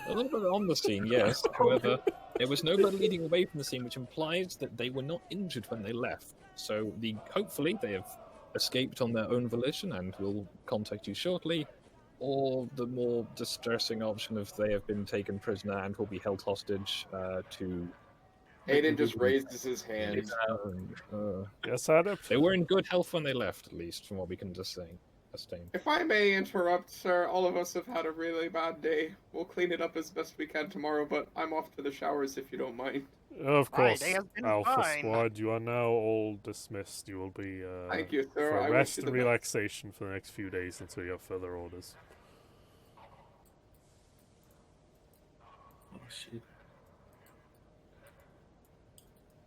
A little bit on the scene, yes. However, there was no blood leading away from the scene, which implies that they were not injured when they left. So hopefully they have escaped on their own volition and will contact you shortly. Or the more distressing option of they have been taken prisoner and will be held hostage to... Aiden just raises his hand. Yes, Adept? They were in good health when they left, at least, from what we can just say. If I may interrupt, sir, all of us have had a really bad day. We'll clean it up as best we can tomorrow, but I'm off to the showers if you don't mind. Of course, they have been Alpha fine. Squad, you are now all dismissed. You will be Thank you, sir. for I rest wish you and the best. relaxation for the next few days until you have further orders. Oh shit.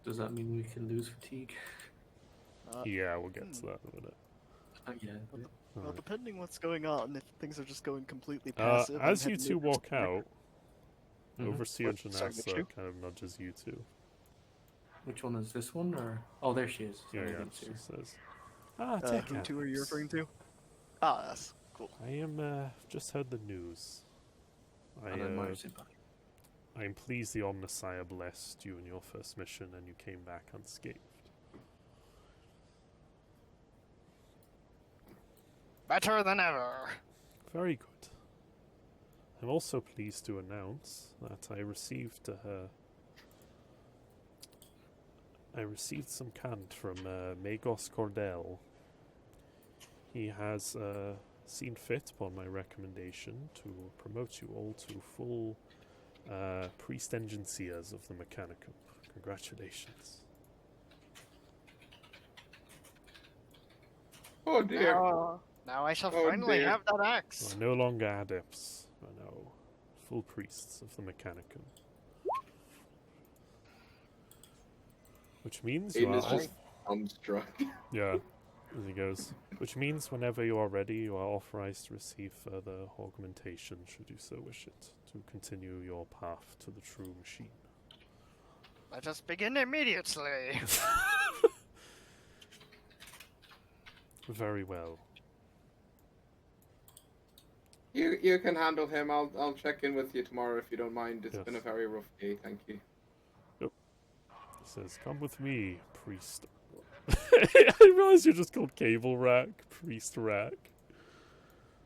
Does that mean we can lose fatigue? Yeah, we'll get to that in a minute. Yeah. Well, depending what's going on, if things are just going completely passive... As you two walk out, Mhm. Overseer Sorry, which Janessa two? kind of nudges you two. Which one is this one, or... Oh, there she is. Yeah, I yeah, didn't see she her. says, Tech who two are you Adepts. referring to? Ah, that's cool. I am, just heard the news. And then Myers in back. I am pleased the Omnissiah blessed you in your first mission and you came back unscathed. Better than ever. Very good. I'm also pleased to announce that I received I received some cant from Magos Cordell. He has seen fit upon my recommendation to promote you all to full priest engineers of the Mechanicum. Congratulations. Oh dear. Now I shall Oh, finally dear. have that You axe. are no longer adepts, but now full priests of the Mechanicum. Which means you Aiden are is just dumbstruck. Yeah, as he goes. Which means whenever you are ready, you are authorized to receive further augmentation, should you so wish it, to continue your path to the true machine. Let us begin immediately. Very well. You can handle him. I'll check in with you tomorrow if you don't mind. It's been a Yes. very rough day. Thank you. He says, "Come with me, priest." I realize you're just called Cable Rack, Priest Rack.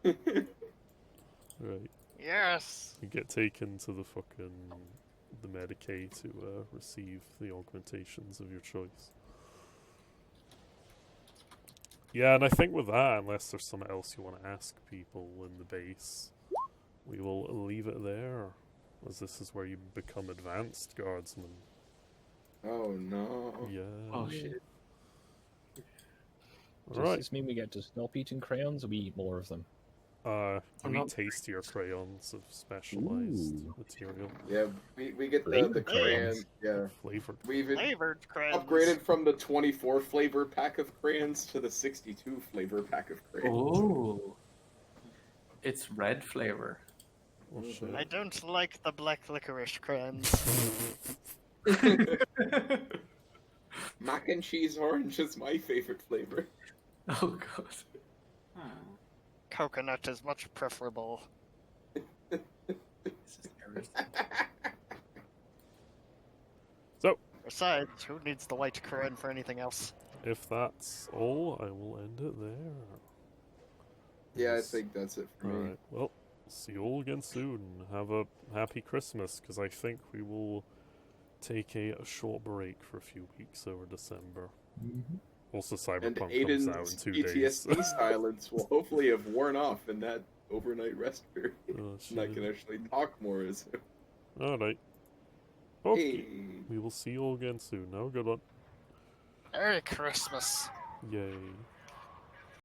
Right. Yes. You get taken to the the Medicaid to receive the augmentations of your choice. Yeah, and I think with that, unless there's something else you want to ask people in the base, we will leave it there, as this is where you become advanced guardsmen. Oh no. Yeah. Oh shit. Does Alright. this mean we get to stop eating crayons, or we eat more of them? You I'm eat not- tastier crayons of specialized Ooh. material. Yeah, we get the Flavored crayons. Yeah, Flavored. we've Flavored crayons. upgraded from the 24 flavor pack of crayons to the 62 flavor pack of crayons. Oh. It's red flavor. Oh shit. I don't like the black licorice crayons. Mac and cheese orange is my favorite flavor. Oh god. Coconut is much preferable. This is terrible. Besides, who needs the white crayon for anything else? If that's all, I will end it there. Yeah, I Yes. think that's it for me. Alright, well, see you all again soon. Have a happy Christmas, because I think we will take a short break for a few weeks over December. Also, And Cyberpunk comes out in Aiden's 2 days. PTSD silence will hopefully have worn off in that overnight rest period. Oh, And I shit. can actually talk more as Alright. Okay. Hey. We will see you all again soon. Have a good one. Merry Christmas. Yay.